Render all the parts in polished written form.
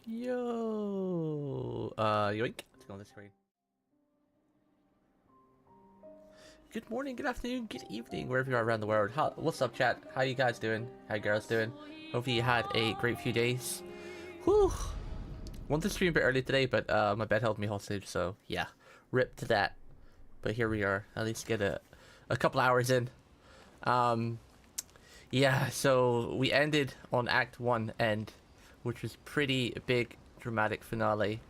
Yo, yoink. Let's go on the screen. Good morning, good afternoon, good evening, wherever you are around the world. What's up, chat? How you guys doing? How you girls doing? Hopefully you had a great few days. Whew. Wanted to stream a bit early today, but my bed held me hostage, so yeah, rip to that. But here we are. At least get a couple hours in. Yeah. So we ended on Act 1 end, which was pretty big, dramatic finale,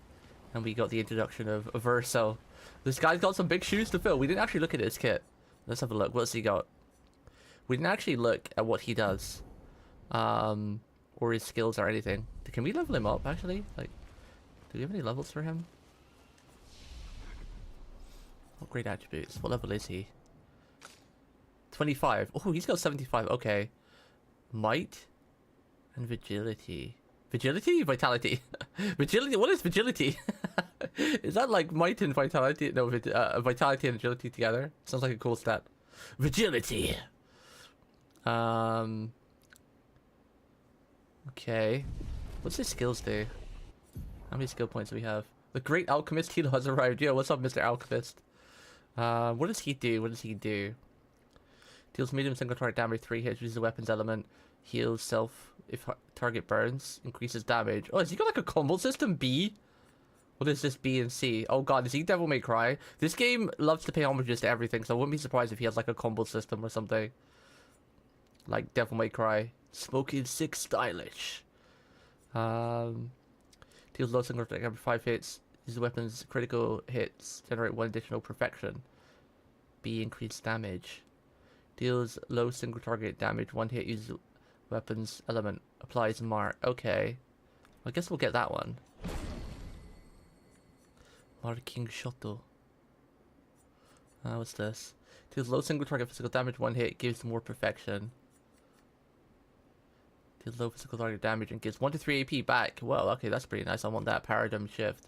and we got the introduction of Verso. This guy's got some big shoes to fill. We didn't actually look at his kit. Let's have a look. What's he got? We didn't actually look at what he does, or his skills or anything. Can we level him up? Actually, like, do we have any levels for him? Upgrade attributes. What level is he? 25. Oh, he's got 75. Okay. Might and vigility. Vigility? Vitality. Vigility? What is vigility? Is that like might and vitality? No, vitality and agility together. Sounds like a cool stat. Vigility. Okay. What's his skills do? How many skill points do we have? The Great Alchemist Hilo has arrived. Yo, what's up, Mr. Alchemist? What does he do? What does he do? Deals medium single target damage, 3 hits, uses the weapons element, heals self if target burns, increases damage. Oh, has he got like a combo system? B? What is this B and C? Oh god, is he Devil May Cry? This game loves to pay homages to everything, so I wouldn't be surprised if he has like a combo system or something. Like Devil May Cry. Smoking sick stylish. Deals low single target damage, 5 hits, uses weapons, critical hits, generate 1 additional perfection. B, increased damage. Deals low single target damage, 1 hit, uses weapons element, applies mark. Okay. I guess we'll get that one. Marking Shoto. What's this? Deals low single target physical damage, 1 hit, gives more perfection. Deals low physical target damage and gives 1 to 3 AP back. Well, okay, that's pretty nice. I want that. Paradigm shift.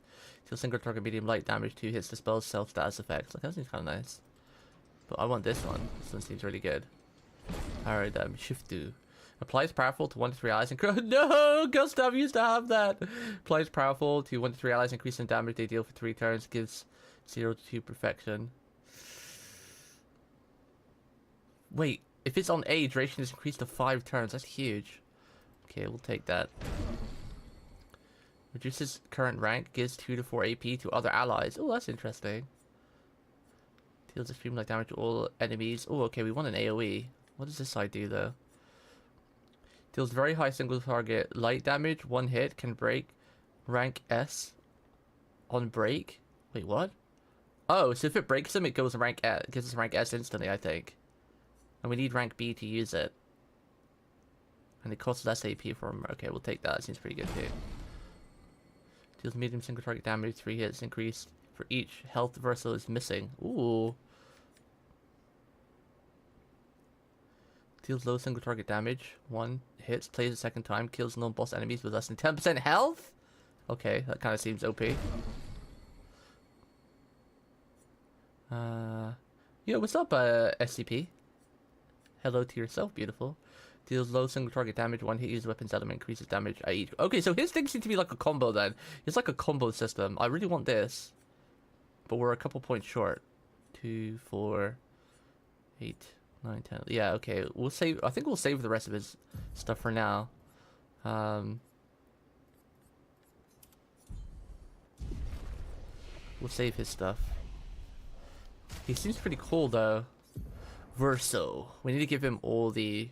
Deals single target medium light damage, 2 hits, dispels self status effects. Like, that seems kind of nice. But I want this one. This one seems really good. Paradigm shift to. Applies powerful to 1 to 3 allies and no! Gustav used to have that! Applies powerful to 1 to 3 allies, increasing damage they deal for 3 turns, gives 0 to 2 perfection. Wait, if it's on A, duration is increased to 5 turns. That's huge. Okay, we'll take that. Reduces current rank, gives 2 to 4 AP to other allies. Oh, that's interesting. Deals extreme like damage to all enemies. Oh, okay, we want an AoE. What does this side do, though? Deals very high single target light damage, 1 hit, can break rank S on break. Wait, what? Oh, so if it breaks them, it goes rank S, gives us rank S instantly, I think. And we need rank B to use it. And it costs less AP for him. Okay, we'll take that. That seems pretty good too. Deals medium single target damage, 3 hits, increased for each health Verso is missing. Ooh. Deals low single target damage, 1 hits, plays a second time, kills non-boss enemies with less than 10% health? Okay, that kind of seems OP. Yo, what's up, SCP? Hello to yourself, beautiful. Deals low single target damage, 1 hit, uses weapons element, increases damage at each. Okay, so his things seem to be like a combo then. It's like a combo system. I really want this. But we're a couple points short. 2, 4, 8... 9, 10. Yeah, okay. We'll save. I think we'll save the rest of his stuff for now. We'll save his stuff. He seems pretty cool though. Verso. We need to give him all the.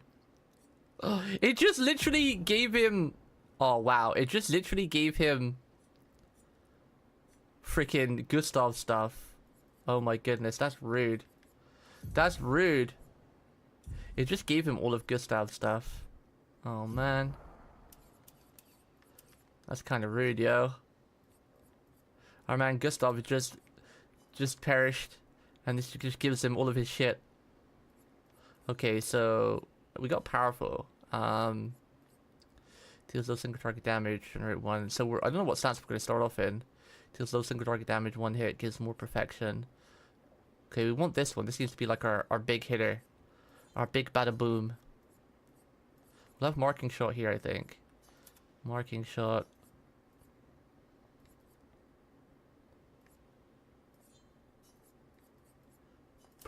Oh, it just literally gave him. Oh wow! It just literally gave him. Freaking Gustav stuff. Oh my goodness, that's rude. That's rude. It just gave him all of Gustav's stuff. Oh man. That's kind of rude, yo. Our man Gustav just perished. And this just gives him all of his shit. Okay, so we got powerful. Deals low single target damage, generate 1. So I don't know what stats we're gonna start off in. Deals low single target damage, 1 hit, gives more perfection. Okay, we want this one. This seems to be like our big hitter. Our big bada boom. We'll have marking shot here, I think. Marking shot.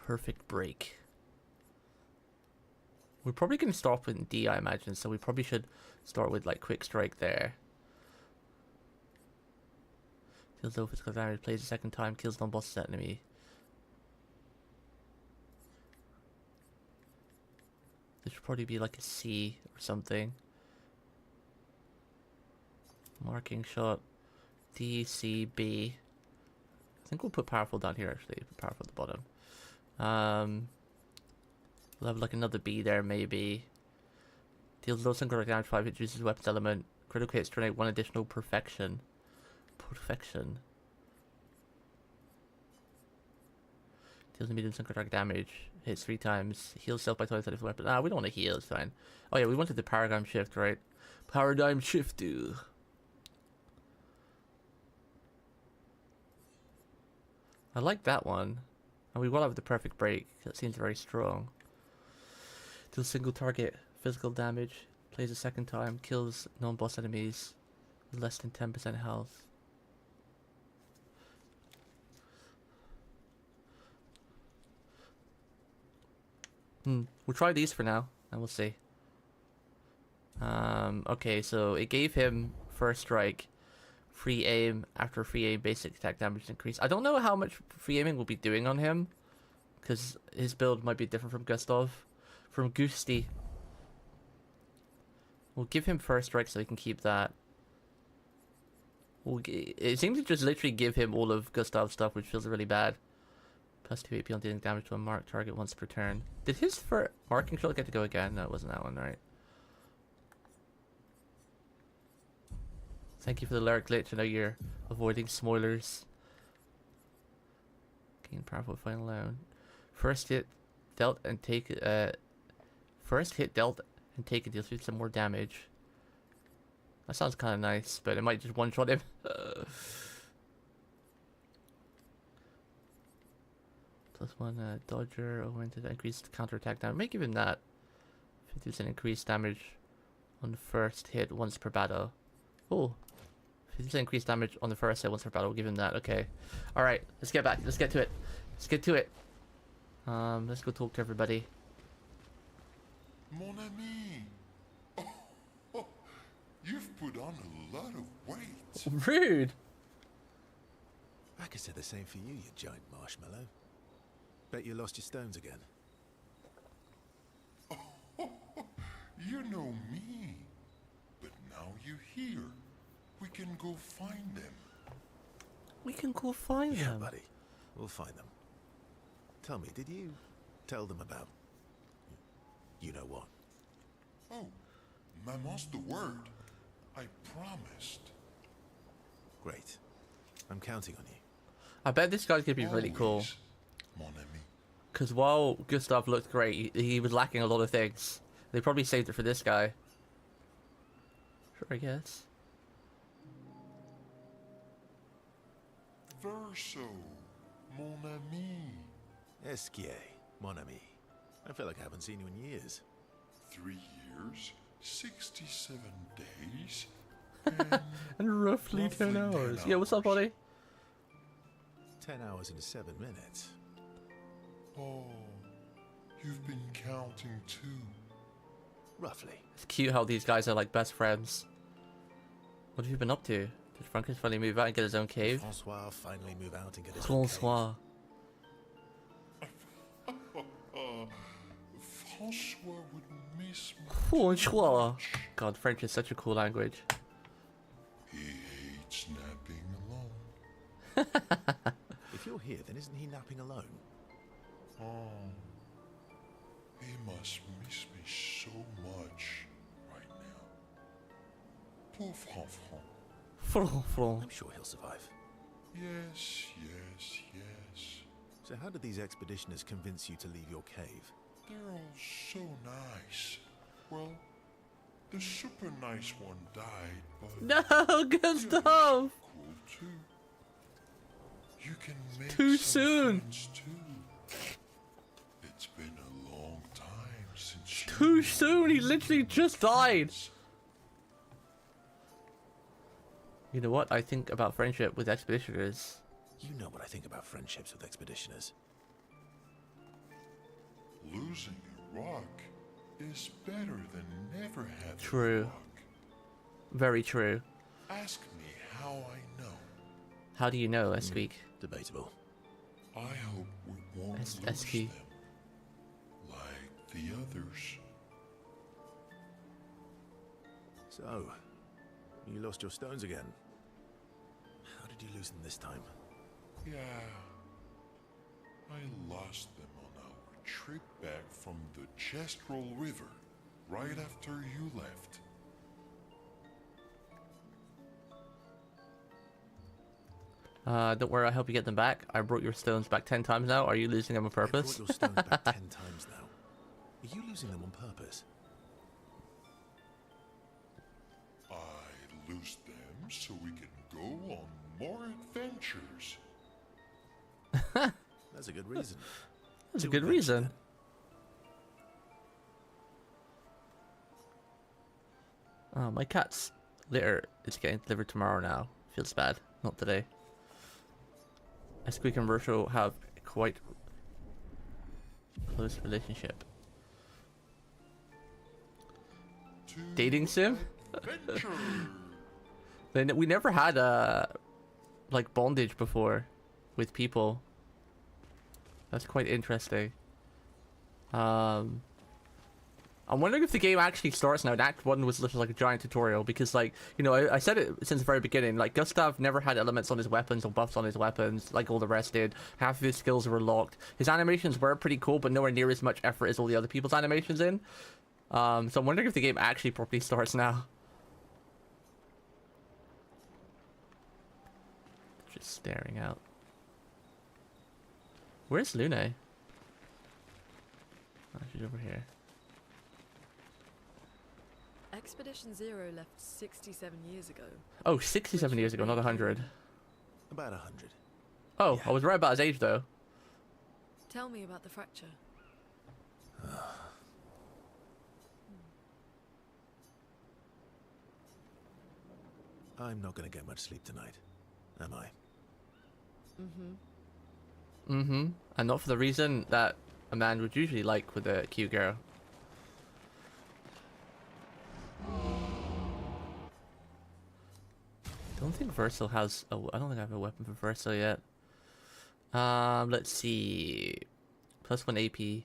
perfect break. We're probably going to start with D, I imagine, so we probably should start with like quick strike there. Deals no physical damage, plays a second time, kills non-boss enemy. This should probably be like a C or something. Marking shot. D, C, B. I think we'll put powerful down here actually. Put powerful at the bottom. We'll have like another B there maybe. Deals low single damage 5, introduces weapons element. Critical hits donate 1 additional perfection. Perfection. Deals medium single damage. Hits 3 times. Heals self by 20 of weapon. Ah, we don't want to heal, it's fine. Oh yeah, we wanted the paradigm shift, right? Paradigm shift, dude. I like that one. And we will have the perfect break. That seems very strong. Deals single target physical damage. Plays a second time. Kills non-boss enemies with less than 10% health. We'll try these for now, and we'll see. Okay, so it gave him first strike, free aim, after free aim basic attack damage increase. I don't know how much free aiming will be doing on him, because his build might be different from Gustav. From Gusti. We'll give him first strike so he can keep that. It seems to just literally give him all of Gustav's stuff, which feels really bad. Plus 2 AP on dealing damage to a marked target once per turn. Did his marking shot get to go again? No, it wasn't that one, right? Thank you for the lyric glitch. I know you're avoiding spoilers. Gain powerful final round. First hit dealt and take first hit dealt and take it deals some more damage. That sounds kind of nice, but it might just one-shot him. Plus 1 dodger oriented increased counterattack damage. May give him that. 50% increased damage on the first hit once per battle. Oh, 50% increased damage on the first hit once per battle. We'll give him that. Okay. All right. Let's get back. Let's get to it. Let's get to it. Let's go talk to everybody. Mon ami. Oh, you've put on a lot of weight. Rude. I could say the same for you, you giant marshmallow. Bet you lost your stones again. Oh, you know me. But now you're here. We can go find them. We can go find Yeah, them. buddy. We'll find them. Tell me, did you tell them about... you know what? Oh, Maman's the word. I promised. Great. I'm counting on you. I bet this guy's gonna be really cool. Always, mon ami. Because while Gustav looked great, he was lacking a lot of things. They probably saved it for this guy. Sure, I guess. Verso, mon ami. Esquier, mon ami. I feel like I haven't seen you in years. 3 years, 67 days, And roughly 10 hours. Yeah, what's up, buddy? 10 hours and 7 minutes. Oh, you've been counting too. Roughly. It's cute how these guys are like best friends. What have you been up to? Did Francis finally move out and get his own cave? Francois finally move out and get his own cave. Francois. Francois would miss me. Francois. God, French is such a cool language. He hates napping alone. If you're here, then isn't he napping alone? Oh, he must miss me so much right now. Poor Franfran. Francois. I'm sure he'll survive. Yes, yes, yes. So how did these expeditioners convince you to leave your cave? They're all so nice. Well, the super nice one died, but No, Gustav! cool too. You can make Too some soon. friends too. It's been a long time since Too soon, he literally just died. You know what I think about friendship with expeditioners? You know what I think about friendships with expeditioners. Losing a rock is better than never having True. a rock. Very true. Ask me how I know. How do you know, Esqueak? Debatable. I hope we won't lose Esky. them like the others. So, you lost your stones again. How did you lose them this time? Yeah, I lost them on our trip back from the Chestrel River right after you left. Don't worry, I'll help you get them back. I brought your stones back 10 times now. Are you losing them on You brought purpose? your stones back 10 times now. Are you losing them on purpose? I lose them so we can go on more adventures. That's a good reason. That's a To good adventure, reason. then. My cat's litter is getting delivered tomorrow now. Feels bad. Not today. Esqueak and Verso have quite close relationship. To Dating sim? adventure. Then we never had like bondage before with people. That's quite interesting. I'm wondering if the game actually starts now. And Act 1 was literally like a giant tutorial because, like, you know, I said it since the very beginning. Like, Gustav never had elements on his weapons or buffs on his weapons like all the rest did. Half of his skills were locked. His animations were pretty cool, but nowhere near as much effort as all the other people's animations in. So I'm wondering if the game actually properly starts now. Just staring out. Where's Lune? Oh, she's over here. Expedition Zero left 67 years ago. Oh, 67 years ago, not 100. About 100. Oh, Yeah. I was right about his age, though. Tell me about the fracture. I'm not going to get much sleep tonight, am I? And not for the reason that a man would usually like with a cute girl. I don't think Verso has a... I don't think I have a weapon for Verso yet. Let's see. +1 AP.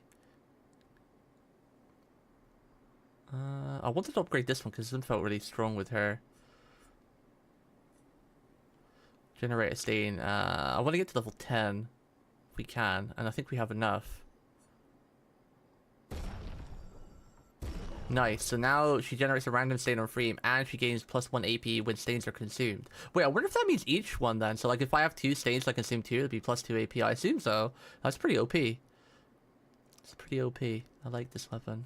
I wanted to upgrade this one because this one felt really strong with her. Generate a stain. I want to get to level 10 if we can, and I think we have enough. Nice. So now she generates a random stain on Freem, and she gains +1 AP when stains are consumed. Wait, I wonder if that means each one then. So like if I have 2 stains, I consume 2, it'd be +2 AP. I assume so. That's pretty OP. It's pretty OP. I like this weapon.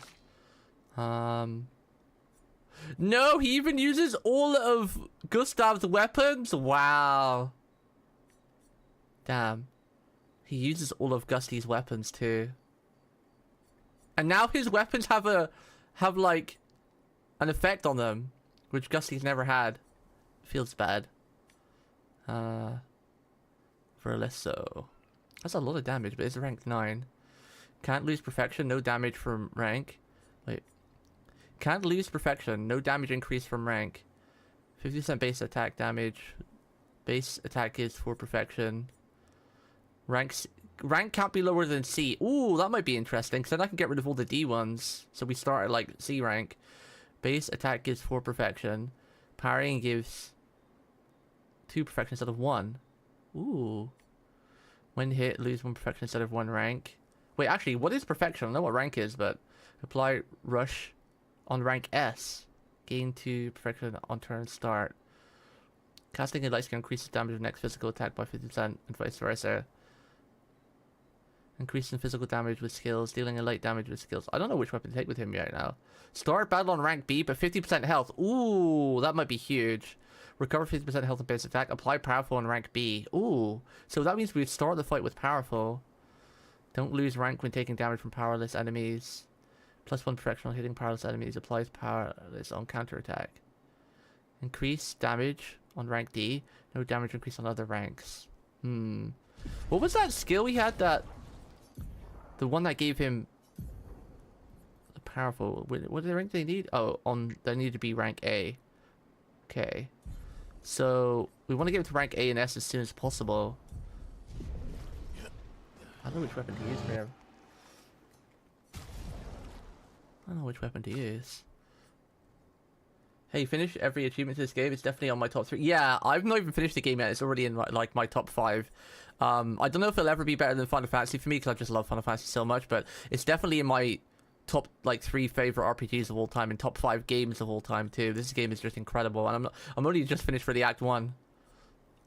No, he even uses all of Gustav's weapons? Wow. Damn. He uses all of Gusty's weapons too. And now his weapons have like an effect on them, which Gusty's never had. Feels bad. Verso. That's a lot of damage, but it's rank 9. Can't lose perfection, no damage from rank. Wait. Can't lose perfection, no damage increase from rank. 50% base attack damage. Base attack gives 4 perfection. Rank can't be lower than C. Ooh, that might be interesting, because then I can get rid of all the D ones. So we start at like C rank. Base attack gives 4 perfection. Parrying gives 2 perfection instead of 1. Ooh. When hit, lose 1 perfection instead of 1 rank. Wait, actually, what is perfection? I don't know what rank is, but apply rush on rank S. Gain 2 perfection on turn start. Casting a light skill increases damage of next physical attack by 50% and vice versa. Increasing physical damage with skills, dealing a light damage with skills. I don't know which weapon to take with him right now. Start battle on rank B, but 50% health. Ooh, that might be huge. Recover 50% health on base attack. Apply powerful on rank B. Ooh, so that means we start the fight with powerful. Don't lose rank when taking damage from powerless enemies. +1 perfection on hitting powerless enemies. Applies powerless on counterattack. Increase damage on rank D. No damage increase on other ranks. What was that skill we had that... The one that gave him powerful. What the rank they need? Oh, they need to be rank A. Okay. So we want to get him to rank A and S as soon as possible. I don't know which weapon to use for him. I don't know which weapon to use. Hey, finish every achievement to this game. It's definitely on my top 3. Yeah, I've not even finished the game yet. It's already in like my top 5. I don't know if it'll ever be better than Final Fantasy for me because I just love Final Fantasy so much, but it's definitely in my top like 3 favorite RPGs of all time and top 5 games of all time too. This game is just incredible, and I'm only just finished for the Act 1.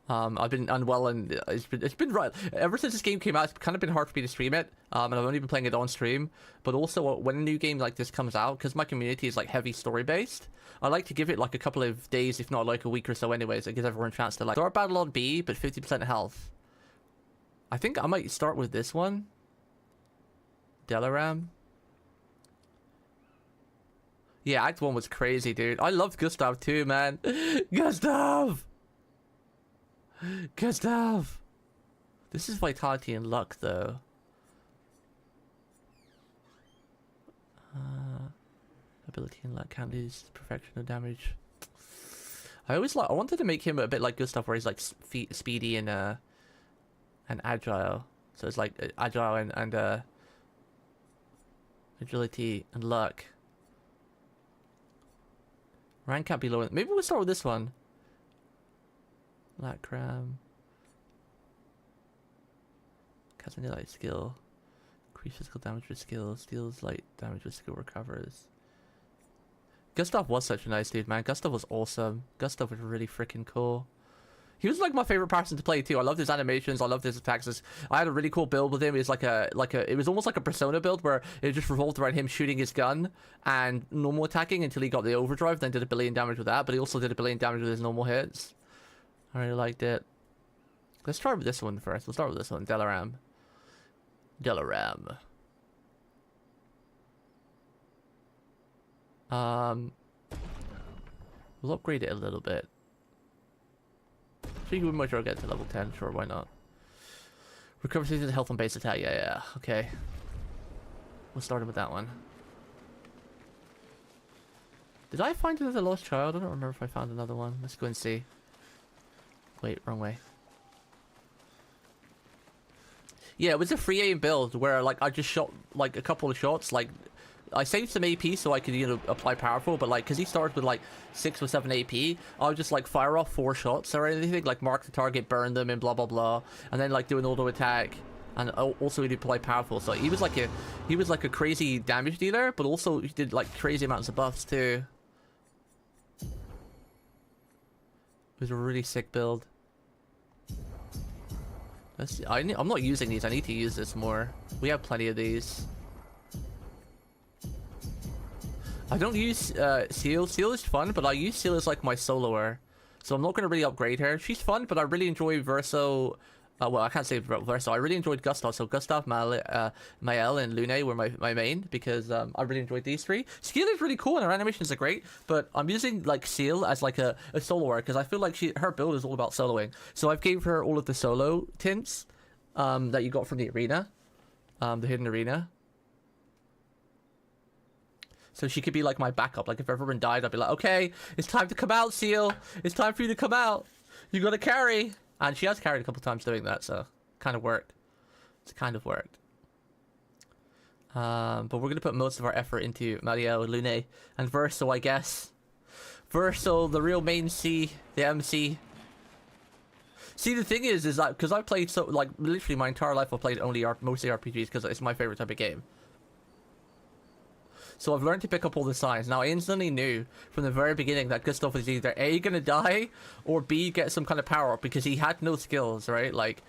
I've been unwell, and it's been right ever since this game came out. It's kind of been hard for me to stream it, and I've only been playing it on stream. But also, when a new game like this comes out, because my community is like heavy story based, I like to give it like a couple of days, if not like a week or so. Anyways, it gives everyone a chance to like start battle on B, but 50% health. I think I might start with this one, Delaram. Yeah, Act 1 was crazy, dude. I loved Gustav too, man. Gustav. Gustav! This is vitality and luck, though. Ability and luck can't lose perfection or damage. I wanted to make him a bit like Gustav, where he's like speedy and agile. So it's like agile and agility and luck. Rank can't be lower. Maybe we'll start with this one. Lacram. Casts any light skill. Increase physical damage with skill. Steals light damage with skill recovers. Gustav was such a nice dude, man. Gustav was awesome. Gustav was really freaking cool. He was like my favorite person to play too. I loved his animations. I loved his attacks. I had a really cool build with him. It was it was almost like a Persona build where it just revolved around him shooting his gun and normal attacking until he got the overdrive. Then did a billion damage with that. But he also did a billion damage with his normal hits. I really liked it. Let's try with this one first. We'll start with this one. Delaram. Delaram. We'll upgrade it a little bit. So you can much get to level 10. Sure, why not? Recover season's health on base attack. Yeah. Okay. We'll start with that one. Did I find another lost child? I don't remember if I found another one. Let's go and see. Wait, wrong way. Yeah, it was a free aim build where like I just shot like a couple of shots. Like I saved some AP so I could, you know, apply powerful, but like because he started with like 6 or 7 AP, I would just like fire off 4 shots or anything, like mark the target, burn them, and blah blah blah, and then like do an auto attack, and also he'd apply powerful. So he was like a crazy damage dealer, but also he did like crazy amounts of buffs too. It was a really sick build. Let's see. I'm not using these. I need to use this more. We have plenty of these. I don't use Seal. Seal is fun, but I use Seal as like my soloer. So I'm not going to really upgrade her. She's fun, but I really enjoy Verso. Well, I can't say Verso. I really enjoyed Gustav. So Gustav, Mael, and Lune were my main because I really enjoyed these 3. Seal is really cool and her animations are great, but I'm using like Seal as like a soloer because I feel like her build is all about soloing. So I've gave her all of the solo tints that you got from the arena, the hidden arena. So she could be like my backup. Like if everyone died, I'd be like, okay, it's time to come out, Seal. It's time for you to come out. You gotta carry. And she has carried a couple times doing that, so kind of worked. It's kind of worked. But we're gonna put most of our effort into Mario, Lune, and Verso, I guess. Verso, the real main C, the MC. See, the thing is that because I played so like literally my entire life, I've played mostly RPGs because it's my favorite type of game. So I've learned to pick up all the signs. Now I instantly knew from the very beginning that Gustav was either A, gonna die, or B, get some kind of power up because he had no skills, right? Like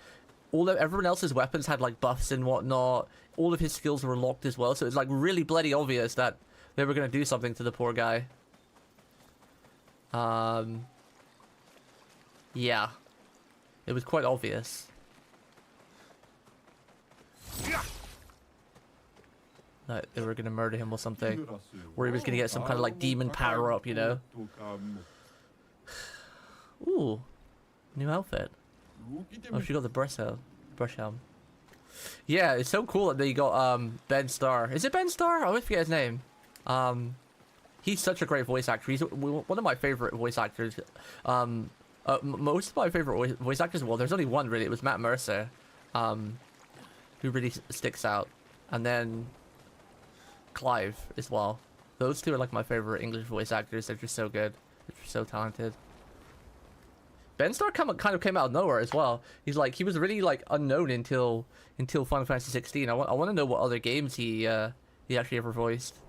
everyone else's weapons had like buffs and whatnot. All of his skills were locked as well, so it's like really bloody obvious that they were gonna do something to the poor guy. Yeah, it was quite obvious. That they were gonna murder him or something, or he was gonna get some kind of like demon power up, you know. Ooh, new outfit. Oh, she got the brush helm. Yeah, it's so cool that they got Ben Starr. Is it Ben Starr? I always forget his name. He's such a great voice actor. He's one of my favorite voice actors. Most of my favorite voice actors, well, there's only one really. It was Matt Mercer, who really sticks out. And then Clive as well. Those two are like my favorite English voice actors. They're just so good. They're just so talented. Ben Starr kind of came out of nowhere as well. He was really like unknown until Final Fantasy 16. I want to know what other games he actually ever voiced.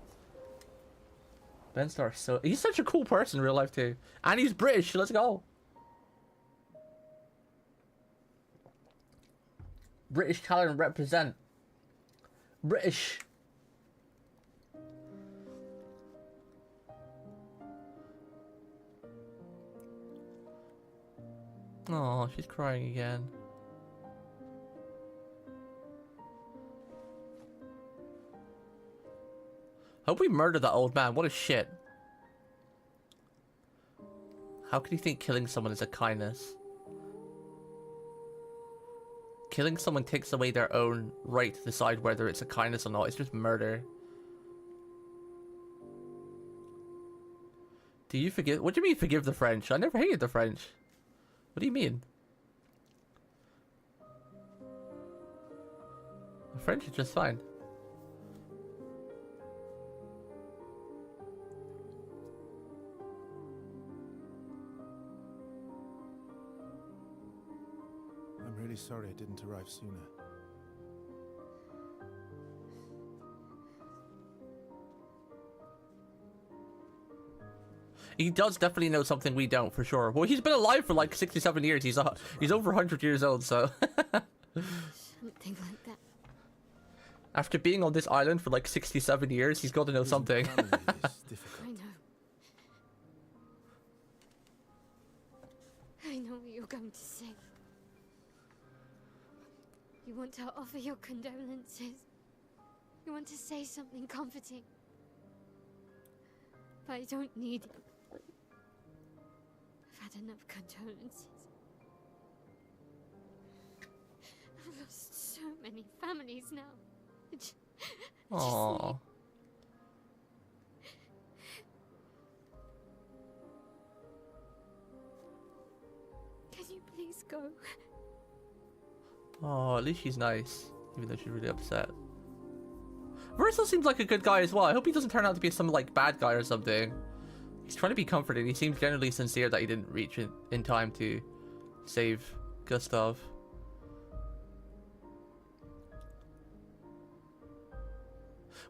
Ben Starr, he's such a cool person in real life too, and he's British. Let's go. British talent represent. British. Oh, she's crying again. Hope we murdered that old man. What a shit. How can you think killing someone is a kindness? Killing someone takes away their own right to decide whether it's a kindness or not. It's just murder. Do you forgive? What do you mean forgive the French? I never hated the French. What do you mean? The French is just fine. I'm really sorry I didn't arrive sooner. He does definitely know something we don't, for sure. Well, he's been alive for like 67 years. He's over 100 years old, so. Something like that. After being on this island for like 67 years, he's got to know something. I know. I know what you're going to say. You want to offer your condolences. You want to say something comforting. But I don't need it. I've had enough condolences. I've lost so many families now. Aww. Can you please go? Oh, at least she's nice, even though she's really upset. Verso seems like a good guy as well. I hope he doesn't turn out to be some like bad guy or something. He's trying to be comforting. He seems generally sincere that he didn't reach in time to save Gustav.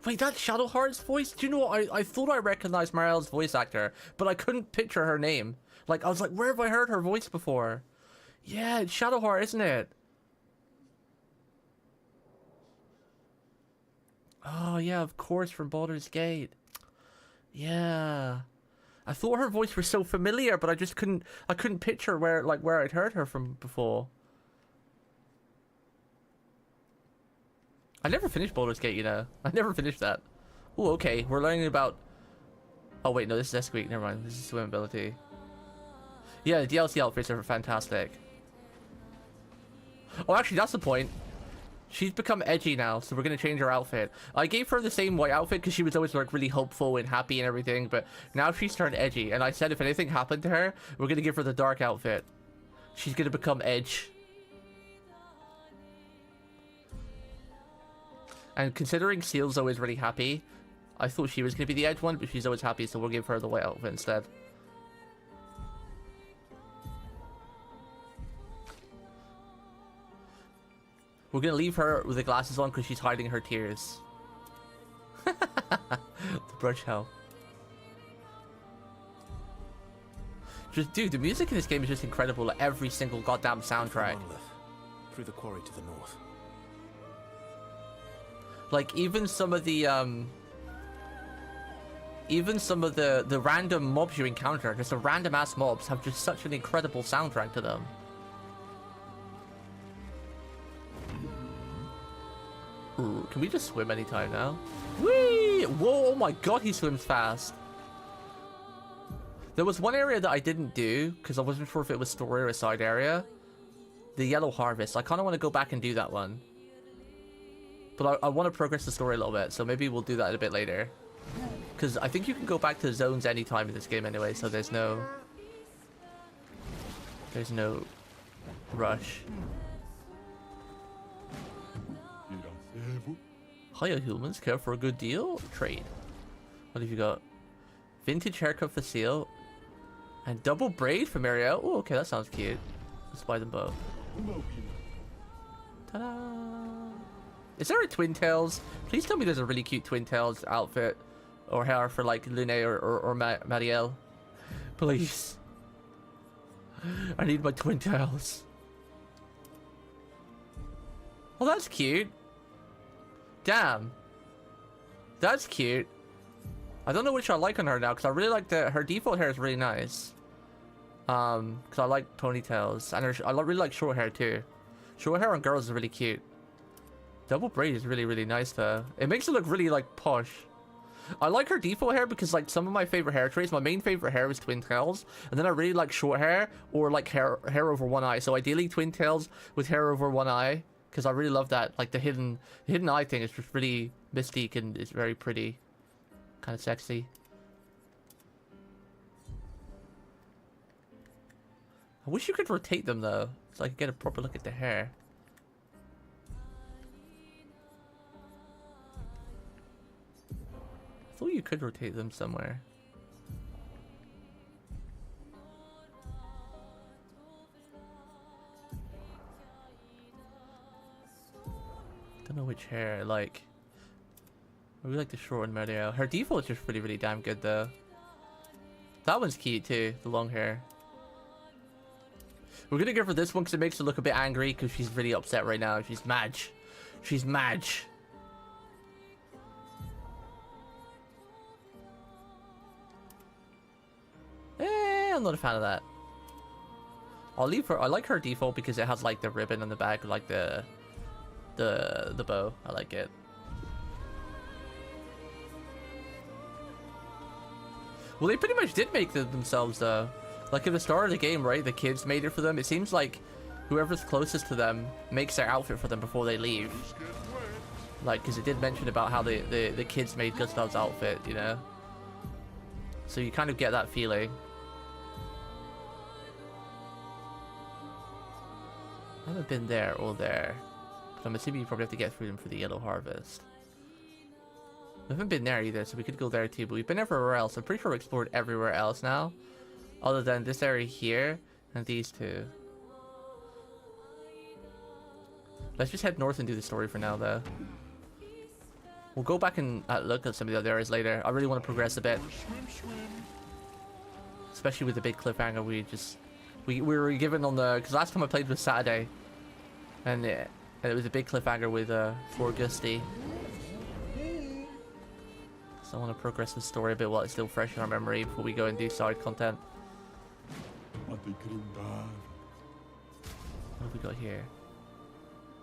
Wait, that's Shadowheart's voice? Do you know what? I thought I recognized Marielle's voice actor, but I couldn't picture her name. Like, I was like, where have I heard her voice before? Yeah, it's Shadowheart, isn't it? Oh, yeah, of course, from Baldur's Gate. Yeah. I thought her voice was so familiar, but I just couldn't picture where I'd heard her from before. I never finished Baldur's Gate, you know. I never finished that. Oh, okay. We're learning about... Oh, wait, no, this is Esquik. Never mind. This is swim ability. Yeah, the DLC outfits are fantastic. Oh, actually, that's the point. She's become edgy now, so we're going to change her outfit. I gave her the same white outfit because she was always like really hopeful and happy and everything, but now she's turned edgy. And I said if anything happened to her, we're going to give her the dark outfit. She's going to become edge. And considering Seal's always really happy, I thought she was going to be the edge one, but she's always happy, so we'll give her the white outfit instead. We're going to leave her with the glasses on because she's hiding her tears. The brush hell. Just, dude, the music in this game is just incredible. Like, every single goddamn soundtrack. Through the quarry to the north. Like, even some of the random mobs you encounter, just the random ass mobs, have just such an incredible soundtrack to them. Ooh, can we just swim anytime now? Whee! Whoa, oh my god, he swims fast. There was one area that I didn't do, because I wasn't sure if it was story or a side area. The Yellow Harvest. I kind of want to go back and do that one. But I want to progress the story a little bit, so maybe we'll do that a bit later. Because I think you can go back to the zones anytime in this game anyway, so there's no rush. Hiya humans, care for a good deal? Trade. What have you got? Vintage haircut for sale. And double braid for Marielle. Oh, okay, that sounds cute. Let's buy them both. Ta-da! Is there a Twin Tails? Please tell me there's a really cute Twin Tails outfit or hair for like Lune or Marielle. Please. I need my Twin Tails. Oh, that's cute. Damn. That's cute. I don't know which I like on her now because I really like her default hair is really nice. Because I like ponytails and I really like short hair too. Short hair on girls is really cute. Double braid is really, really nice though. It makes it look really like posh. I like her default hair because like some of my favorite hair traits, my main favorite hair is twin tails, and then I really like short hair or like hair over one eye. So ideally twin tails with hair over one eye because I really love that. Like the hidden eye thing is just really mystique and it's very pretty, kind of sexy. I wish you could rotate them though, so I could get a proper look at the hair. I thought you could rotate them somewhere. Don't know which hair I like. I really like the short and Marielle. Her default is just really, really damn good though. That one's cute too, the long hair. We're gonna go for this one because it makes her look a bit angry because she's really upset right now. She's mad. She's mad. I'm not a fan of that. I'll leave her. I like her default because it has like the ribbon on the back, like the bow. I like it. Well, they pretty much did make them themselves though. Like at the start of the game, right? The kids made it for them. It seems like whoever's closest to them makes their outfit for them before they leave. Like, because it did mention about how the kids made Gustav's outfit, you know? So you kind of get that feeling. I haven't been there or there. But I'm assuming you probably have to get through them for the yellow harvest. We haven't been there either, so we could go there too, but we've been everywhere else. I'm pretty sure we explored everywhere else now. Other than this area here and these two. Let's just head north and do the story for now though. We'll go back and look at some of the other areas later. I really want to progress a bit. Especially with the big cliffhanger we were given on the... Because last time I played was Saturday. And it was a big cliffhanger with Fort Gusty. So I want to progress the story a bit while it's still fresh in our memory before we go and do side content. What have we got here?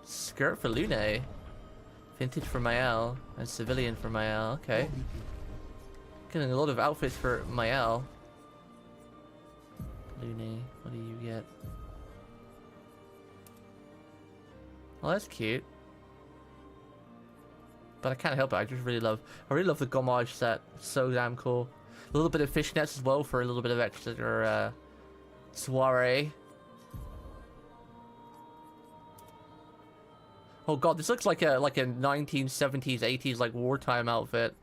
Skirt for Lune. Vintage for Mael. And civilian for Mael. Okay. Getting a lot of outfits for Mael. Lune, what do you get? Well, that's cute. But I can't help it. I really love the gommage set. It's so damn cool. A little bit of fishnets as well for a little bit of extra soiree. Oh god, this looks like a 1970s, 80s like wartime outfit.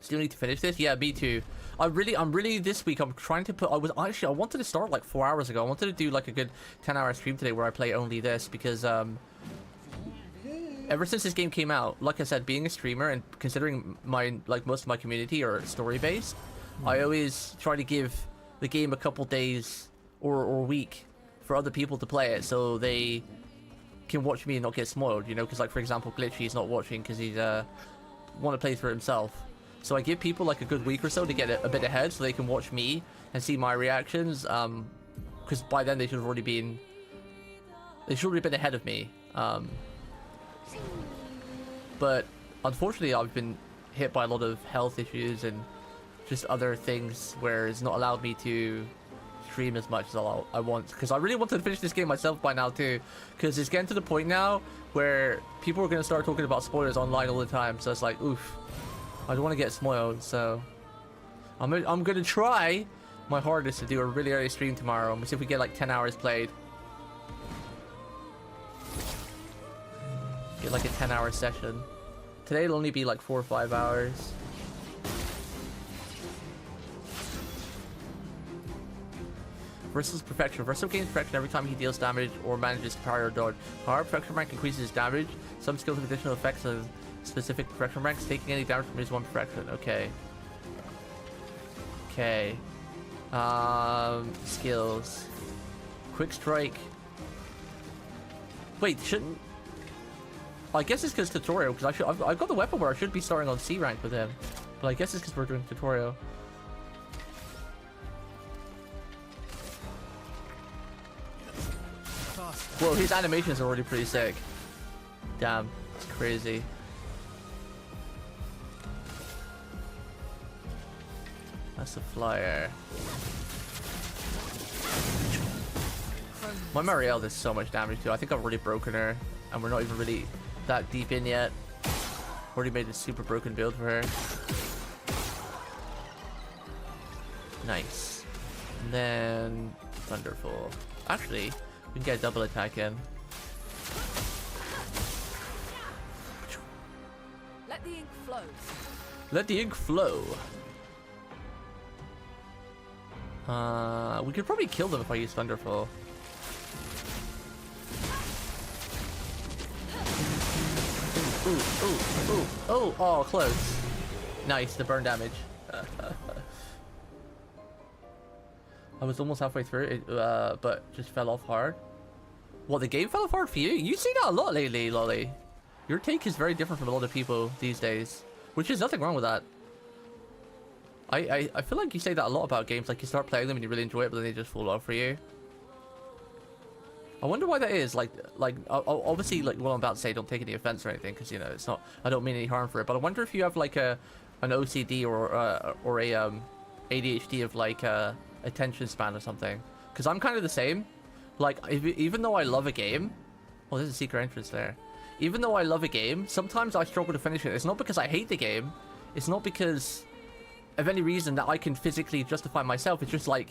Still need to finish this? Yeah, me too. I'm really this week I'm trying to put I wanted to start like 4 hours ago. I wanted to do like a good 10-hour stream today where I play only this because ever since this game came out, like I said, being a streamer and considering most of my community are story based, I always try to give the game a couple days or week for other people to play it so they can watch me and not get spoiled, you know, because like for example Glitchy is not watching because he's want to play through himself. So I give people like a good week or so to get a bit ahead so they can watch me and see my reactions, because by then they should have already been ahead of me. But unfortunately I've been hit by a lot of health issues and just other things where it's not allowed me to stream as much as I want, because I really wanted to finish this game myself by now too, because it's getting to the point now where people are going to start talking about spoilers online all the time, so it's like, oof, I don't want to get spoiled. So I'm going to try my hardest to do a really early stream tomorrow, and see if we get like 10 hours played. Get like a 10-hour session. Today it'll only be like 4 or 5 hours. Verso's perfection. Verso gains perfection every time he deals damage or manages to parry or dodge. However, perfection rank increases his damage. Some skills have additional effects of specific perfection ranks. Taking any damage from his one perfection. Okay. Okay. Skills. Quick strike. Wait, shouldn't... I guess it's because tutorial, because I've got the weapon where I should be starting on C rank with him. But I guess it's because we're doing tutorial. Whoa, his animation is already pretty sick. Damn, it's crazy. That's a flyer. My Marielle does so much damage too. I think I've already broken her, and we're not even really that deep in yet. Already made a super broken build for her. Nice. And then Thunderfall. Actually, we can get a double attack in. Let the ink flow. Let the ink flow. We could probably kill them if I use Thunderfall. Oh, close. Nice, the burn damage. I was almost halfway through it, but just fell off hard. What, the game fell off hard for you? You see that a lot lately, Lolly. Your take is very different from a lot of people these days, which is nothing wrong with that. I feel like you say that a lot about games, like you start playing them and you really enjoy it, but then they just fall off for you. I wonder why that is. Like obviously, like what I'm about to say, don't take any offense or anything, because you know it's not. I don't mean any harm for it. But I wonder if you have like an OCD or a ADHD of like attention span or something. Because I'm kind of the same. Like even though I love a game, oh, there's a secret entrance there. Even though I love a game, sometimes I struggle to finish it. It's not because I hate the game. It's not because of any reason that I can physically justify myself. It's just like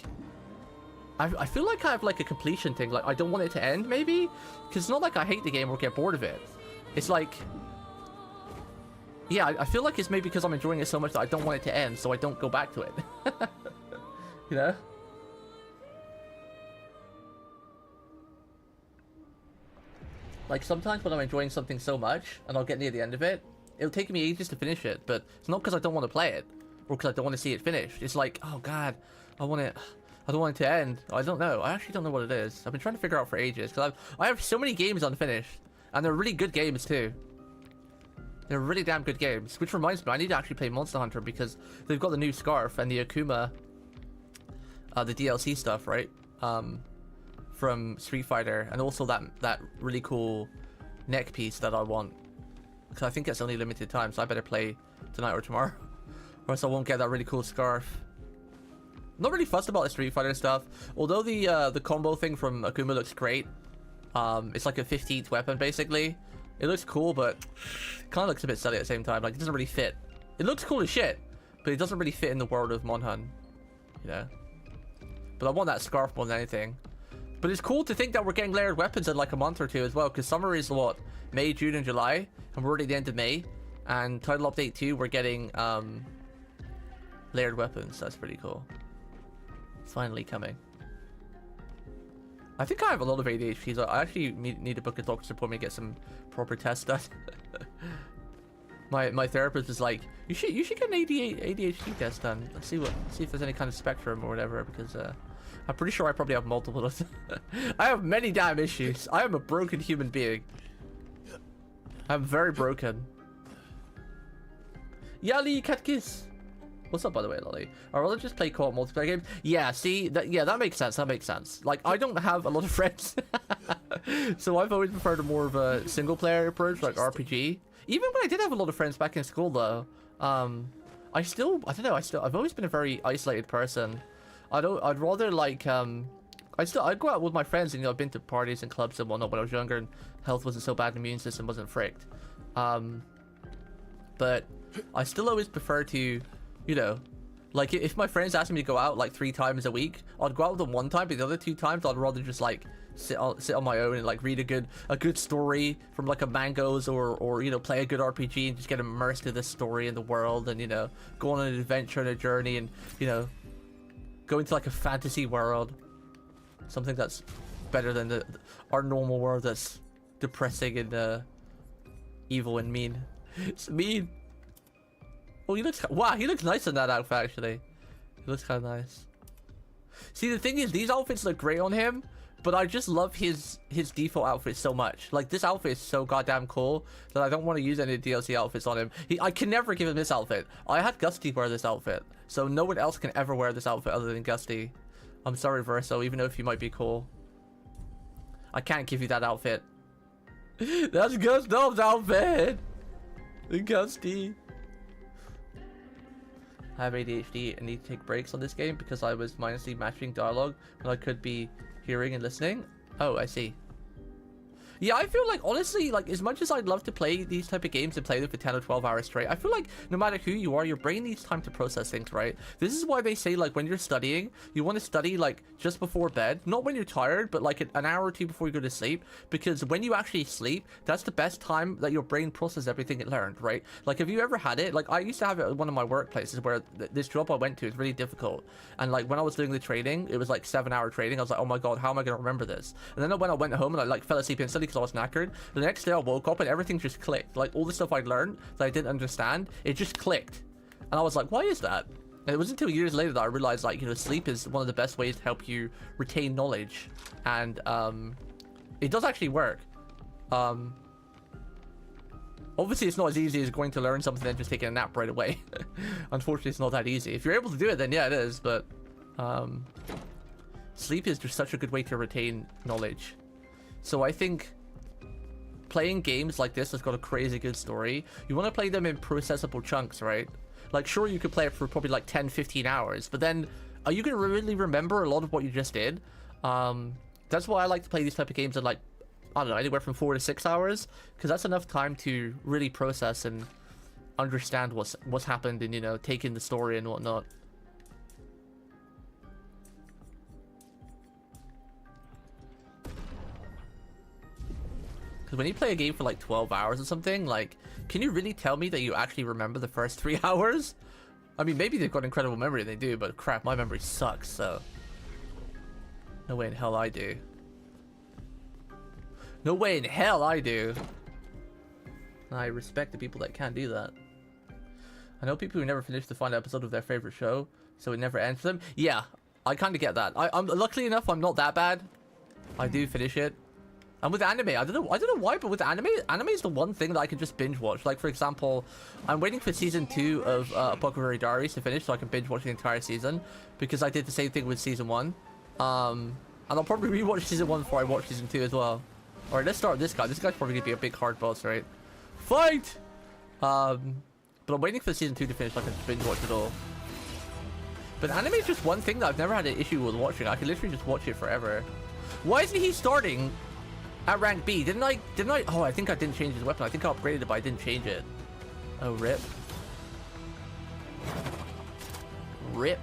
I feel like I have like a completion thing. Like I don't want it to end, maybe, because it's not like I hate the game or get bored of it. It's like, yeah, I feel like it's maybe because I'm enjoying it so much that I don't want it to end, so I don't go back to it. You know? Like sometimes when I'm enjoying something so much and I'll get near the end of it, it'll take me ages to finish it, but it's not because I don't want to play it or because I don't want to see it finished. It's like, oh god, I don't want it to end. I don't know. I actually don't know what it is. I've been trying to figure out for ages because I have so many games unfinished, and they're really good games too. They're really damn good games. Which reminds me, I need to actually play Monster Hunter because they've got the new scarf and the Akuma, the DLC stuff, right? From Street Fighter, and also that really cool neck piece that I want, because I think it's only limited time, so I better play tonight or tomorrow, or else I won't get that really cool scarf. Not really fussed about the Street Fighter stuff, although the combo thing from Akuma looks great. It's like a 15th weapon basically. It looks cool, but it kind of looks a bit silly at the same time. Like it doesn't really fit. It looks cool as shit, but it doesn't really fit in the world of Monhun, you know. But I want that scarf more than anything. But it's cool to think that we're getting layered weapons in like a month or two as well, because summer is what, May, June, and July, and we're already at the end of May. And Title Update 2, we're getting layered weapons. That's pretty cool. It's finally coming. I think I have a lot of ADHD, so I actually need to book a doctor's appointment and get some proper tests done. My therapist is like, you should get an ADHD test done. Let's see if there's any kind of spectrum or whatever, because I'm pretty sure I probably have multiple of them. I have many damn issues. I am a broken human being. I'm very broken. Yali Katkis. What's up, by the way, Lolly? I'd rather just play co-op multiplayer games. Yeah, see, that makes sense. That makes sense. Like, I don't have a lot of friends, so I've always preferred a more of a single-player approach, like RPG. Even when I did have a lot of friends back in school, though, I don't know. I've always been a very isolated person. I'd rather like I'd go out with my friends and, you know, I've been to parties and clubs and whatnot when I was younger and health wasn't so bad and immune system wasn't fricked. But I still always prefer to, you know, like if my friends ask me to go out like 3 times a week, I'd go out with them 1 time, but the other 2 times I'd rather just like sit on my own and like read a good story from like a mangoes or you know, play a good RPG and just get immersed in the story and the world and, you know, go on an adventure and a journey and, you know, go into like a fantasy world. Something that's better than our normal world that's depressing and evil and mean. It's mean. Oh, he looks, wow, he looks nice in that outfit actually. He looks kind of nice. See, the thing is, these outfits look great on him, but I just love his default outfit so much. Like, this outfit is so goddamn cool that I don't want to use any DLC outfits on him. I can never give him this outfit. I had Gusty wear this outfit, so no one else can ever wear this outfit other than Gusty. I'm sorry, Verso, even though if you might be cool. I can't give you that outfit. That's Gustav's outfit! Gusty. I have ADHD and need to take breaks on this game because I was mindlessly matching dialogue when I could be hearing and listening. Oh, I see. Yeah, I feel like, honestly, like, as much as I'd love to play these type of games and play them for 10 or 12 hours straight, I feel like no matter who you are, your brain needs time to process things, right? This is why they say, like, when you're studying, you want to study, like, just before bed. Not when you're tired, but, like, an hour or 2 before you go to sleep. Because when you actually sleep, that's the best time that your brain processes everything it learned, right? Like, have you ever had it? Like, I used to have it at one of my workplaces where this job I went to is really difficult. And, like, when I was doing the training, it was, like, 7-hour training. I was like, oh my god, how am I going to remember this? And then when I went home and I, like, fell asleep instantly because I was knackered, the next day I woke up and everything just clicked. Like, all the stuff I'd learned that I didn't understand, it just clicked. And I was like, why is that? And it wasn't until years later that I realized, like, you know, sleep is one of the best ways to help you retain knowledge. And it does actually work. Obviously it's not as easy as going to learn something and just taking a nap right away. Unfortunately, it's not that easy. If you're able to do it, then yeah, it is. But sleep is just such a good way to retain knowledge. So I think playing games like this that's got a crazy good story, you want to play them in processable chunks, right? Like, sure, you could play it for probably like 10-15 hours, but then are you going to really remember a lot of what you just did? That's why I like to play these type of games in, like, I don't know, anywhere from 4 to 6 hours, because that's enough time to really process and understand what's happened and, you know, take in the story and whatnot. Because when you play a game for like 12 hours or something, like, can you really tell me that you actually remember the first 3 hours? I mean, maybe they've got incredible memory, they do, but crap, my memory sucks, so no way in hell I do. No way in hell I do. I respect the people that can do that. I know people who never finish the final episode of their favorite show, so it never ends for them. Yeah, I kind of get that. I'm luckily enough, I'm not that bad. I do finish it. And with anime, I don't know why, but with anime is the one thing that I can just binge watch. Like, for example, I'm waiting for season 2 of Apocalypse Diaries to finish so I can binge watch the entire season, because I did the same thing with season 1. And I'll probably rewatch season 1 before I watch season 2 as well. Alright, let's start with this guy. This guy's probably gonna be a big hard boss, right? Fight! But I'm waiting for season 2 to finish so I can binge watch it all. But anime is just one thing that I've never had an issue with watching. I can literally just watch it forever. Why isn't he starting at rank B? Didn't I? Oh, I think I didn't change his weapon. I think I upgraded it, but I didn't change it. Oh, rip. Rip.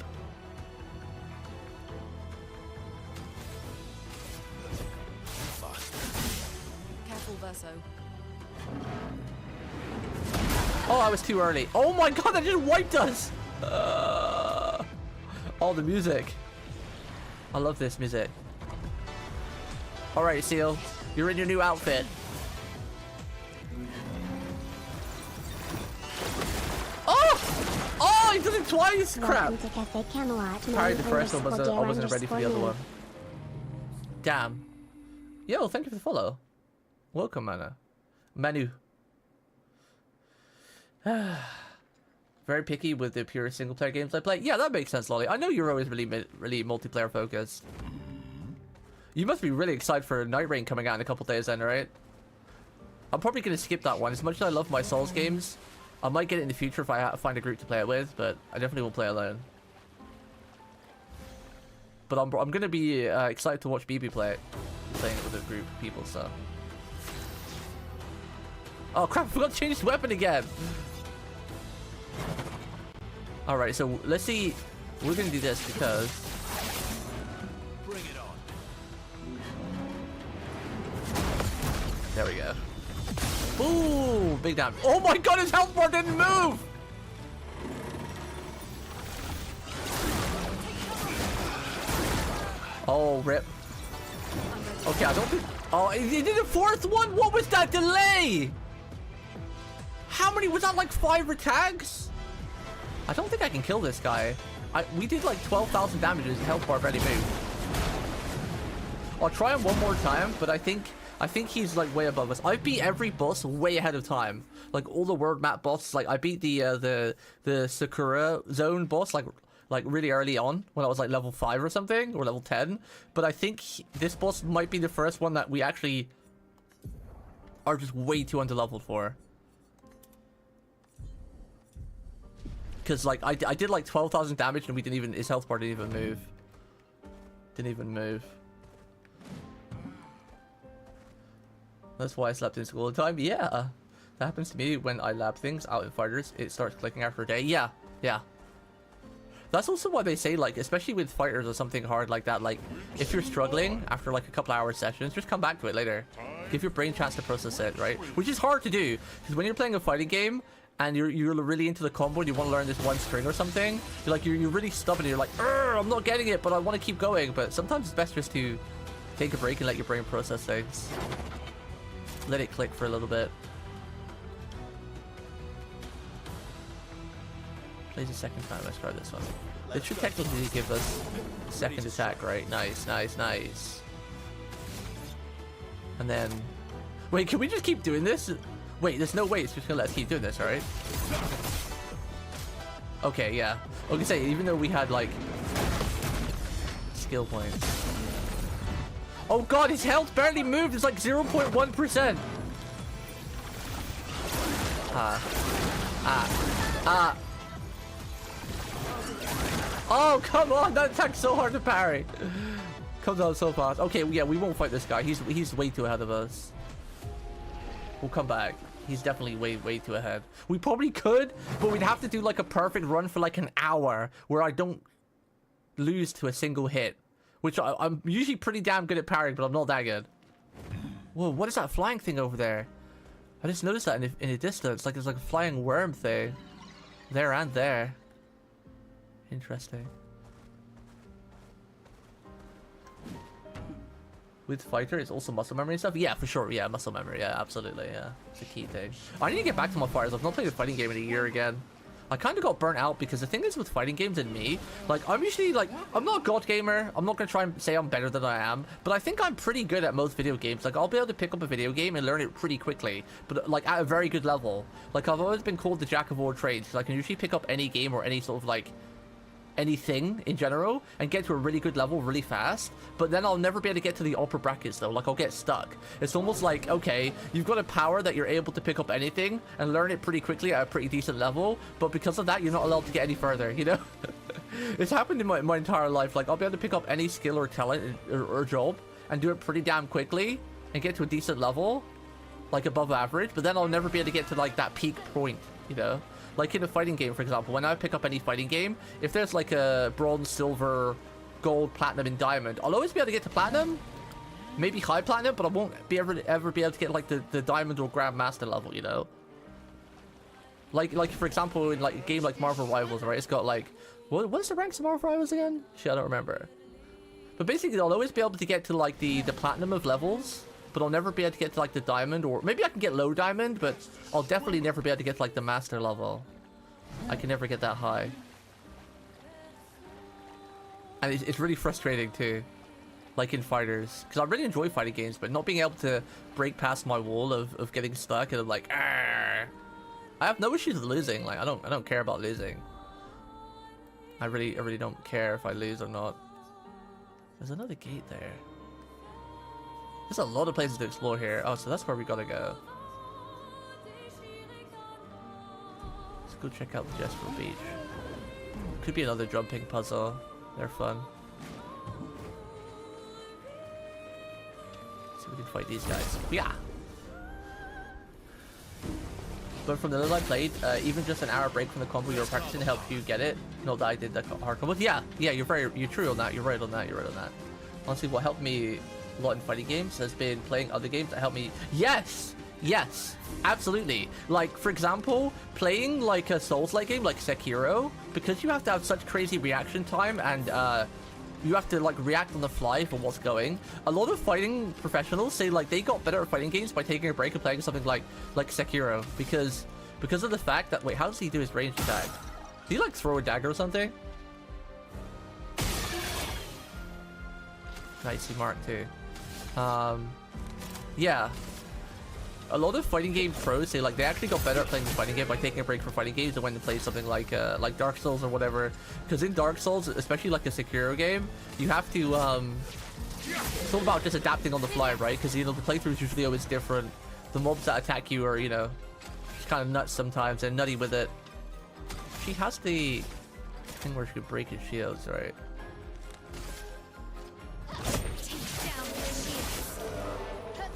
Careful, Verso. Oh, I was too early. Oh my god, that just wiped us! Oh, the music. I love this music. Alright, Seal. You're in your new outfit. Oh! Oh, he did it twice! Crap. Welcome to Cafe Camelot. Parried the first one, but I wasn't ready for the other one. Damn. Yo, thank you for the follow. Welcome, Manu. Very picky with the pure single-player games I play. Yeah, that makes sense, Lolly. I know you're always really multiplayer focused. You must be really excited for Night Rain coming out in a couple days then, right? I'm probably going to skip that one. As much as I love my Souls games, I might get it in the future if I find a group to play it with, but I definitely won't play alone. But I'm gonna be excited to watch BB play it, playing it with a group of people. So. Oh crap! I forgot to change his weapon again. All right, so let's see. We're gonna do this because. Bring it on. There we go. Ooh, big damage. Oh my god, his health bar didn't move! Oh, rip. Okay, I don't think... Oh, he did a fourth one? What was that delay? How many? Was that like 5 attacks? I don't think I can kill this guy. We did like 12,000 damage. His health bar barely moved. I'll try him one more time, but I think he's like way above us. I beat every boss way ahead of time. Like all the world map boss. Like I beat the Sakura zone boss like really early on when I was like level 5 or something, or level 10. But I think this boss might be the first one that we actually are just way too underleveled for. Because like I did like 12,000 damage and we didn't even, his health bar didn't even move. Didn't even move. That's why I slept in school all the time. Yeah, that happens to me when I lab things out in fighters. It starts clicking after a day. Yeah. That's also why they say, like, especially with fighters or something hard like that, like, if you're struggling after like a couple hour sessions, just come back to it later. Give your brain a chance to process it, right? Which is hard to do, because when you're playing a fighting game and you're really into the combo and you want to learn this one string or something, you're really stubborn and you're like, I'm not getting it, but I want to keep going. But sometimes it's best just to take a break and let your brain process things. Let it click for a little bit. Plays a second time. Let's try this one. It should technically give us a second attack, right? Nice. And then... Wait, can we just keep doing this? Wait, there's no way it's just gonna let us keep doing this, right? Okay, yeah. I was gonna say, even though we had, like... skill points. Oh god, his health barely moved. It's like 0.1%. Oh, come on. That attack's so hard to parry. Comes out so fast. Okay, yeah, we won't fight this guy. He's way too ahead of us. We'll come back. He's definitely way too ahead. We probably could, but we'd have to do like a perfect run for like an hour where I don't lose to a single hit. Which I'm usually pretty damn good at parrying, but I'm not that good. Whoa, what is that flying thing over there? I just noticed that in the distance. Like there's like a flying worm thing. There and there. Interesting. With fighter, it's also muscle memory and stuff? Yeah, for sure. Yeah, muscle memory. Yeah, absolutely. Yeah, it's a key thing. I need to get back to my fighters. I've not played a fighting game in a year again. I kind of got burnt out because the thing is with fighting games and me, like I'm usually like, I'm not a god gamer. I'm not going to try and say I'm better than I am, but I think I'm pretty good at most video games. Like I'll be able to pick up a video game and learn it pretty quickly, but like at a very good level. Like I've always been called the jack of all trades. So I can usually pick up any game or any sort of like anything in general and get to a really good level really fast, but then I'll never be able to get to the upper brackets though. Like I'll get stuck. It's almost like, okay, you've got a power that you're able to pick up anything and learn it pretty quickly at a pretty decent level, but because of that you're not allowed to get any further, you know. It's happened in my entire life. Like I'll be able to pick up any skill or talent or job and do it pretty damn quickly and get to a decent level, like above average, but then I'll never be able to get to like that peak point, you know. Like in a fighting game, for example, when I pick up any fighting game, if there's like a bronze, silver, gold, platinum, and diamond, I'll always be able to get to platinum, maybe high platinum, but I won't be ever be able to get like the diamond or grandmaster level, you know. Like for example, in like a game like Marvel Rivals, right? It's got like what is the ranks of Marvel Rivals again? Shit, I don't remember. But basically, I'll always be able to get to like the platinum of levels. But I'll never be able to get to like the diamond, or maybe I can get low diamond, but I'll definitely never be able to get to like the master level. I can never get that high. And it's really frustrating too, like in fighters, because I really enjoy fighting games, but not being able to break past my wall of getting stuck and I'm like, argh. I have no issues with losing. Like I don't care about losing. I really don't care if I lose or not. There's another gate there. There's a lot of places to explore here. Oh, so that's where we gotta go. Let's go check out the Jesper Beach. Could be another jumping puzzle. They're fun. we can fight these guys. Yeah. But from the little I played, even just an hour break from the combo you were practicing helped you get it. Not that I did the hard combos. Yeah, you're true on that. You're right on that. Honestly, what helped me a lot in fighting games has been playing other games that help me. Yes, absolutely. Like, for example, playing like a Souls-like game like Sekiro, because you have to have such crazy reaction time and you have to like react on the fly for what's going. A lot of fighting professionals say like they got better at fighting games by taking a break and playing something like Sekiro because of the fact that how does he do his ranged attack? Did he like throw a dagger or something? Nice, he marked too. Yeah. A lot of fighting game pros say like they actually got better at playing the fighting game by taking a break from fighting games and when they play something like Dark Souls or whatever. Because in Dark Souls, especially like a Sekiro game, you have to it's all about just adapting on the fly, right? Because the playthrough is usually always different. The mobs that attack you are just kind of nuts sometimes and nutty with it. She has the thing where she could break his shields, right?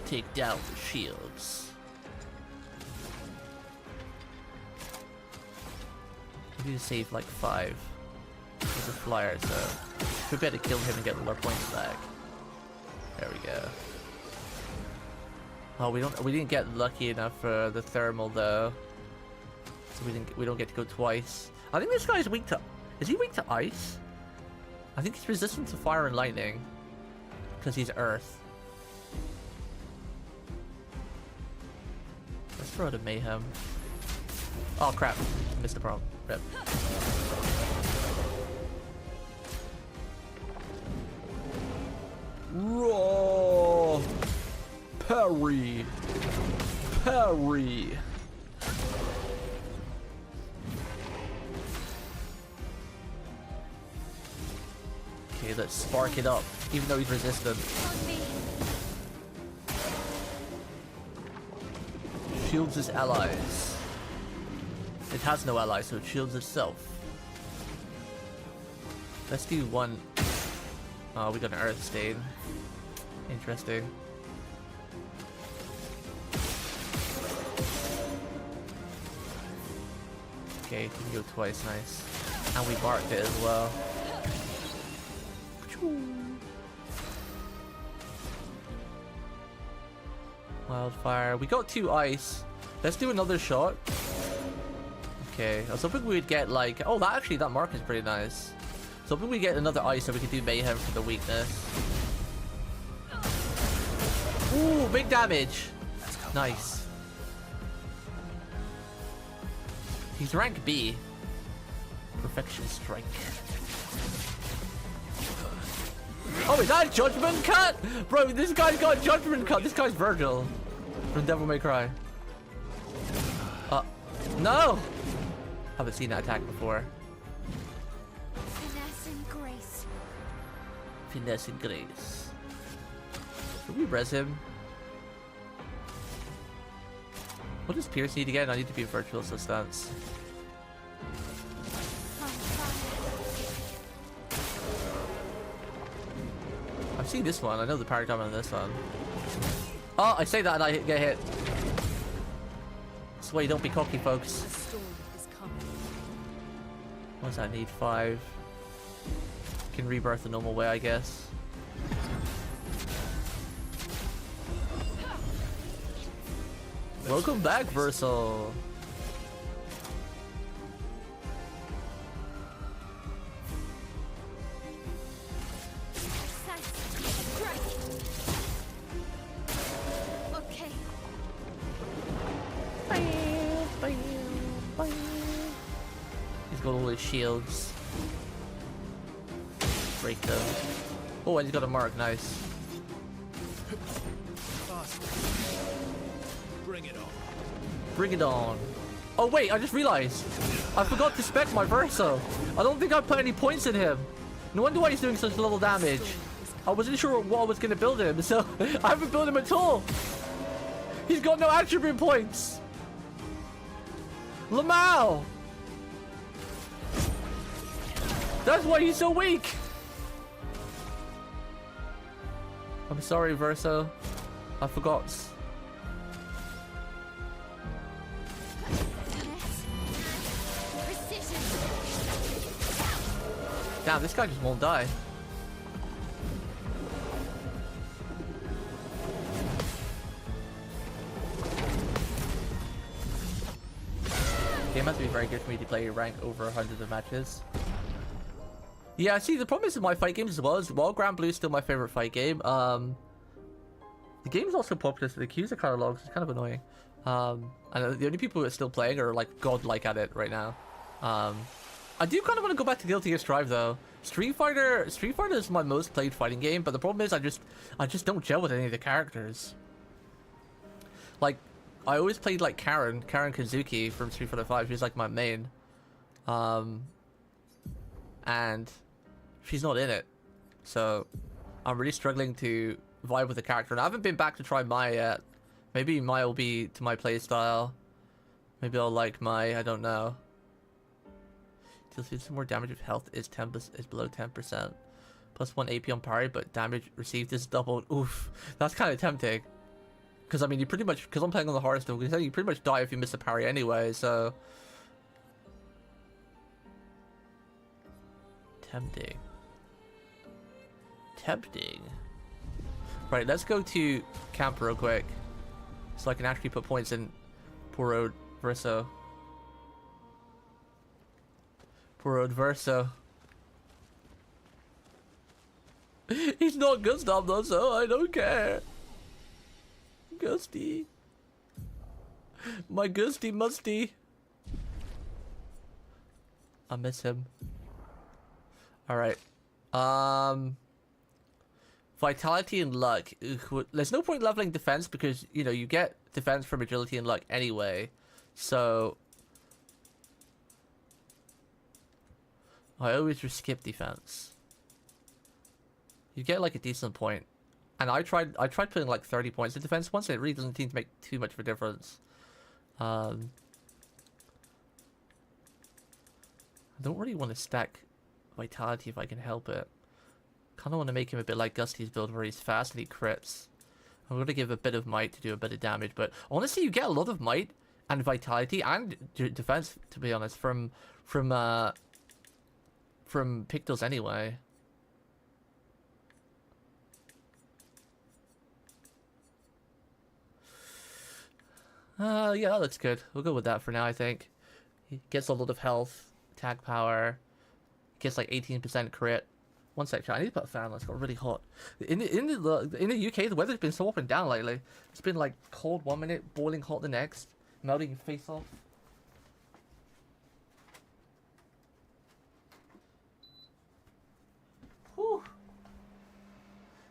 Take down the shields. We need to save like 5 with a flyer, so we better kill him and get all our points back. There we go. Oh, we didn't get lucky enough for the thermal though, so we don't get to go twice. I think this guy's weak to. Is he weak to ice? I think he's resistant to fire and lightning because he's earth. Let's throw it at mayhem. Oh crap! Missed the problem. Rip. Raw parry. Okay, let's spark it up, even though he's resistant. Shields its allies. It has no allies, so it shields itself. Let's do one. Oh, we got an earth stain. Interesting. Okay, we can go twice, nice. And we marked it as well. Wildfire. We got 2 ice. Let's do another shot. Okay, I was hoping we would get like... Oh, that mark is pretty nice. So hoping we get another ice so we can do mayhem for the weakness. Ooh, big damage. Nice. He's rank B. Perfection strike. Oh, is that a judgment cut? Bro, this guy's got a judgment cut. This guy's Virgil from Devil May Cry. No! Haven't seen that attack before. Finesse and grace. Finesse and grace. Should we res him? What does Pierce need again? I need to be virtual assistance. I've seen this one. I know the Paragon on this one. Oh, I say that and I get hit. That's why you don't be cocky, folks. What does that need? 5. Can rebirth the normal way, I guess. Welcome back, Verso. He's got all his shields. Break them. Oh, and he's got a mark. Nice. Bring it on. Bring it on. Oh wait, I just realized. I forgot to spec my Verso. I don't think I put any points in him. No wonder why he's doing such little damage. I wasn't sure what I was going to build him, so I haven't built him at all. He's got no attribute points. Lamau. That's why he's so weak. I'm sorry, Verso. I forgot. Precision. Damn, this guy just won't die. Game has to be very good for me to play rank over 100 of matches. Yeah, see, the problem is with my fight games as well, Grand Blue is still my favorite fight game. The game is also popular, so the queues are kind of long, so it's kind of annoying. And the only people who are still playing are like godlike at it right now. I do kind of want to go back to Guilty Gear Strive though. Street Fighter is my most played fighting game, but the problem is I just don't gel with any of the characters. Like, I always played like Karen Kazuki from Street Fighter 5. She's like my main. And she's not in it. So I'm really struggling to vibe with the character. And I haven't been back to try Mai yet. Maybe Mai will be to my playstyle. Maybe I'll like Mai, I don't know. Deals some more damage if health is below 10%. Plus 1 AP on parry, but damage received is doubled. Oof. That's kind of tempting. Because, I mean, you pretty much... Because I'm playing on the hardest difficulty, you pretty much die if you miss a parry anyway, so... Tempting. Right, let's go to camp real quick. So I can actually put points in poor old Verso. Poor old Verso. He's not Gustav though, so I don't care. Gusty. My Gusty musty. I miss him. Alright. Vitality and luck. There's no point leveling defense because, you know, you get defense from agility and luck anyway. So I always just skip defense. You get like a decent point. And I tried putting like 30 points in defense once, and it really doesn't seem to make too much of a difference. I don't really want to stack vitality if I can help it. Kind of want to make him a bit like Gusty's build where he's fast and he crits. I'm going to give a bit of might to do a bit of damage, but honestly you get a lot of might and vitality and defense, to be honest, from Pictos anyway. Yeah, that looks good. We'll go with that for now, I think. He gets a lot of health, attack power, gets like 18% crit. One sec, chat. I need to put a fan on. It's got really hot. In the UK, the weather's been so up and down lately. It's been like cold 1 minute, boiling hot the next, melting your face off. Whew.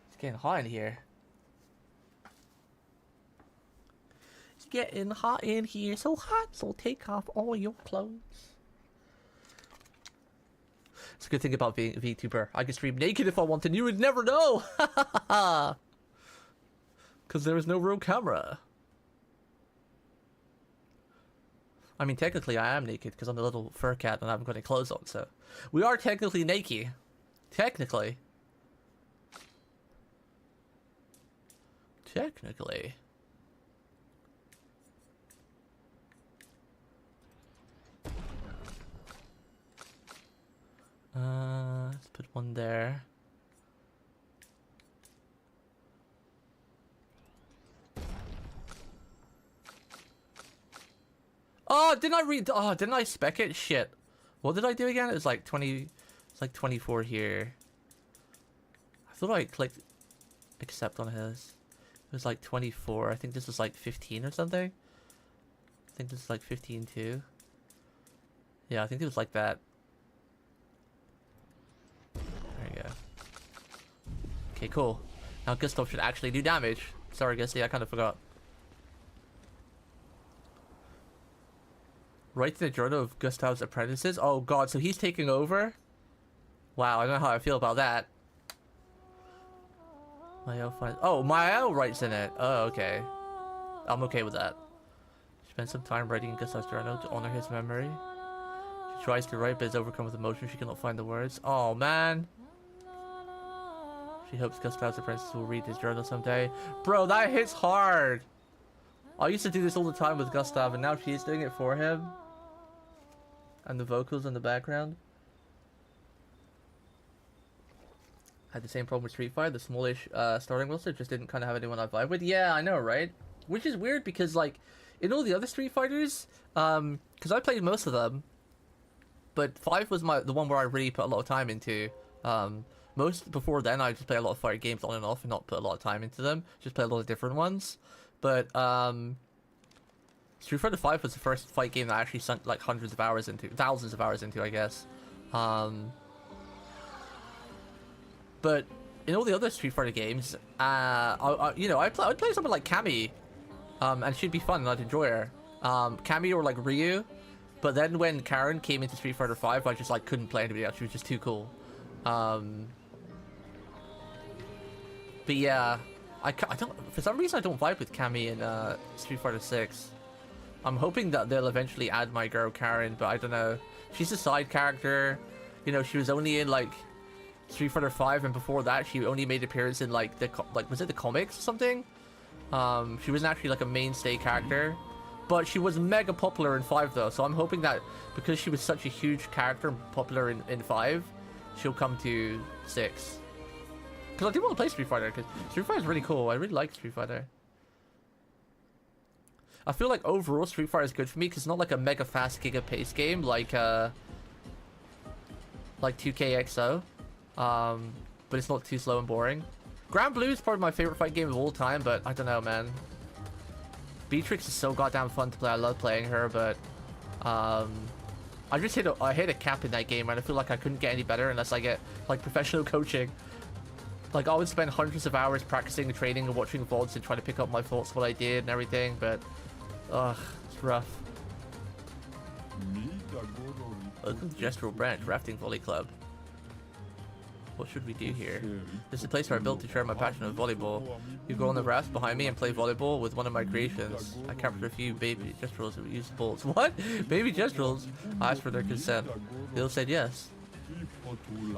It's getting hot in here. It's getting hot in here. So hot, so take off all your clothes. It's a good thing about being a VTuber. I can stream naked if I want and you would never know! Because there is no real camera. I mean, technically I am naked because I'm a little fur cat and I haven't got any clothes on, so... We are technically naked. Technically. Technically. Let's put one there. Oh, didn't I read? Oh, didn't I spec it? Shit. What did I do again? It was like 20. It's like 24 here. I thought I clicked accept on his. It was like 24. I think this was like 15 or something. I think this is like 15 too. Yeah, I think it was like that. There you go. Okay, cool. Now Gustav should actually do damage. Sorry, Gusty, I kind of forgot. Write to the journal of Gustav's apprentices. Oh god, so he's taking over? Wow, I don't know how I feel about that. Mael finds... Oh, Mael writes in it. Oh, okay. I'm okay with that. Spend some time writing in Gustav's journal to honor his memory. She tries to write but is overcome with emotion. She cannot find the words. Oh, man. She hopes Gustav's apprentice will read his journal someday. Bro, that hits hard! I used to do this all the time with Gustav, and now she's doing it for him. And the vocals in the background. I had the same problem with Street Fighter. The smallish starting roster just didn't kind of have anyone I vibe with. Yeah, I know, right? Which is weird because, like, in all the other Street Fighters, because I played most of them, but 5 was the one where I really put a lot of time into. Most before then, I just play a lot of fighter games on and off and not put a lot of time into them. Just play a lot of different ones. But Street Fighter 5 was the first fight game that I actually sunk like hundreds of hours into, thousands of hours into, I guess. But in all the other Street Fighter games, I'd play something like Cammy, and she'd be fun and I'd enjoy her. Cammy or like Ryu. But then when Karen came into Street Fighter 5, I just like couldn't play anybody else. She was just too cool. But yeah, I don't, for some reason I don't vibe with Cammy in Street Fighter 6. I'm hoping that they'll eventually add my girl Karen, but I don't know. She's a side character. You know, she was only in like Street Fighter 5, and before that she only made appearance in like was it the comics or something? She wasn't actually like a mainstay character, but she was mega popular in 5 though. So I'm hoping that because she was such a huge character and popular in 5, she'll come to 6. Because I do want to play Street Fighter, because Street Fighter is really cool. I really like Street Fighter. I feel like overall Street Fighter is good for me because it's not like a mega fast giga pace game like 2KXO. But it's not too slow and boring. Grand Blue is probably my favorite fight game of all time, but I don't know, man. Beatrix is so goddamn fun to play. I love playing her, but I hit a cap in that game, and I feel like I couldn't get any better unless I get like professional coaching. Like, I would spend hundreds of hours practicing and training and watching VODs and trying to pick up my faults, what I did and everything, but ugh, it's rough. Welcome to Gestural Branch Rafting Volley Club. What should we do here? This is a place where I built to share my passion of volleyball. You go on the rafts behind me and play volleyball with one of my creations. I captured a few baby Gestrals that use balls. What? Baby Gestrals? I asked for their consent. They all said yes.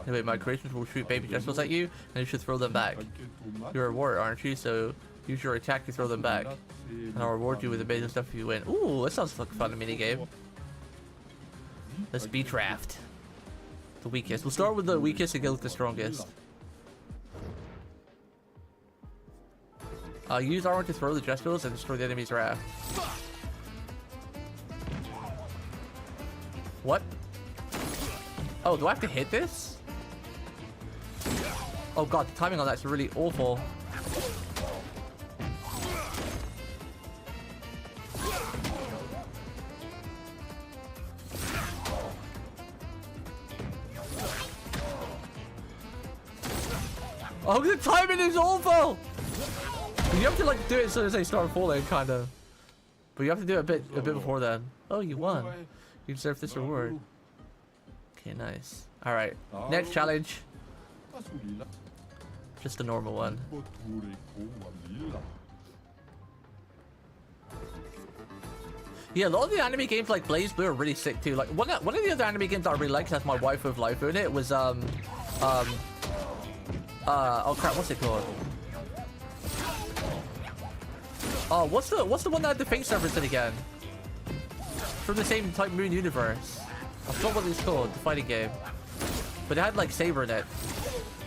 Anyway, my creations will shoot baby Gestrals at you, and you should throw them back. You're a warrior, aren't you? So use your attack to throw them back. And I'll reward you with amazing stuff if you win. Ooh, that sounds like a fun minigame. Let's beach raft. The weakest. We'll start with the weakest and go with the strongest. Use R1 to throw the Gestrals and destroy the enemy's raft. What? Oh, do I have to hit this? Oh god, the timing on that's really awful. Oh, the timing is awful! You have to like do it as soon as they start falling, kind of. But you have to do it a bit before then. Oh, you won. You deserve this reward. Okay, nice. All right, next challenge. Just a normal one. Yeah, a lot of the anime games like Blaze Blue are really sick too. Like one of the other anime games that I really liked has my wife with life in it was oh crap, what's it called? Oh, what's the one that had the fake servers in again? From the same type Moon universe. I forgot what it's called, the fighting game. But it had like Saber in it.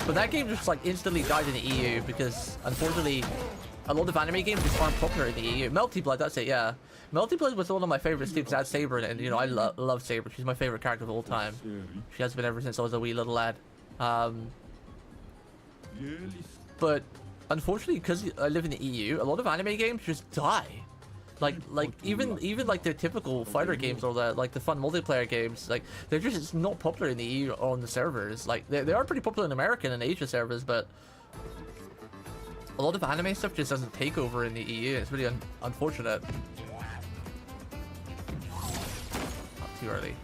But that game just like instantly died in the EU because unfortunately a lot of anime games just aren't popular in the EU. Melty Blood, that's it, yeah. Melty Blood was one of my favorites too because it had Saber in it, and you know I love Saber. She's my favorite character of all time. She has been ever since I was a wee little lad. But unfortunately, because I live in the EU, a lot of anime games just die. Like even like the typical fighter games or the fun multiplayer games, like they're just not popular in the EU on the servers. Like they are pretty popular in American and Asia servers, but a lot of anime stuff just doesn't take over in the EU. It's really unfortunate. Not too early.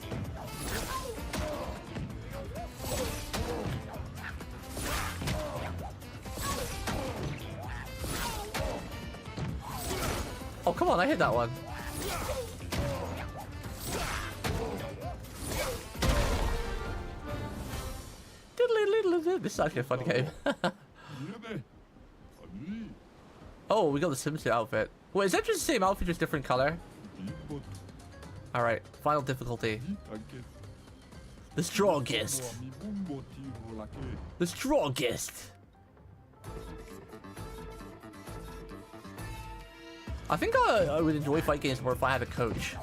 Oh, come on, I hit that one. This is actually a fun game. Oh, we got the swimsuit outfit. Wait, is that just the same outfit, just different color? Alright, final difficulty. The strongest. The strongest. I think I would enjoy fight games more if I had a coach.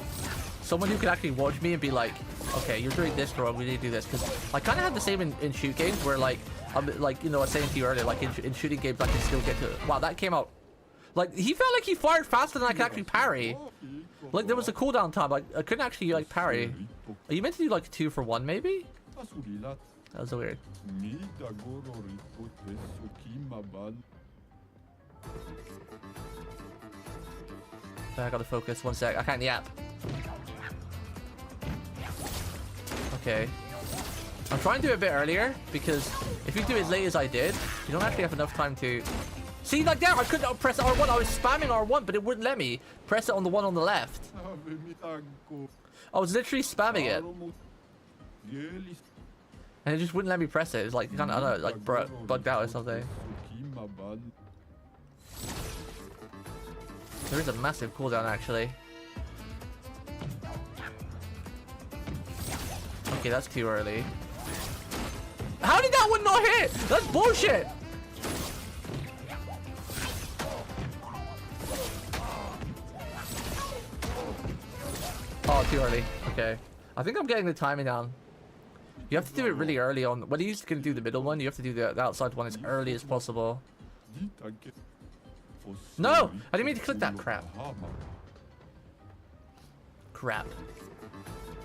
Someone who could actually watch me and be like, okay, you're doing this wrong, we need to do this. Because I kind of have the same in shoot games where like, you know, I was saying to you earlier, like in shooting games I can still get to, wow, that came out. Like, he felt like he fired faster than I could actually parry. Like, there was a cooldown time, like, I couldn't actually, like, parry. Are you meant to do, like, 2 for 1, maybe? That was so weird. I gotta focus, 1 sec, I can't yap. Okay. I'm trying to do it a bit earlier, because if you do it as late as I did, you don't actually have enough time to... See, like that, I couldn't press R1. I was spamming R1, but it wouldn't let me press it on the one on the left. I was literally spamming it. And it just wouldn't let me press it. It's like, kind of, I don't know, like bugged out or something. There is a massive cooldown, actually. Okay, that's too early. How did that one not hit? That's bullshit! Oh, too early. Okay. I think I'm getting the timing down. You have to do it really early on. When you're going to do the middle one, you have to do the outside one as early as possible. No! I didn't mean to click that crap. Crap.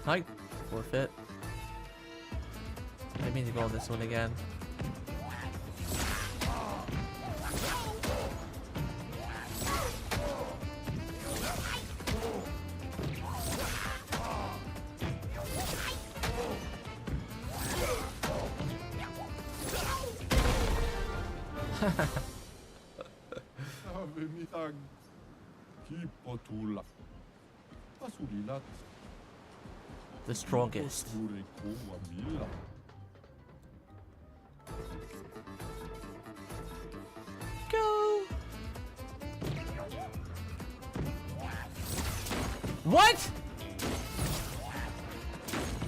I forfeit. I didn't mean to go on this one again. The strongest. Go. What?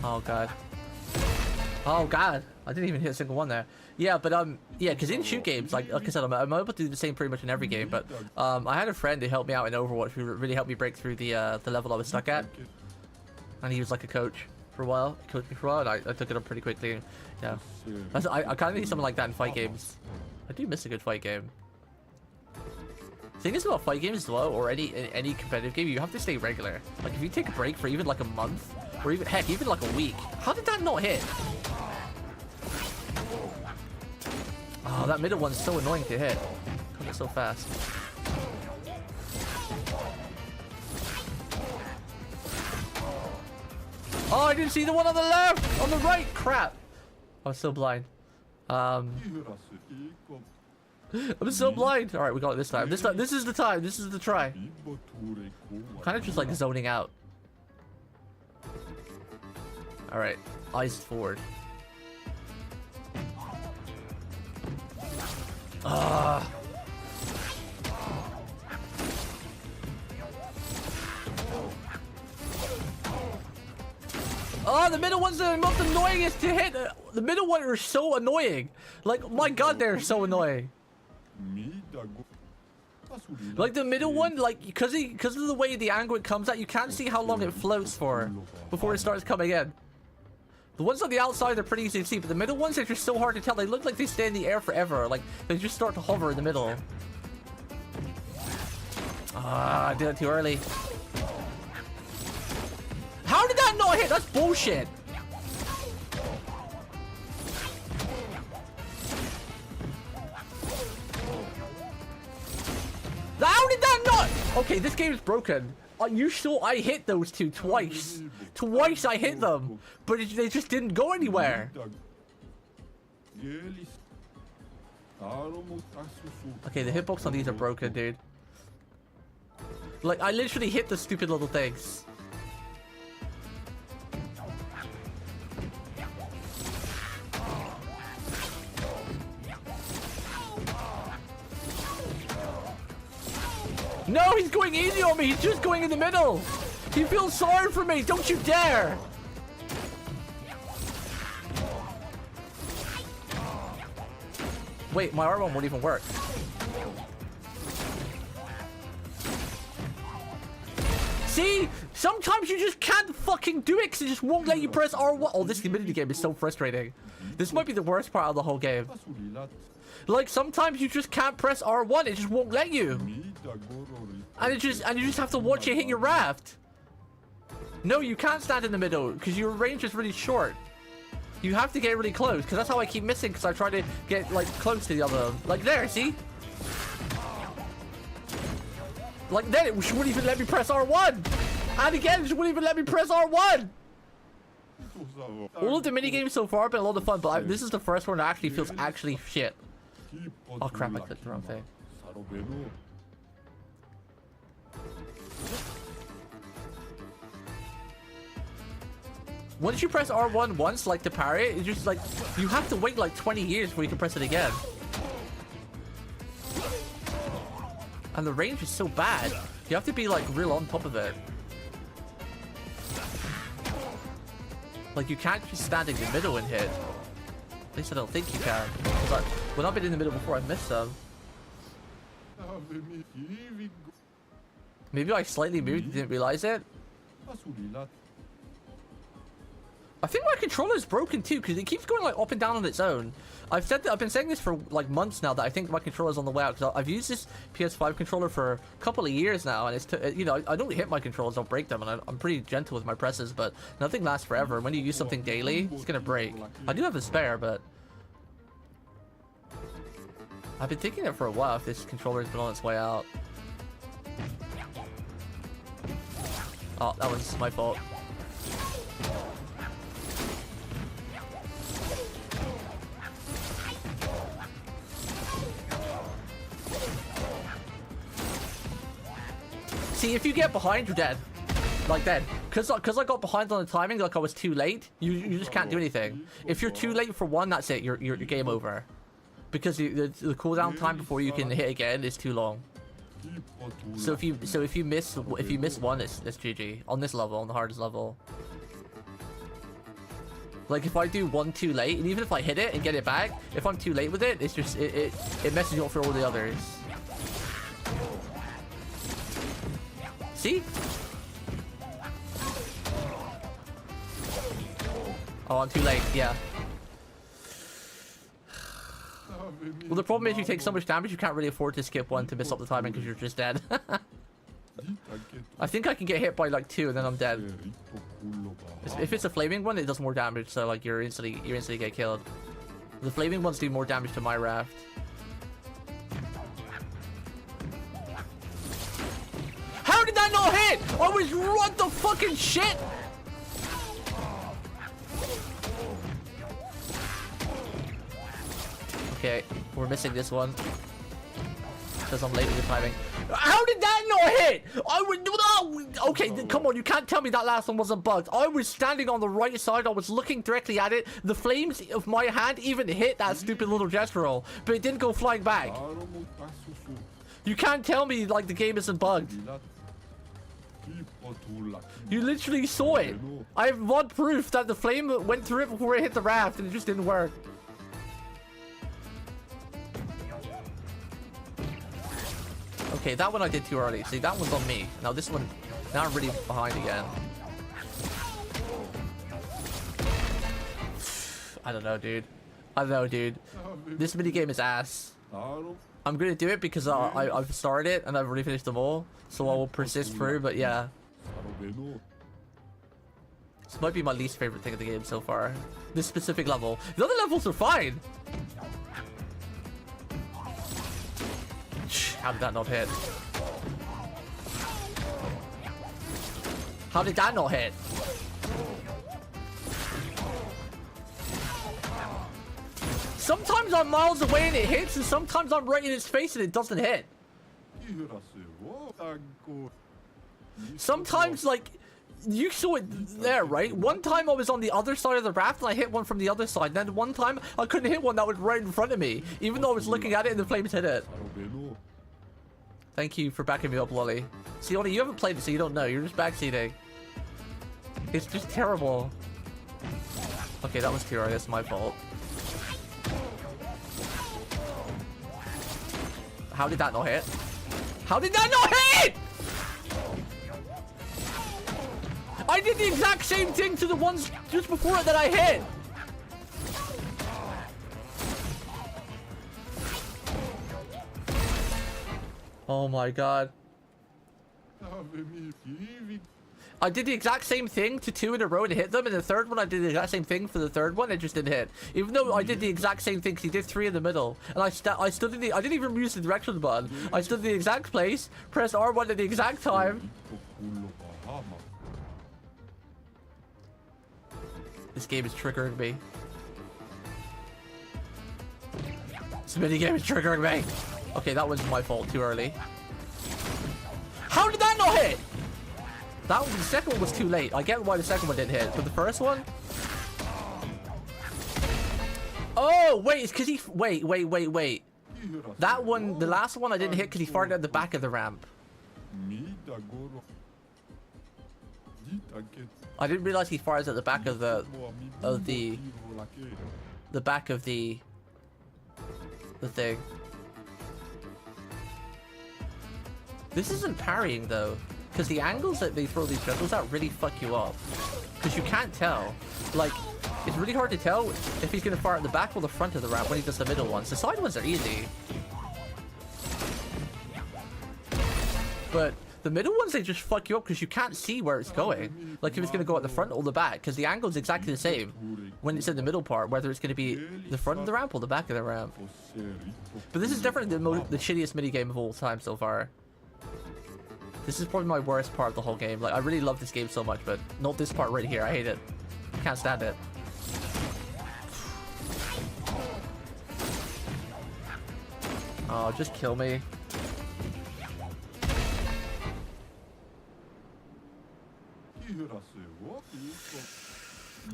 Oh god. Oh god. I didn't even hit a single one there. Yeah, but yeah, because in shoot games, like I said, I'm able to do the same pretty much in every game. But I had a friend who helped me out in Overwatch who really helped me break through the level I was stuck at, and he was like a coach for a while. He coached me for a while, and I took it up pretty quickly. Yeah, I kind of need something like that in fight games. I do miss a good fight game. The thing is about fight games as well, or any competitive game, you have to stay regular. Like if you take a break for even like a month, or even heck, even like a week, how did that not hit? Oh, that middle one's so annoying to hit. Comes it so fast. Oh, I didn't see the one on the left! On the right! Crap! I was so blind. I'm so blind! Alright, we got it this time. This is the time. This is the try. Kind of just like zoning out. Alright, eyes forward. Ah. Oh, the middle one's the most annoyingest to hit. The middle one are so annoying. Like, my god, they're so annoying. Like the middle one, like because of the way the angle it comes at, you can't see how long it floats for before it starts coming in. The ones on the outside are pretty easy to see, but the middle ones are just so hard to tell. They look like they stay in the air forever. Like, they just start to hover in the middle. Ah, I did it too early. How did that not hit? That's bullshit. How did that not? Okay, this game is broken. You saw I hit those two twice. Twice I hit them, but they just didn't go anywhere. Okay, the hitbox on these are broken, dude. Like, I literally hit the stupid little things. easy on me. He's just going in the middle. He feels sorry for me. Don't you dare. Wait, my R1 won't even work. See? Sometimes you just can't fucking do it because it just won't let you press R1. Oh, this humidity game is so frustrating. This might be the worst part of the whole game. Like, sometimes you just can't press R1. It just won't let you. And you just have to watch it hit your raft. No, you can't stand in the middle because your range is really short. You have to get really close because that's how I keep missing because I try to get, like, close to the other. Like, there, see? Like, then it wouldn't even let me press R1. And again, it just wouldn't even let me press R1. All of the minigames so far have been a lot of fun, but this is the first one that actually feels actually shit. Oh crap, I clicked the wrong thing. Once you press R1 once, like to parry it, it's just like, you have to wait like 20 years before you can press it again. And the range is so bad. You have to be like real on top of it. Like you can't just stand in the middle and hit. At least I don't think you can. Because when I've been in the middle before, I've missed some. Maybe I slightly moved and didn't realize it. I think my controller's broken too, because it keeps going like up and down on its own. I've been saying this for like months now that I think my controller's on the way out, because I've used this PS5 controller for a couple of years now, and it's you know, I don't hit my controllers, I'll break them, and I'm pretty gentle with my presses, but nothing lasts forever. When you use something daily, it's gonna break. I do have a spare, but I've been thinking it for a while if this controller's been on its way out. Oh, that was my fault. See, if you get behind, you're dead. Like that. Because I got behind on the timing, like I was too late, you just can't do anything. If you're too late for one, that's it. You're game over. Because the cooldown time before you can hit again is too long. So if you miss one, it's GG. On this level, on the hardest level. Like if I do one too late, and even if I hit it and get it back, if I'm too late with it, it's just it messes you up for all the others. See? Oh, I'm too late. Yeah. Well, the problem is you take so much damage, you can't really afford to skip one to miss up the timing because you're just dead. I think I can get hit by like 2 and then I'm dead. If it's a flaming one, it does more damage, so like you instantly get killed. The flaming ones do more damage to my raft. How did that not hit? I was what the fucking shit? Okay, we're missing this one because I'm late with the timing. How did that not hit? I would no. Okay, come on, you can't tell me that last one wasn't bugged. I was standing on the right side. I was looking directly at it. The flames of my hand even hit that stupid little gesture roll, but it didn't go flying back. You can't tell me like the game isn't bugged. You literally saw it. I have one proof that the flame went through it before it hit the raft and it just didn't work. Okay, that one I did too early. See, that one's on me. Now this one, now I'm really behind again. I don't know, dude. I don't know, dude. This minigame is ass. I'm gonna do it because I've started it and I've already finished them all, so I will persist through. But yeah, this might be my least favorite thing of the game so far. This specific level. The other levels are fine. How did that not hit? How did that not hit? Sometimes I'm miles away and it hits, and sometimes I'm right in its face and it doesn't hit. Sometimes, like, you saw it there, right? One time I was on the other side of the raft and I hit one from the other side. Then one time I couldn't hit one that was right in front of me, even though I was looking at it and the flames hit it. Thank you for backing me up, Lolly. See, Lolly, you haven't played it, so you don't know. You're just backseating. It's just terrible. Okay, that was too early. That's my fault. How did that not hit? How did that not hit? I did the exact same thing to the ones just before it that I hit. Oh my god. I did the exact same thing to 2 in a row and hit them, and the third one I did the exact same thing for the third one, it just didn't hit. Even though I did the exact same thing, because he did 3 in the middle, and I stood in the, I didn't even use the direction button. I stood in the exact place, pressed R1 at the exact time. This game is triggering me. This minigame is triggering me. Okay, that was my fault, too early. How did that not hit? That one, the second one was too late. I get why the second one didn't hit, but the first one? Oh, wait, it's because he... Wait. That one, the last one I didn't hit because he farted at the back of the ramp. I didn't realize he fires at the back of the back of the thing. This isn't parrying though, because the angles that they throw these juggles out really fuck you up. Because you can't tell. Like, it's really hard to tell if he's gonna fire at the back or the front of the ramp when he does the middle ones. The side ones are easy. But the middle ones, they just fuck you up because you can't see where it's going. Like if it's gonna go at the front or the back, because the angle is exactly the same when it's in the middle part, whether it's gonna be the front of the ramp or the back of the ramp. But this is definitely the shittiest minigame of all time so far. This is probably my worst part of the whole game. Like, I really love this game so much, but not this part right here. I hate it. Can't stand it. Oh, just kill me.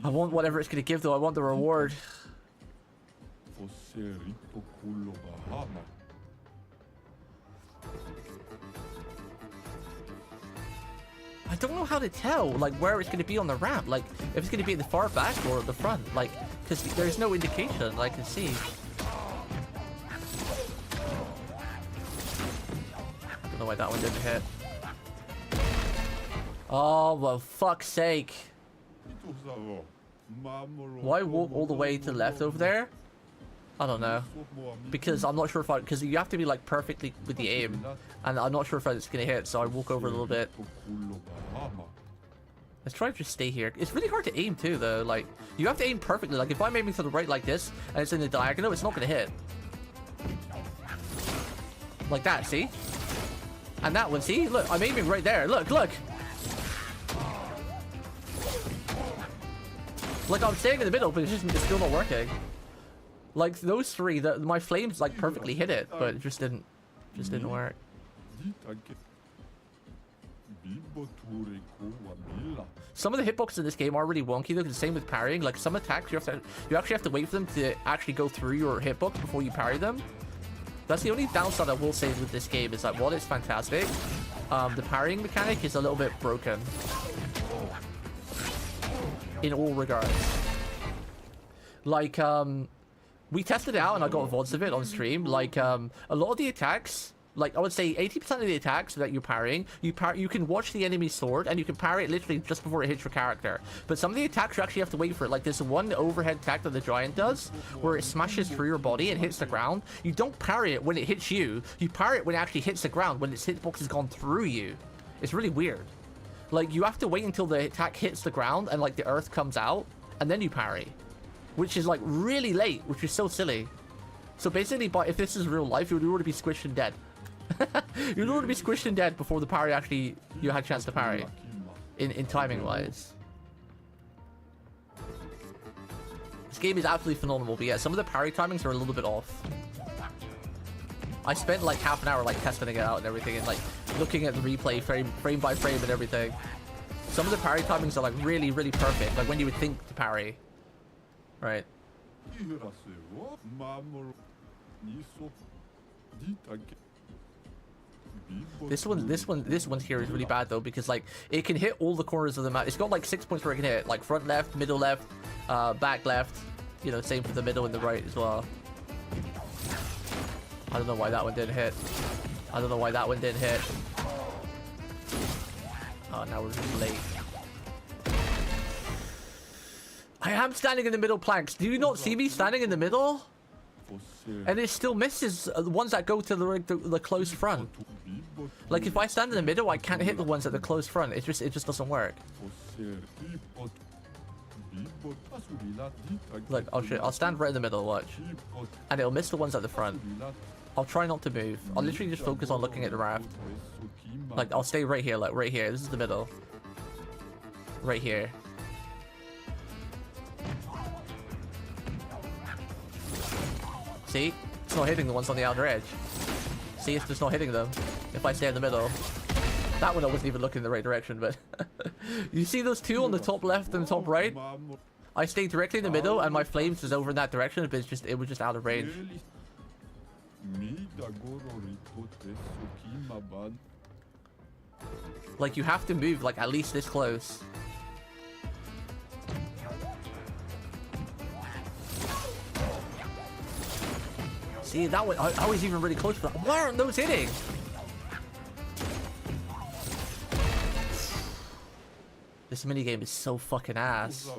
I want whatever it's gonna give though. I want the reward. I don't know how to tell, like, where it's going to be on the ramp. Like, if it's going to be at the far back or at the front. Like, because there's no indication I can see. I don't know why that one didn't hit. Oh, for fuck's sake. Why walk all the way to the left over there? I don't know. Because I'm not sure if because you have to be like perfectly with the aim. And I'm not sure if it's going to hit, so I walk over a little bit. Let's try to just stay here. It's really hard to aim too, though. Like, you have to aim perfectly. Like, if I'm aiming to the right like this, and it's in the diagonal, it's not going to hit. Like that, see? And that one, see? Look, I'm aiming right there. Look. Like, I'm staying in the middle, but it's still not working. Like, those three, my flames, like, perfectly hit it, but it just didn't work. Some of the hitboxes in this game are really wonky though, because the same with parrying. Like, some attacks, you actually have to wait for them to actually go through your hitbox before you parry them. That's the only downside I will say with this game, is that while it's fantastic, the parrying mechanic is a little bit broken. In all regards. Like, we tested it out and I got VODs of it on stream. Like, a lot of the attacks, like, I would say 80% of the attacks that you're parrying, you can watch the enemy's sword and you can parry it literally just before it hits your character. But some of the attacks you actually have to wait for it. Like, this one overhead attack that the giant does, where it smashes through your body and hits the ground. You don't parry it when it hits you. You parry it when it actually hits the ground, when its hitbox has gone through you. It's really weird. Like, you have to wait until the attack hits the ground and, like, the earth comes out, and then you parry. Which is, like, really late, which is so silly. So basically, if this is real life, you would already be squished and dead. You'd already be squished and dead before the parry actually, you had a chance to parry. In timing-wise. This game is absolutely phenomenal, but yeah, some of the parry timings are a little bit off. I spent like half an hour like testing it out and everything, and like looking at the replay frame by frame and everything. Some of the parry timings are like really, really perfect, like when you would think to parry. Right. This one here is really bad though, because like it can hit all the corners of the map. It's got like 6 points where it can hit, like front left, middle left, back left. You know, same for the middle and the right as well. I don't know why that one didn't hit. I don't know why that one didn't hit. Oh, now we're just late. I am standing in the middle planks. Do you not see me standing in the middle? And it still misses the ones that go to the close front. Like if I stand in the middle, I can't hit the ones at the close front. It just doesn't work. Look, I'll stand right in the middle, watch. And it'll miss the ones at the front. I'll try not to move. I'll literally just focus on looking at the raft. Like, I'll stay right here, like right here. This is the middle. Right here. See? It's not hitting the ones on the outer edge. See, it's just not hitting them. If I stay in the middle. That one I wasn't even looking in the right direction, but... You see those two on the top left and top right? I stayed directly in the middle and my flames was over in that direction, but it was just out of range. Like, you have to move, like, at least this close. See, that one, I was even really close, but why aren't those hitting? This minigame is so fucking ass.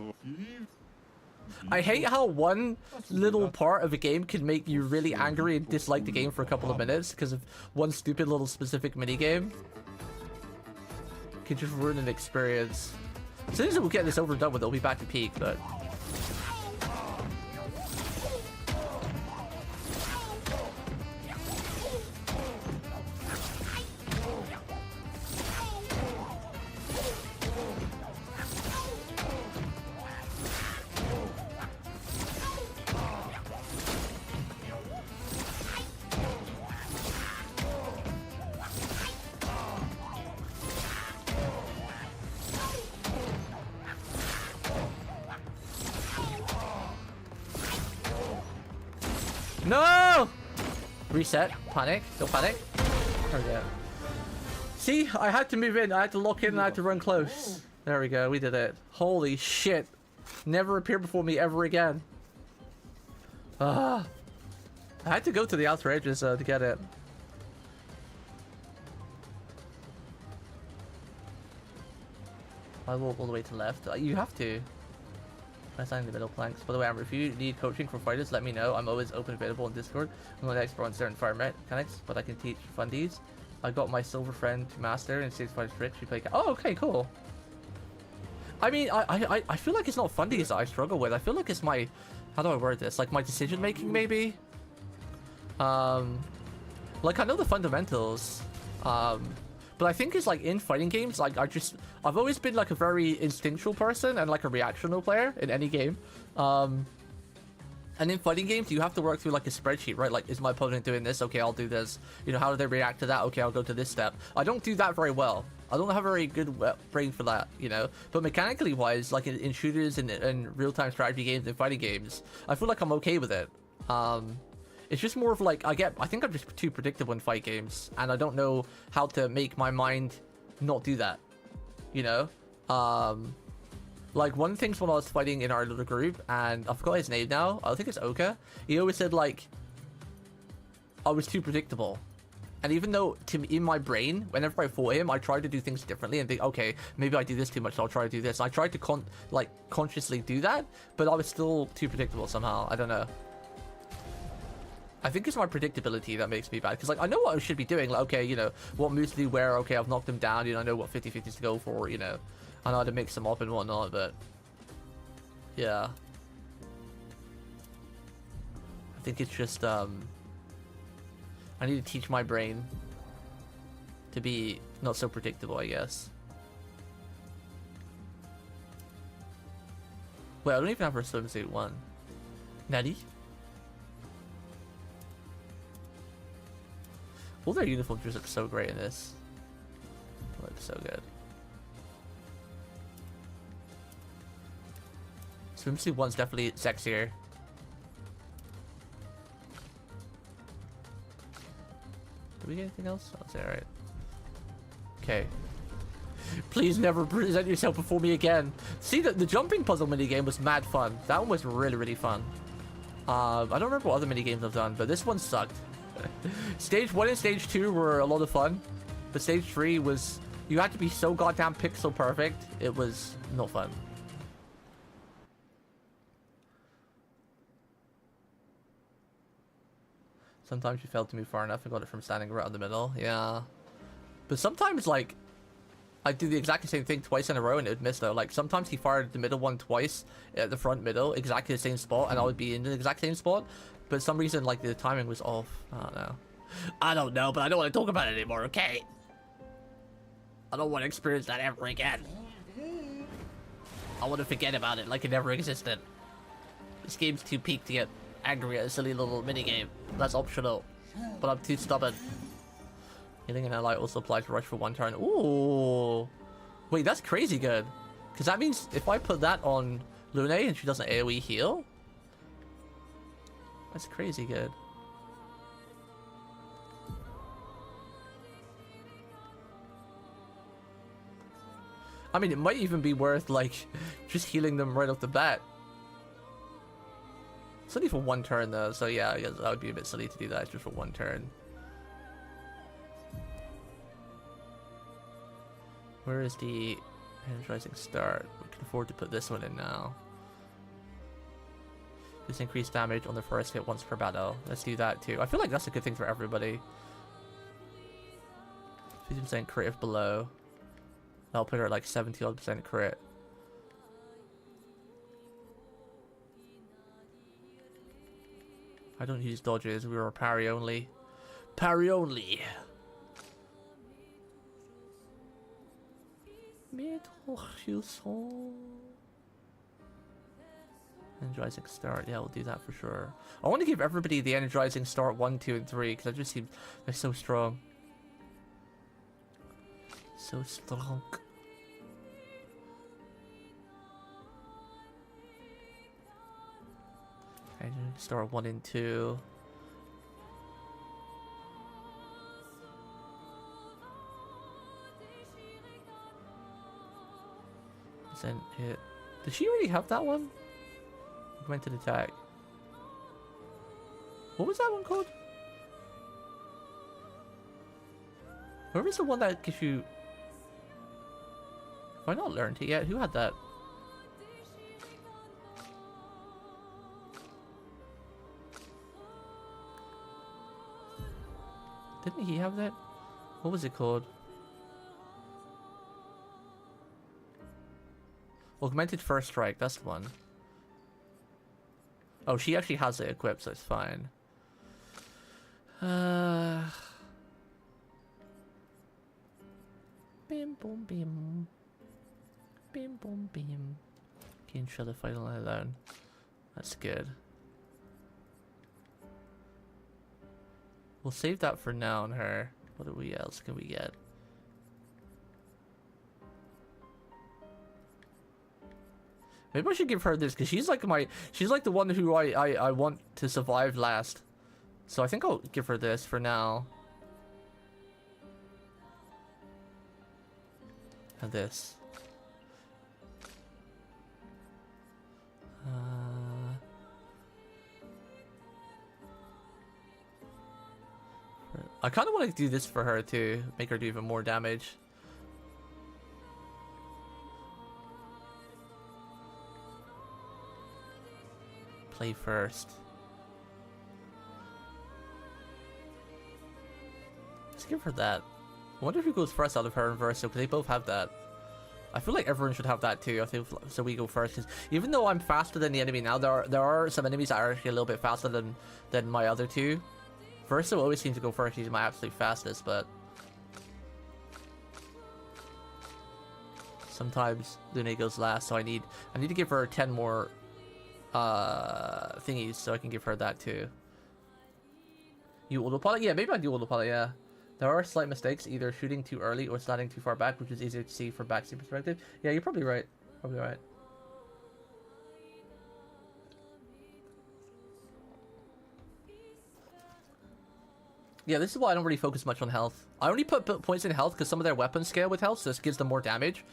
I hate how one little part of a game can make you really angry and dislike the game for a couple of minutes because of one stupid little specific minigame. Can just ruin an experience. As soon as we'll get this over and done with, it'll be back to peak, but... No! Reset. Panic. Don't panic. There we go. See? I had to move in. I had to lock in and I had to run close. There we go. We did it. Holy shit. Never appear before me ever again. Ah. I had to go to the outer edges to get it. I walk all the way to left. You have to. I signed the middle planks. By the way, Amaru, if you need coaching for fighters, let me know. I'm always open available on Discord. I'm not an expert on certain fire mechanics, but I can teach fundies. I got my silver friend to master and 6 fighters rich. We play. Oh, okay, cool. I mean, I feel like it's not fundies that I struggle with. I feel like it's my, how do I word this? Like my decision making, maybe. Like I know the fundamentals. But I think it's like in fighting games, like I've always been like a very instinctual person and like a reactional player in any game. And in fighting games, you have to work through like a spreadsheet, right? Like, is my opponent doing this? Okay, I'll do this. You know, how do they react to that? Okay, I'll go to this step. I don't do that very well. I don't have a very good brain for that, you know? But mechanically wise, like in shooters and real-time strategy games and fighting games, I feel like I'm okay with it. It's just more of like, I think I'm just too predictable in fight games, and I don't know how to make my mind not do that, you know? Like, one thing when I was fighting in our little group, and I forgot his name now, I think it's Oka, he always said, like, I was too predictable. And even though, in my brain, whenever I fought him, I tried to do things differently and think, okay, maybe I do this too much, so I'll try to do this. I tried to, consciously do that, but I was still too predictable somehow. I don't know. I think it's my predictability that makes me bad, because like I know what I should be doing, like, okay, you know, what moves to do where, okay, I've knocked them down, you know, I know what 50-50s to go for, you know, I know how to mix them up and whatnot, but yeah, I think it's just I need to teach my brain to be not so predictable, I guess. Wait, I don't even have her swimsuit one. Natty? All their uniforms just look so great in this. They look so good. Swimsuit one's definitely sexier. we get anything else? Oh, is that right? Okay. Please never present yourself before me again. See, the jumping puzzle minigame was mad fun. That one was really, really fun. I don't remember what other minigames I've done, but this one sucked. Stage 1 and Stage 2 were a lot of fun, but Stage 3 was... You had to be so goddamn pixel perfect, it was not fun. Sometimes you failed to move far enough and got it from standing right in the middle. Yeah. But sometimes, like, I do the exact same thing twice in a row and it would miss though. Like, sometimes he fired the middle one twice at the front middle, exactly the same spot, and I would be in the exact same spot. But for some reason, like, the timing was off. I don't know, but I don't want to talk about it anymore, okay? I don't want to experience that ever again. I want to forget about it like it never existed. This game's too peaked to get angry at a silly little minigame. That's optional. But I'm too stubborn. Healing and ally also applies to rush for 1 turn. Ooh. Wait, that's crazy good. Because that means if I put that on Lune and she doesn't AoE heal, that's crazy good. I mean, it might even be worth, like, just healing them right off the bat. It's only for 1 turn, though, so yeah, I guess that would be a bit silly to do that just for 1 turn. Where is the energizing start? We can afford to put this one in now. Just increase damage on the first hit once per battle. Let's do that, too. I feel like that's a good thing for everybody. 50% crit if below. I'll put her at like 70% crit. I don't use dodges, we were parry only. Parry only! Energizing start, yeah, we'll do that for sure. I want to give everybody the energizing start 1, 2, and 3 because I just seem they're so strong. So strong. Okay, start 1 and 2. Then hit. Did she already have that one? Augmented attack. What was that one called? Where was the one that gives you... Have I not learned it yet? Who had that? Didn't he have that? What was it called? Augmented First Strike, that's the one. Oh, she actually has it equipped, so it's fine. Bim boom bim. Bim boom bim. Can show the final alone. That's good. We'll save that for now on her. What else can we get? Maybe I should give her this because she's like the one who I want to survive last. So I think I'll give her this for now. And this. I kind of want to do this for her too, make her do even more damage. Play first. Let's give her that. I wonder who goes first out of her and Verso, because they both have that. I feel like everyone should have that too. I think so. We go first, because even though I'm faster than the enemy now, there are some enemies that are actually a little bit faster than my other two. Verso always seems to go first. He's my absolute fastest, but sometimes Lune goes last. So I need to give her 10 more thingies so I can give her that too. You autopilot? Yeah, maybe I do autopilot. Yeah. There are slight mistakes, either shooting too early or standing too far back, which is easier to see from backseat perspective. Yeah, you're probably right. Probably right. Yeah, this is why I don't really focus much on health. I only put points in health because some of their weapons scale with health, so this gives them more damage.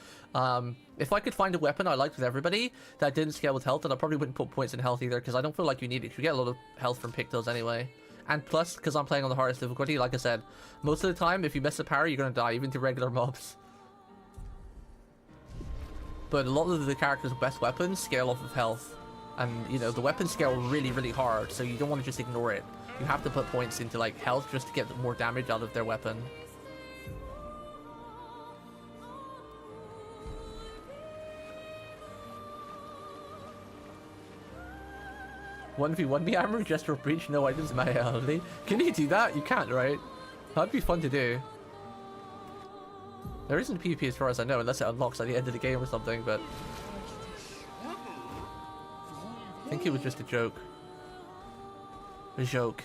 If I could find a weapon I liked with everybody that didn't scale with health, then I probably wouldn't put points in health either, because I don't feel like you need it. You get a lot of health from pictos anyway. And plus, because I'm playing on the hardest difficulty, like I said, most of the time, if you miss a parry, you're going to die, even to regular mobs. But a lot of the characters' best weapons scale off of health. And, you know, the weapons scale really, really hard, so you don't want to just ignore it. You have to put points into, like, health just to get more damage out of their weapon. 1v1 me, Amaru, just for breach? No, I didn't my reality. Can you do that? You can't, right? That'd be fun to do. There isn't PvP as far as I know, unless it unlocks at the end of the game or something, but... I think it was just a joke. A joke.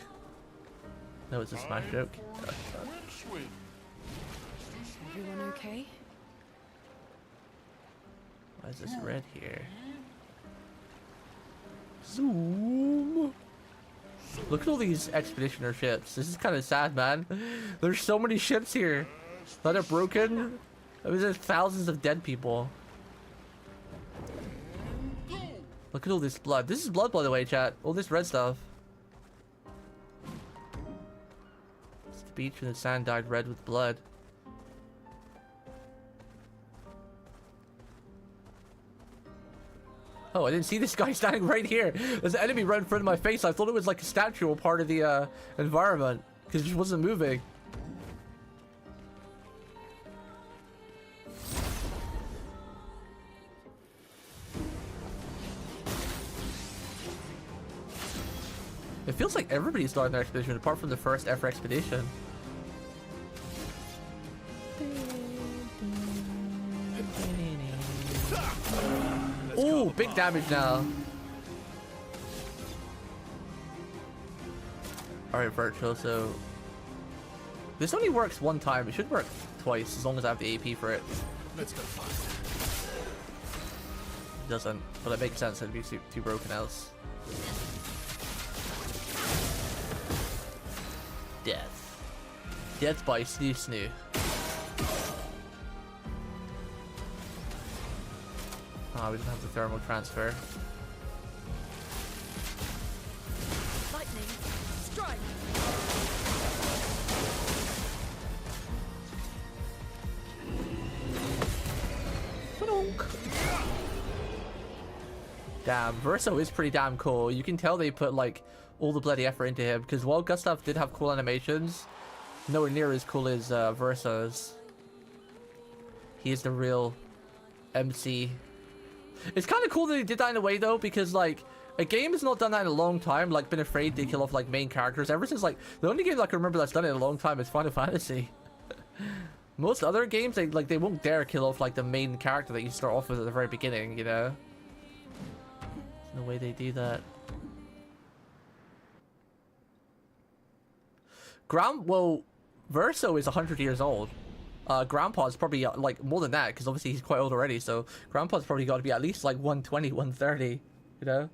No, it's a smash joke. Everyone okay? Why is this red here? Zoom! Look at all these expeditioner ships. This is kind of sad, man. There's so many ships here that are broken. There's thousands of dead people. Look at all this blood. This is blood, by the way, chat. All this red stuff. It's the beach and the sand dyed red with blood. Oh, I didn't see this guy standing right here. There's an enemy right in front of my face. I thought it was like a statue or part of the environment, because it just wasn't moving. It feels like everybody's starting their expedition, apart from the first ever expedition. Oh, big damage now. Alright, Virtual, so... This only works one time. It should work twice, as long as I have the AP for it. Let's go find It doesn't, but it makes sense. It'd be too broken else. Death. Death by Snoo Snoo. Oh, we don't have the thermal transfer. Lightning, strike! Damn, Verso is pretty damn cool. You can tell they put like all the bloody effort into him, because while Gustav did have cool animations, nowhere near as cool as Verso's. He is the real MC. It's kind of cool that he did that in a way though, because like a game has not done that in a long time, like been afraid to kill off like main characters ever since like the only game I can remember that's done it in a long time is Final Fantasy. Most other games they won't dare kill off like the main character that you start off with at the very beginning, you know. There's no way they do that. Well, Verso is 100 years old. Grandpa's probably like more than that, because obviously he's quite old already, so Grandpa's probably got to be at least like 120, 130, you know?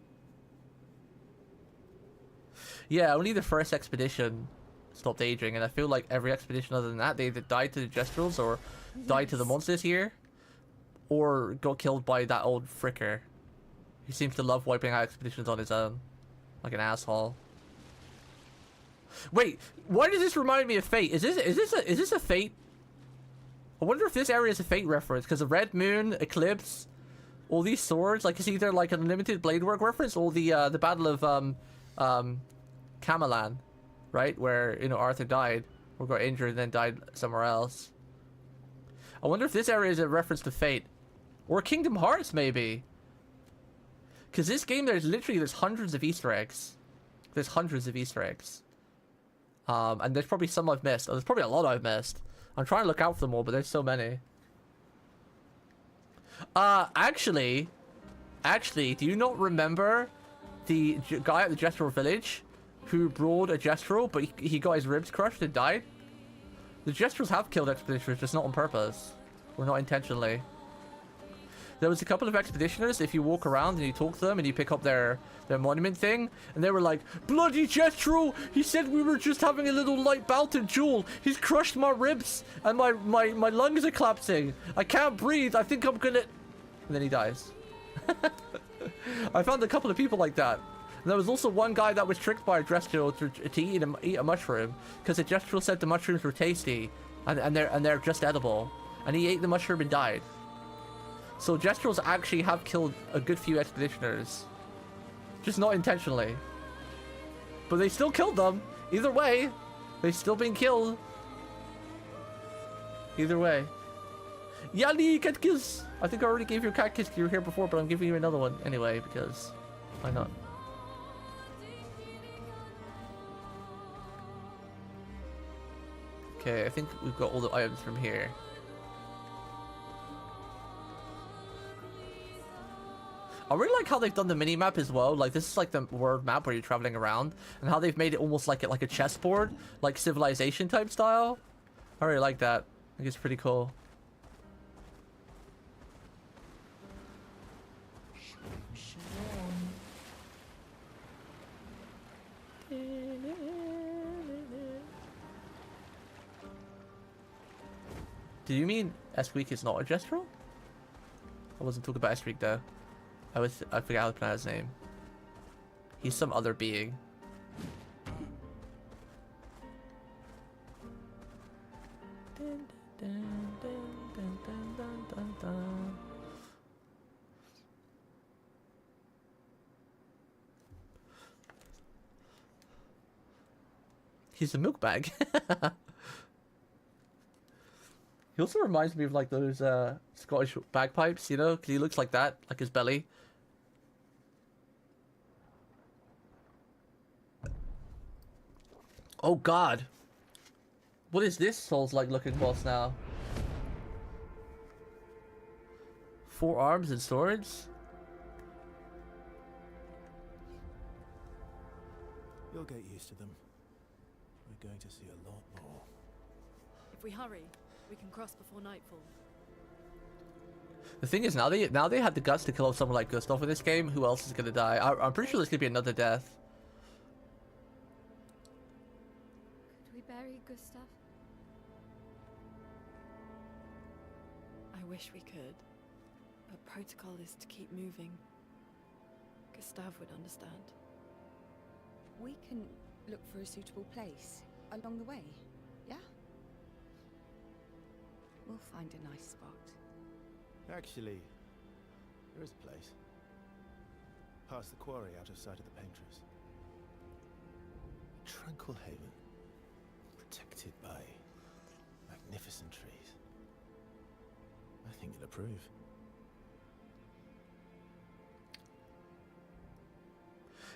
Yeah, only the first expedition stopped aging, and I feel like every expedition other than that, they either died to the Gestrels or died to the monsters here, or got killed by that old fricker. He seems to love wiping out expeditions on his own, like an asshole. Wait, why does this remind me of Fate? Is this a Fate? I wonder if this area is a Fate reference, because the Red Moon, Eclipse, all these swords, like it's either like an Unlimited Blade Work reference or the Battle of Camelan, right, where, you know, Arthur died or got injured and then died somewhere else. I wonder if this area is a reference to Fate or Kingdom Hearts, maybe, because this game there's hundreds of Easter eggs. There's hundreds of Easter eggs, and there's probably some I've missed. There's probably a lot I've missed. I'm trying to look out for them all, but there's so many. Actually, do you not remember the guy at the Gestural village who brawled a Gestural, but he got his ribs crushed and died? The Gestrals have killed expeditioners, just not on purpose, or not intentionally. there was a couple of expeditioners, if you walk around and you talk to them and you pick up their monument thing, and they were like, bloody Jethro, he said we were just having a little light bout of duel. He's crushed my ribs and my lungs are collapsing. I can't breathe. I think I'm gonna... And then he dies. I found a couple of people like that. And there was also one guy that was tricked by a Gestrel to eat a mushroom, because the Gestrel said the mushrooms were tasty and they're just edible. And he ate the mushroom and died. So Gestrels actually have killed a good few expeditioners. Just not intentionally. But they still killed them. Either way, they've still been killed. Either way. Yali, cat kiss! I think I already gave you a cat kiss. You were here before, but I'm giving you another one anyway, because why not? Okay, I think we've got all the items from here. I really like how they've done the mini-map as well. Like, this is like the world map where you're traveling around, and how they've made it almost like a chessboard, like Civilization type style. I really like that. I think it's pretty cool. Do you mean Esquik is not a Gestrel? I wasn't talking about Esquik though. I forgot how to pronounce his name. He's some other being. He's a milk bag. He also reminds me of like those Scottish bagpipes, you know, because he looks like that, like his belly. Oh god. What is this Souls-like looking boss now? 4 arms and swords? You'll get used to them. We're going to see a lot more. If we hurry, we can cross before nightfall. The thing is, now they had the guts to kill off someone like Gustav in this game. Who else is gonna die? I'm pretty sure there's gonna be another death. Could we bury Gustav? I wish we could, but protocol is to keep moving. Gustav would understand. We can look for a suitable place along the way, yeah? We'll find a nice spot. Actually, there is a place. Past the quarry, out of sight of the painters. A tranquil haven, protected by magnificent trees. I think you'll approve.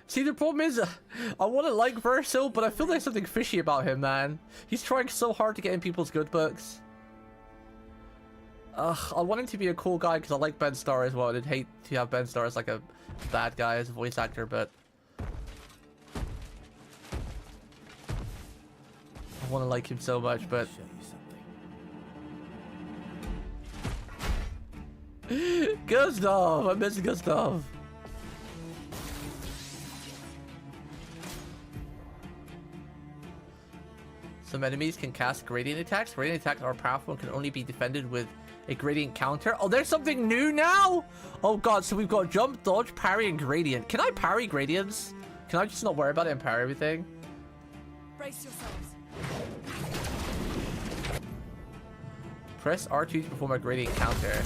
See, the problem is, I want to like Verso, but I feel there's something fishy about him, man. He's trying so hard to get in people's good books. I want him to be a cool guy because I like Ben Starr as well. I'd hate to have Ben Starr as like a bad guy as a voice actor, but I want to like him so much, but Gustav! I miss Gustav! Some enemies can cast gradient attacks. Gradient attacks are powerful and can only be defended with a gradient counter. Oh, there's something new now? Oh god, so we've got jump, dodge, parry, and gradient. Can I parry gradients? Can I just not worry about it and parry everything? Brace yourselves. Press R2 to perform a gradient counter.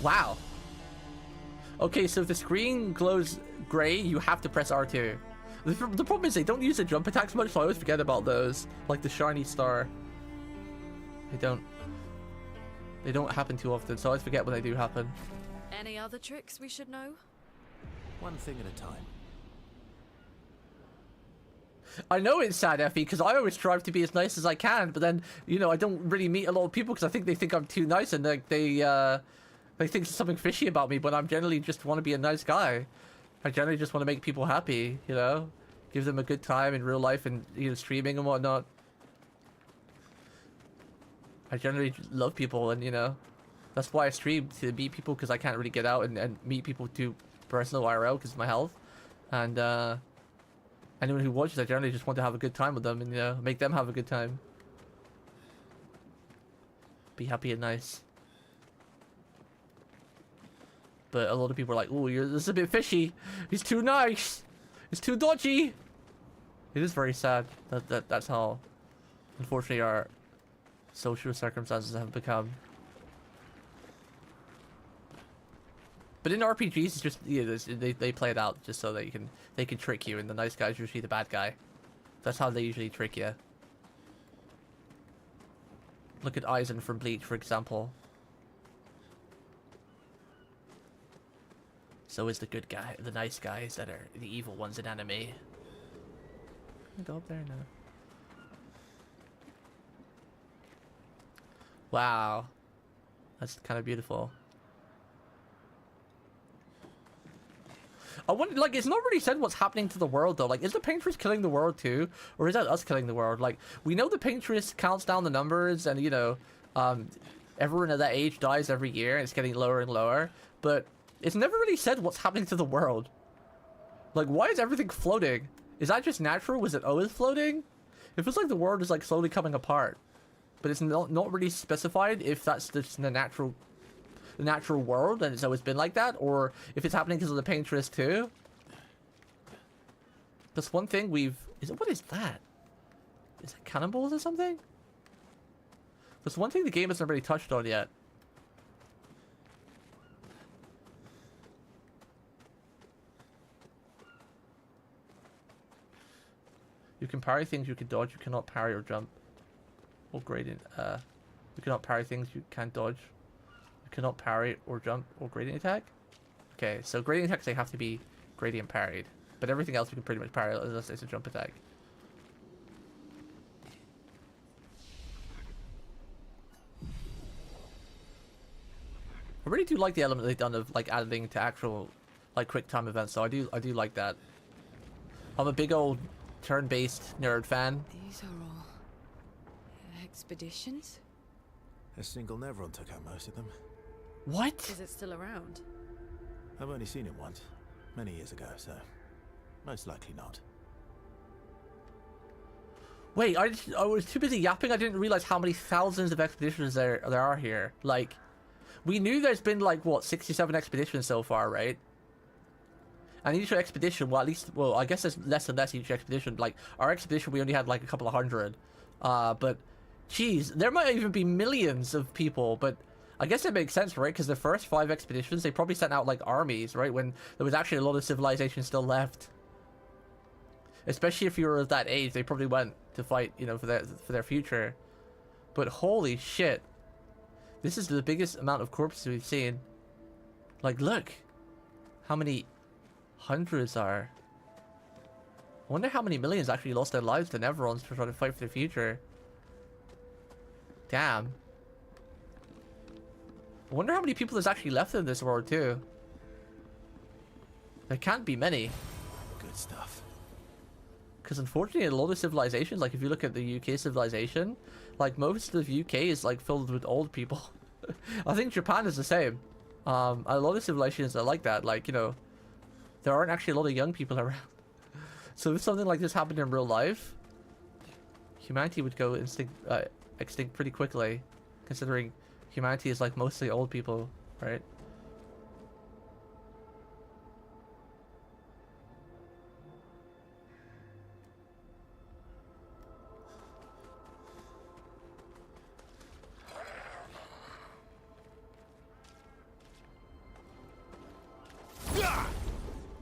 Wow. Okay, so if the screen glows gray, you have to press R2. The problem is they don't use the jump attacks much, so I always forget about those. Like the shiny star. They don't happen too often, so I always forget when they do happen. Any other tricks we should know? One thing at a time. I know it's sad, Effie, because I always strive to be as nice as I can, but then, you know, I don't really meet a lot of people because I think they think I'm too nice, and like they think there's something fishy about me, but I'm generally just want to be a nice guy. I generally just want to make people happy, you know? Give them a good time in real life and, you know, streaming and whatnot. I generally love people, and you know, that's why I stream, to meet people, because I can't really get out and meet people to personal IRL because of my health. And anyone who watches, I generally just want to have a good time with them and, you know, make them have a good time. Be happy and nice. But a lot of people are like, "Oh, this is a bit fishy. He's too nice. It's too dodgy." It is very sad that's how, unfortunately, our social circumstances have become. But in RPGs, it's just, you know, they play it out just so that they can trick you, and the nice guy's usually the bad guy. That's how they usually trick you. Look at Aizen from Bleach, for example. So is the good guy, the nice guys that are the evil ones in anime. Can I go up there now? Wow, that's kind of beautiful. I wonder, like, it's not really said what's happening to the world though. Like, is the Paintress killing the world too, or is that us killing the world? Like, we know the Paintress counts down the numbers, and you know, everyone at that age dies every year, and it's getting lower and lower. But it's never really said what's happening to the world. Like, why is everything floating? Is that just natural? Was it always floating? It feels like the world is like slowly coming apart, but it's not really specified if that's just the natural world and it's always been like that, or if it's happening because of the Paintress too. That's one thing what is that? Is it cannonballs or something? That's one thing the game hasn't really touched on yet. You can parry things, you can dodge, you cannot parry or jump. Or gradient, you cannot parry things, you can't dodge. You cannot parry or jump or gradient attack? Okay, so gradient attacks, they have to be gradient parried. But everything else you can pretty much parry unless it's a jump attack. I really do like the element they've done of like adding to actual like quick time events, so I do like that. I'm a big old turn-based nerd fan. These are all expeditions? A single Nevron took out most of them. What? Is it still around? I've only seen him once, many years ago, so most likely not. Wait, I was too busy yapping. I didn't realize how many thousands of expeditions there are here. Like, we knew there's been like what 67 expeditions so far, right? And each expedition, well, at least, well, I guess there's less and less each expedition. Like, our expedition, we only had like a couple of hundred. But, geez, there might even be millions of people. But I guess it makes sense, right? Because the first 5 expeditions, they probably sent out like armies, right? When there was actually a lot of civilization still left. Especially if you were of that age, they probably went to fight, you know, for their future. But holy shit, this is the biggest amount of corpses we've seen. Like, look, how many hundreds are. I wonder how many millions actually lost their lives to Neverons to try to fight for their future. Damn. I wonder how many people there's actually left in this world too. There can't be many. Good stuff. Because unfortunately, a lot of civilizations, like if you look at the UK civilization, like most of the UK is like filled with old people. I think Japan is the same. A lot of civilizations are like that. Like, you know, there aren't actually a lot of young people around. So if something like this happened in real life, humanity would go extinct pretty quickly, considering humanity is like mostly old people, right?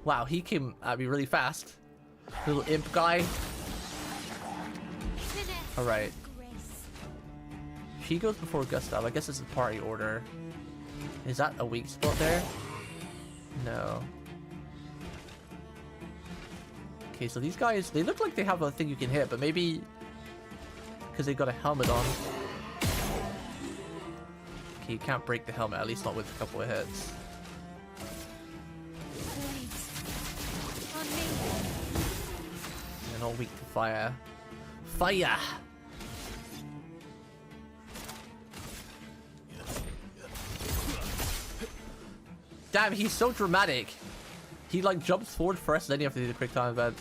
Wow, he came at me really fast. Little imp guy. Alright. She goes before Gustav. I guess it's a party order. Is that a weak spot there? No. Okay, so these guys, they look like they have a thing you can hit, but maybe because they got a helmet on. Okay, you can't break the helmet, at least not with a couple of hits. They're not weak to fire. Fire! damn, he's so dramatic. He like jumps forward first, then you have to do the quick time event.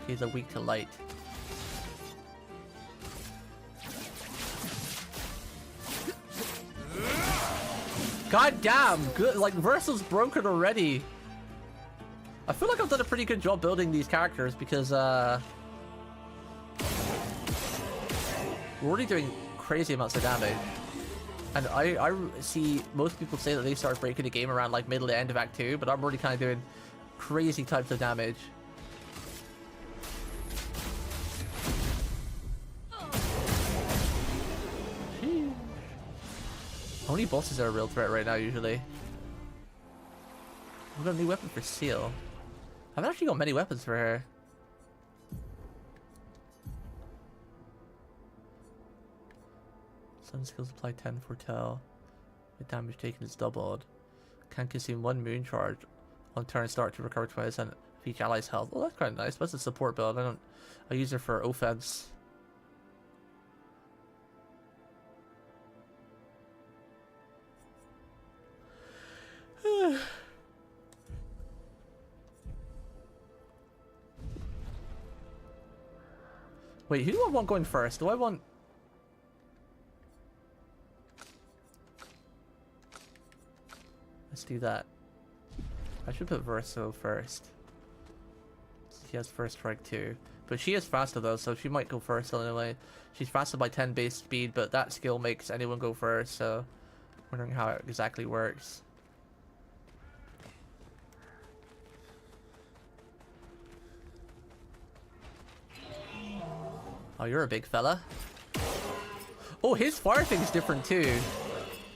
He's a weak to light. God damn, good. Like Verso's broken already. I feel like I've done a pretty good job building these characters because we're already doing crazy amounts of damage. And I see most people say that they start breaking the game around like middle to end of Act 2, but I'm already kind of doing crazy types of damage. Only bosses are a real threat right now, usually. We've got a new weapon for Seal. I haven't actually got many weapons for her. Sun skills apply 10 foretell. The damage taken is doubled. Can consume 1 moon charge on turn start to recover 20% of each ally's health. Oh, that's quite nice. That's a support build. I use her for offense. Wait, who do I want going first? Do I want... Let's do that. I should put Verso first. She has first strike too. But she is faster though, so she might go first anyway. She's faster by 10 base speed, but that skill makes anyone go first, so... Wondering how it exactly works. Oh, you're a big fella. Oh, his fire thing's different too.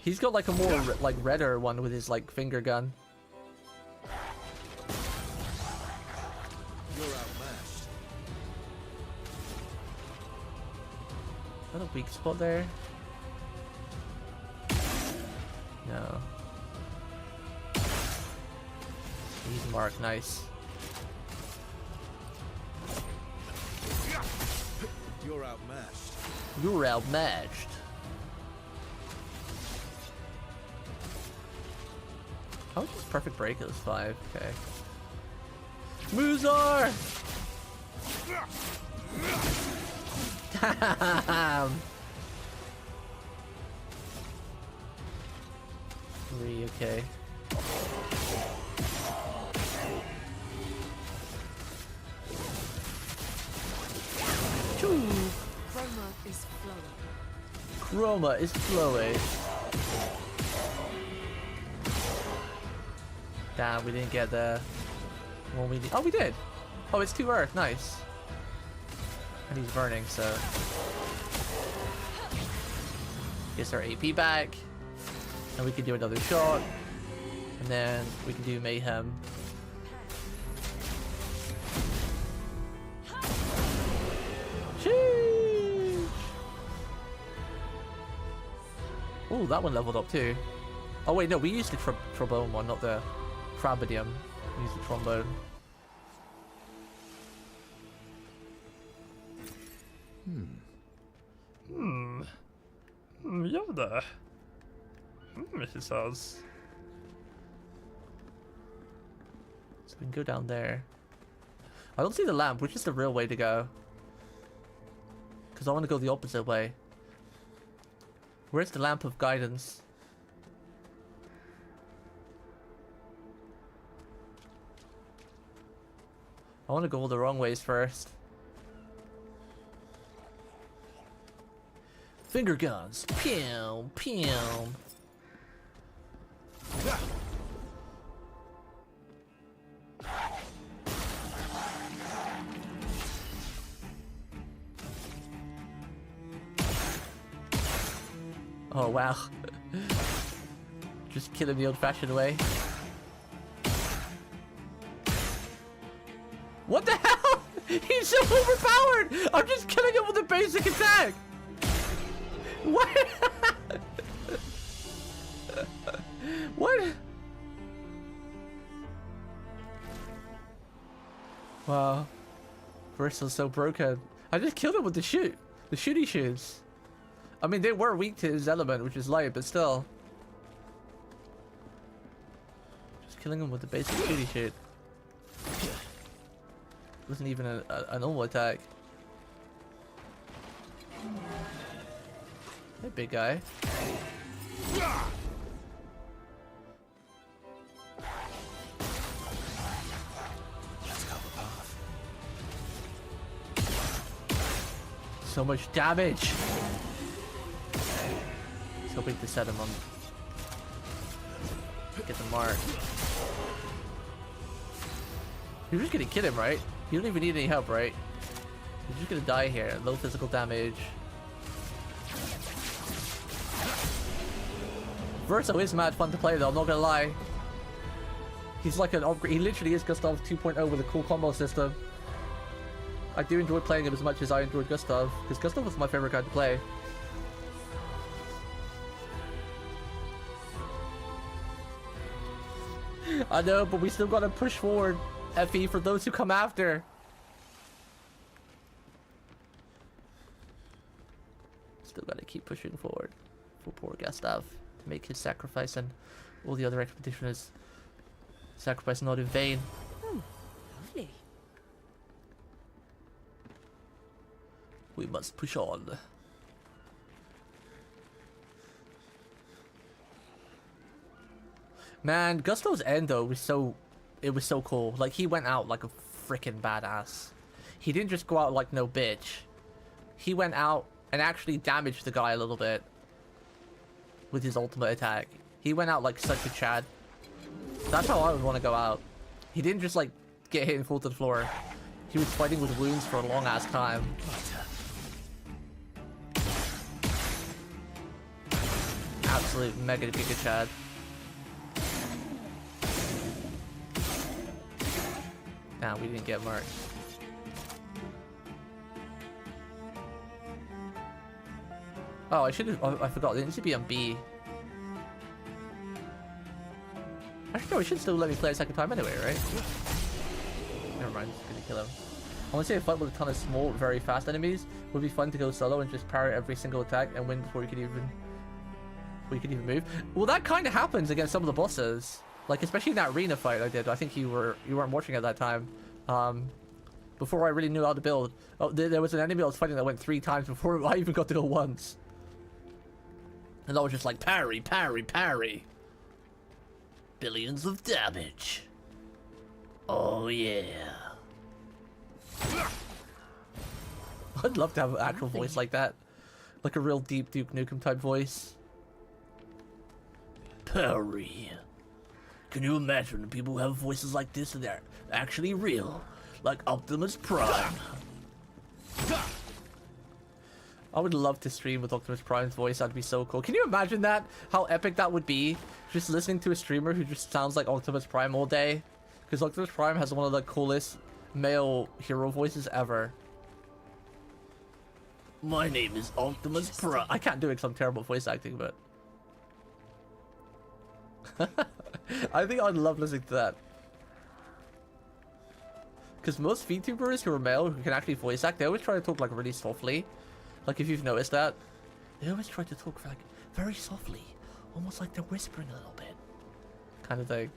He's got like a more like redder one with his like finger gun. You're outmatched. Is that a weak spot there? No. He's marked, nice. You're outmatched. You're outmatched. How is this perfect break at this 5? Okay. Muzar! Damn! 3, okay. Choo! Chroma is flowing. Chroma is flowing. Damn, we didn't get the one we need. Oh, we did. Oh, it's 2 earth. Nice. And he's burning, so gets our AP back, and we can do another shot, and then we can do mayhem. Sheesh. Oh, that one leveled up too. Oh wait, no, we used the trombone one, not the Crabadium. We used the trombone. Yoda. He says. So we can go down there. I don't see the lamp, which is the real way to go. Because I want to go the opposite way. Where's the lamp of guidance? I want to go all the wrong ways first. Finger guns. Pew, pew. Oh wow. Just killing the old-fashioned way. What the hell? He's so overpowered! I'm just killing him with a basic attack! What? What? Wow. Verso's so broken. I just killed him with the shooty shoes. I mean, they were weak to his element, which is light, but still. Just killing him with the basic shooty shoot. Wasn't even a normal attack. Hey, big guy. So much damage. Just hoping to set him on. Get the mark. You're just gonna kill him, right? You don't even need any help, right? You're just gonna die here. Low physical damage. Verso is mad fun to play though, I'm not gonna lie. He's like an upgrade. He literally is Gustav 2.0 with a cool combo system. I do enjoy playing him as much as I enjoyed Gustav, because Gustav was my favorite guy to play. I know, but we still gotta push forward, Effie, for those who come after. Still gotta keep pushing forward for poor Gustav to make his sacrifice and all the other expeditioners' sacrifice not in vain. Oh, lovely. We must push on. Man, Gustav's end though was so cool. Like, he went out like a freaking badass. He didn't just go out like no bitch. He went out and actually damaged the guy a little bit with his ultimate attack. He went out like such a Chad. That's how I would want to go out. He didn't just like get hit and fall to the floor. He was fighting with wounds for a long ass time. Absolute mega giga Chad. Nah, we didn't get marked. Oh, I should have. I forgot. It needs to be on B. Actually, no, it should still let me play a second time anyway, right? Never mind. Just gonna kill him. I want to say a fight with a ton of small, very fast enemies would be fun to go solo and just parry every single attack and win before you could even move. Well, that kind of happens against some of the bosses. Like, especially in that arena fight I did. I think you weren't watching at that time. Before I really knew how to build. Oh, there was an enemy I was fighting that went 3 times before I even got to go once. And I was just like, parry, parry, parry. Billions of damage. Oh yeah. I'd love to have an actual voice like that. Like a real deep Duke Nukem type voice. Parry. Can you imagine people who have voices like this and they're actually real? Like Optimus Prime. I would love to stream with Optimus Prime's voice. That'd be so cool. Can you imagine that? How epic that would be? Just listening to a streamer who just sounds like Optimus Prime all day. Because Optimus Prime has one of the coolest male hero voices ever. My name is Optimus Prime. I can't do it because I'm terrible at voice acting, but... I think I'd love listening to that. Because most VTubers who are male who can actually voice act, they always try to talk like really softly. Like, if you've noticed that, they always try to talk like very softly, almost like they're whispering a little bit, kind of thing.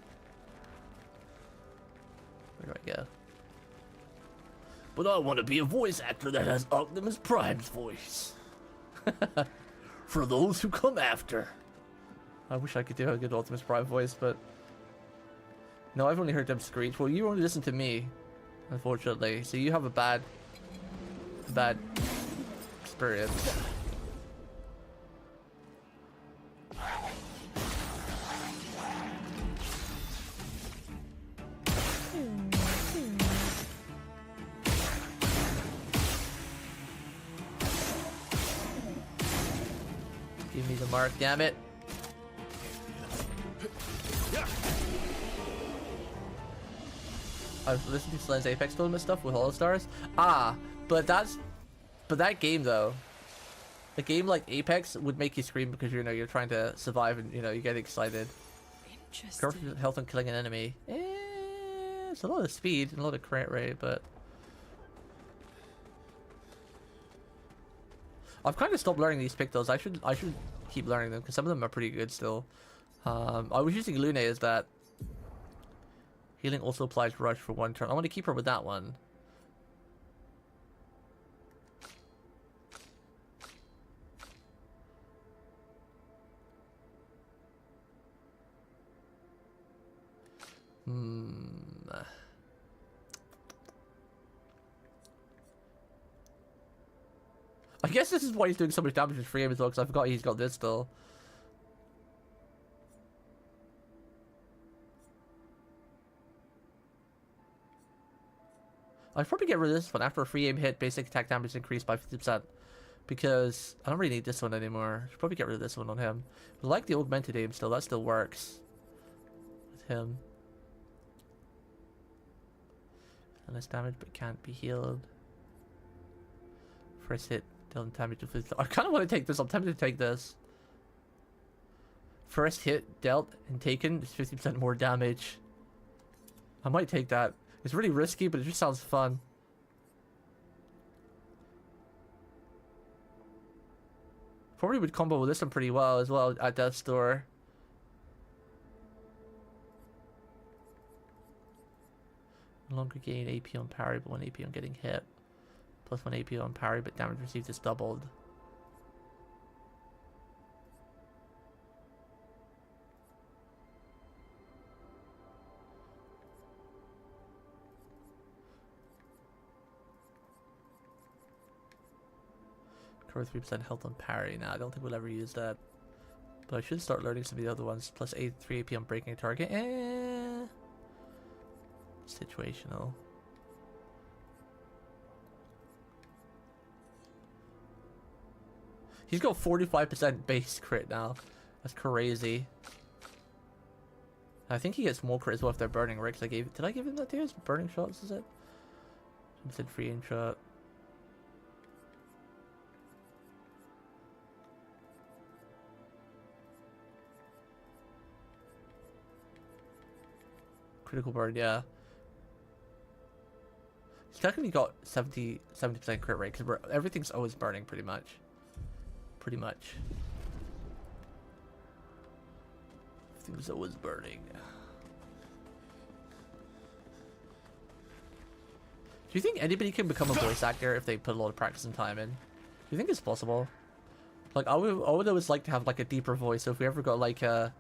Where do I go? But I want to be a voice actor that has Optimus Prime's voice. For those who come after. I wish I could do a good Optimus Prime voice, but no, I've only heard them screech. Well, you only listen to me, unfortunately, so you have a bad experience. Give me the mark, damn it. I've listened to Slen's Apex tournament stuff with All Stars. But that game though, a game like Apex would make you scream because you're trying to survive and you get excited. Careful with health and killing an enemy. It's a lot of speed and a lot of crit rate, but I've kind of stopped learning these pictos. I should keep learning them because some of them are pretty good still. I was using Lune as that. Healing also applies rush for 1 turn. I want to keep her with that one. I guess this is why he's doing so much damage with free aim as well, because I forgot he's got this still. I'd probably get rid of this one. After a free aim hit, basic attack damage increased by 50%. Because I don't really need this one anymore. Should probably get rid of this one on him. I like the augmented aim still. That still works. With him. And less damage, but can't be healed. First hit, dealt damage to 50%. I kind of want to take this. I'm tempted to take this. First hit, dealt, and taken is 50% more damage. I might take that. It's really risky, but it just sounds fun. Probably would combo with this one pretty well as well at Death's Door. No longer gain AP on parry, but 1 AP on getting hit. Plus 1 AP on parry, but damage received is doubled. Or 3% health on parry. Nah, I don't think we'll ever use that. But I should start learning some of the other ones. Plus 3 AP on breaking a target. Situational. He's got 45% base crit now. That's crazy. I think he gets more crit as well if they're burning, right? Because did I give him that too? It's burning shots, is it? I said free aim shot. Critical burn, yeah. He's technically got 70% crit rate because everything's always burning pretty much. Everything's always burning. Do you think anybody can become a voice actor if they put a lot of practice and time in? Do you think it's possible? Like I would always like to have like a deeper voice. So if we ever got like the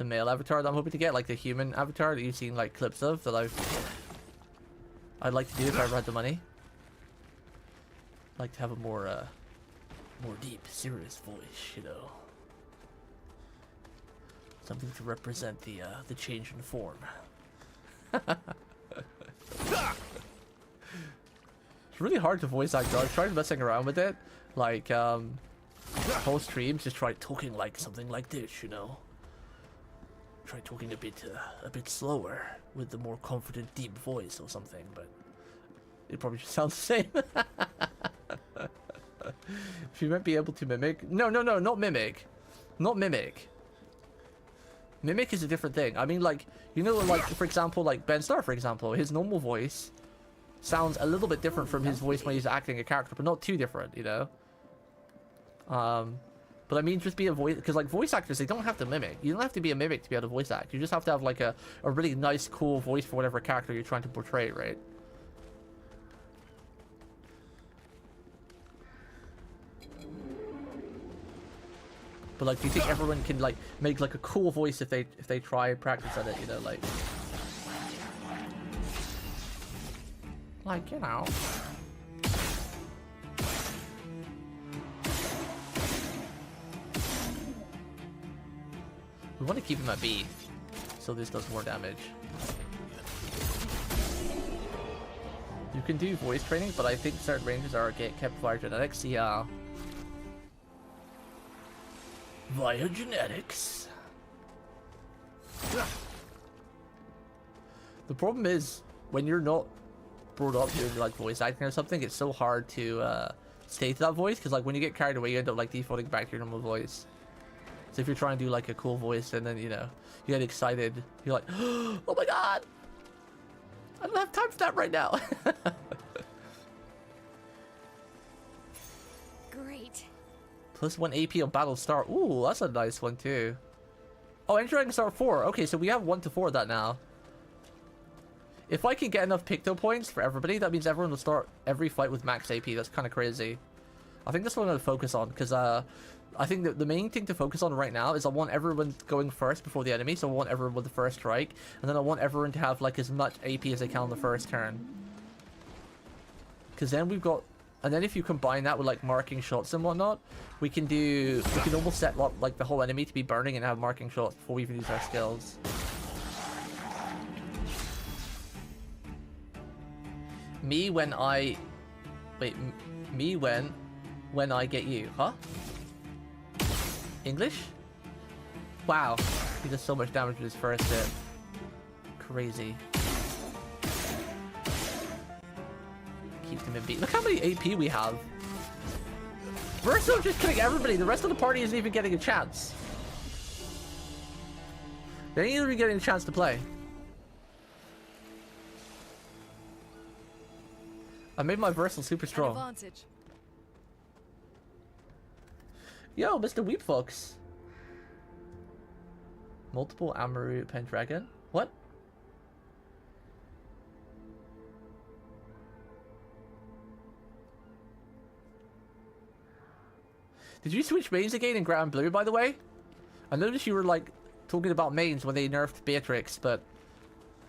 male avatar that I'm hoping to get, like the human avatar that you've seen like clips of, that I'd like to do if I ever had the money. I'd like to have a more deep, serious voice, you know. Something to represent the change in form. It's really hard to voice act. I've tried messing around with it, like whole streams, just try talking like something like this, you know. Try talking a bit slower with the more confident, deep voice or something, but it probably just sounds the same. If you might be able to mimic, no, not mimic, Mimic is a different thing. I mean, like, you know, like for example, like Ben Starr, for example, his normal voice sounds a little bit different from his voice when he's acting a character, but not too different, you know. But I mean, just be a voice, because like voice actors, they don't have to mimic. You don't have to be a mimic to be able to voice act. You just have to have like a really nice, cool voice for whatever character you're trying to portray, right? But like, do you think everyone can like make like a cool voice if they try and practice at it? You know, like you know. We want to keep him at B, so this does more damage. You can do voice training, but I think certain ranges are kept via genetics. Yeah. Via genetics. The problem is, when you're not brought up doing like voice acting or something, it's so hard to stay to that voice, because like when you get carried away, you end up like defaulting back to your normal voice. So if you're trying to do like a cool voice and then, you know, you get excited, you're like, oh my god, I don't have time for that right now. great. Plus 1 AP on battle start. Ooh, that's a nice one too. Oh, entering start 4. Okay, so we have 1 to 4 of that now. If I can get enough Picto points for everybody, that means everyone will start every fight with max AP. That's kind of crazy. I think that's what I'm going to focus on, because I think that the main thing to focus on right now is I want everyone going first before the enemy, so I want everyone with the first strike, and then I want everyone to have like as much AP as they can on the first turn. Because then we've got, and then if you combine that with like marking shots and whatnot, we can almost set like the whole enemy to be burning and have marking shots before we even use our skills. Me when I get you, huh? English? Wow, he does so much damage with his first hit. Crazy. Keep them in beat. Look how many AP we have. Verso just killing everybody. The rest of the party isn't even getting a chance. They ain't even getting a chance to play. I made my Verso super strong. Advantage. Yo, Mr. Weep Fox. Multiple Amaru Pendragon? What? Did you switch mains again in Grand Blue, by the way? I noticed you were, like, talking about mains when they nerfed Beatrix, but...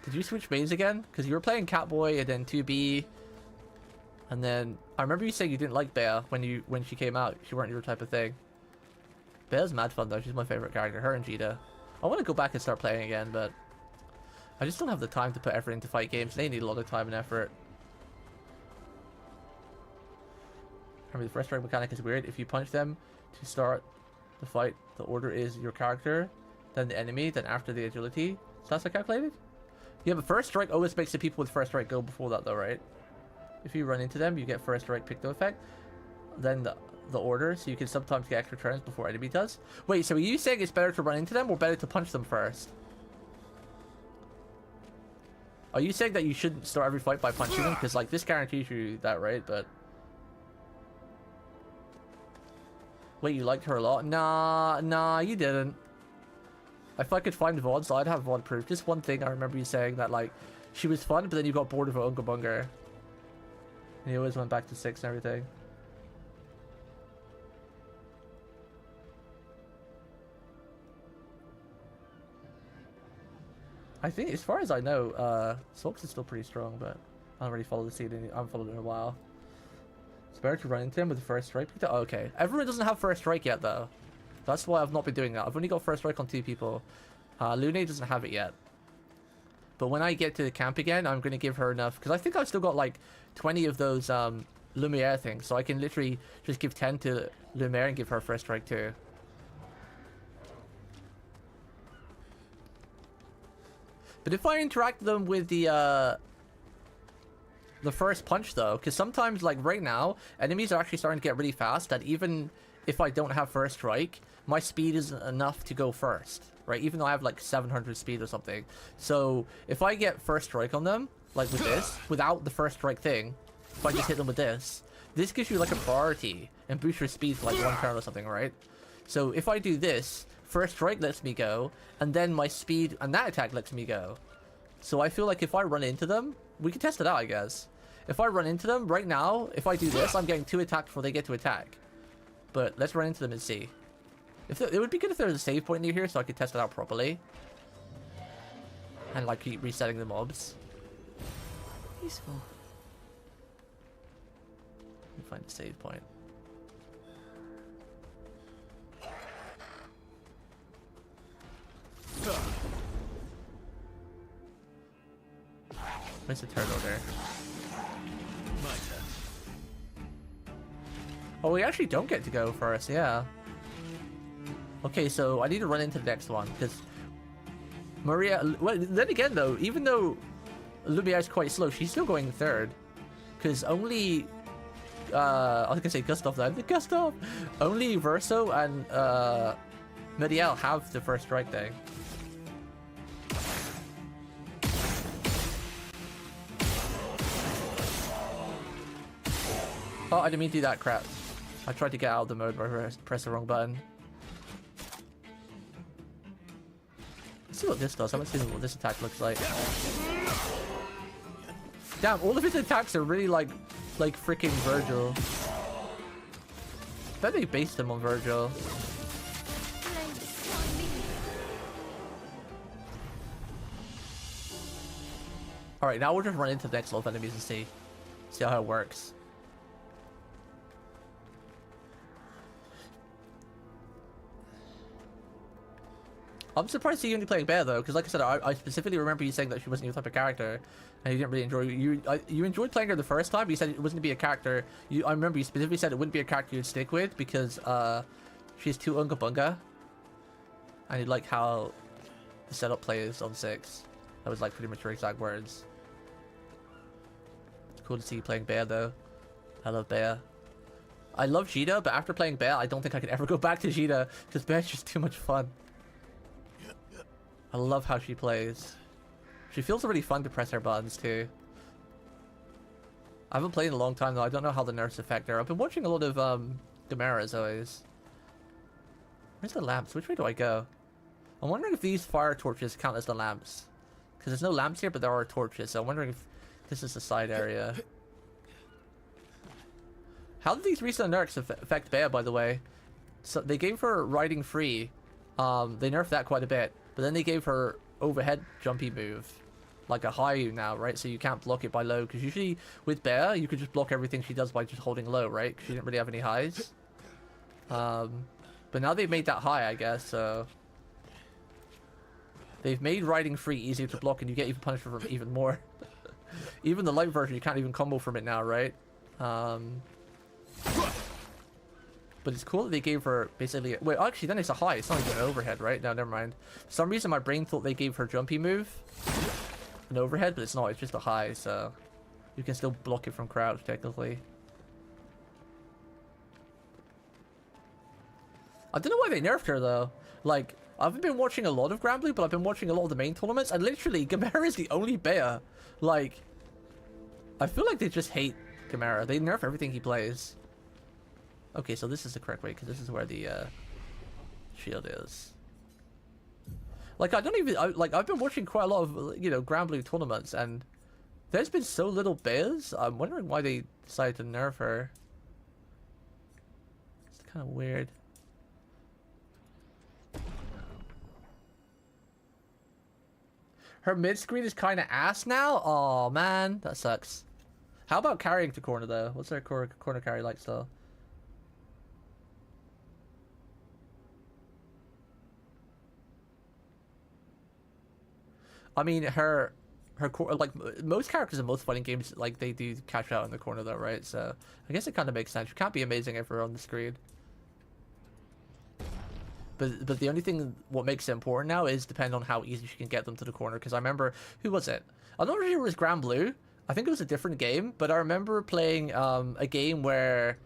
Did you switch mains again? Because you were playing Catboy and then 2B... And then... I remember you saying you didn't like Bea when she came out. She weren't your type of thing. Bea's mad fun, though. She's my favorite character. Her and Jita. I want to go back and start playing again, but... I just don't have the time to put effort into fight games. They need a lot of time and effort. Remember, the first strike mechanic is weird. If you punch them to start the fight, the order is your character, then the enemy, then after the agility. So that's like calculated? Yeah, but first strike always makes the people with first strike go before that, though, right? If you run into them, you get first strike Picto effect. Then the order, so you can sometimes get extra turns before enemy does. Wait, so are you saying it's better to run into them or better to punch them first? Are you saying that you shouldn't start every fight by punching them? Because, like, this guarantees you that, right? But... Wait, you liked her a lot? Nah, you didn't. If I could find VODs, I'd have VOD proof. Just one thing I remember you saying that, like, she was fun, but then you got bored of her Unga Bunga. And you always went back to 6 and everything. I think, as far as I know, Sulks is still pretty strong, but I don't really follow the scene. I haven't followed it in a while. It's better to run into him with the first strike. Oh, okay. Everyone doesn't have first strike yet, though. That's why I've not been doing that. I've only got first strike on 2 people. Lune doesn't have it yet. But when I get to the camp again, I'm going to give her enough. Because I think I've still got like 20 of those Lumiere things. So I can literally just give 10 to Lumiere and give her first strike too. But if I interact them with the first punch though, because sometimes, like right now, enemies are actually starting to get really fast, that even if I don't have first strike, my speed isn't enough to go first, right? Even though I have like 700 speed or something. So if I get first strike on them, like with this, without the first strike thing, if I just hit them with this gives you like a priority and boosts your speed for like 1 turn or something, right? So if I do this, first strike lets me go, and then my speed and that attack lets me go. So I feel like if I run into them, we can test it out, I guess. If I run into them right now, if I do this, I'm getting 2 attacks before they get to attack. But let's run into them and see. It would be good if there was a save point near here so I could test it out properly. And like keep resetting the mobs. Useful. Let me find the save point. Where's the turtle there? My turn. Oh, we actually don't get to go first, yeah. Okay, so I need to run into the next one, because Maria... Well, then again, though, even though Lumia is quite slow, she's still going third. Because only... I was going to say Gustav then. Gustav! Only Verso and Mediel have the first strike thing. Oh, I didn't mean to do that crap. I tried to get out of the mode where I pressed the wrong button. Let's see what this does. I haven't seen what this attack looks like. Damn, all of his attacks are really like freaking Virgil. Bet they based him on Virgil. Alright, now we'll just run into the next level of enemies and see how it works. I'm surprised to see you only playing Bear though, because like I said, I specifically remember you saying that she wasn't your type of character, and you didn't really enjoy. You enjoyed playing her the first time. But you said it wasn't to be a character. I remember you specifically said it wouldn't be a character you'd stick with because she's too unga bunga, and you like how the setup plays on 6. That was like pretty much your exact words. It's cool to see you playing Bear though. I love Bear. I love Jita, but after playing Bear, I don't think I could ever go back to Jita because Bear's just too much fun. I love how she plays. She feels really fun to press her buttons too. I haven't played in a long time though. I don't know how the nerfs affect her. I've been watching a lot of Gamera's always. Where's the lamps? Which way do I go? I'm wondering if these fire torches count as the lamps. Because there's no lamps here, but there are torches. So I'm wondering if this is the side area. How did these recent nerfs affect Bea, by the way? So they gave her riding free. They nerfed that quite a bit. But then they gave her overhead jumpy move. Like a high now, right? So you can't block it by low. Because usually with Bea, you could just block everything she does by just holding low, right? Because she didn't really have any highs. But now they've made that high, I guess. So they've made riding free easier to block, and you get even punished for even more. Even the light version, you can't even combo from it now, right? But it's cool that they gave her basically... Wait, actually, then it's a high. It's not even an overhead, right? No, never mind. For some reason, my brain thought they gave her jumpy move an overhead, but it's not. It's just a high, so you can still block it from crouch, technically. I don't know why they nerfed her, though. Like, I've been watching a lot of Granblue, but I've been watching a lot of the main tournaments, and literally, Gamera is the only Bea. Like, I feel like they just hate Gamera. They nerf everything he plays. Okay, so this is the correct way, because this is where the shield is. Like, I don't even... I've been watching quite a lot of, you know, Granblue tournaments, and there's been so little Beas. I'm wondering why they decided to nerf her. It's kind of weird. Her mid-screen is kind of ass now? Oh man, that sucks. How about carrying to corner, though? What's her corner carry like still? I mean, her like most characters in most fighting games, like they do catch out in the corner though, right? So I guess it kind of makes sense. You can't be amazing if we're on the screen. But the only thing what makes it important now is depend on how easy she can get them to the corner. Because I remember, who was it? I'm not sure it was Granblue. I think it was a different game, but I remember playing a game where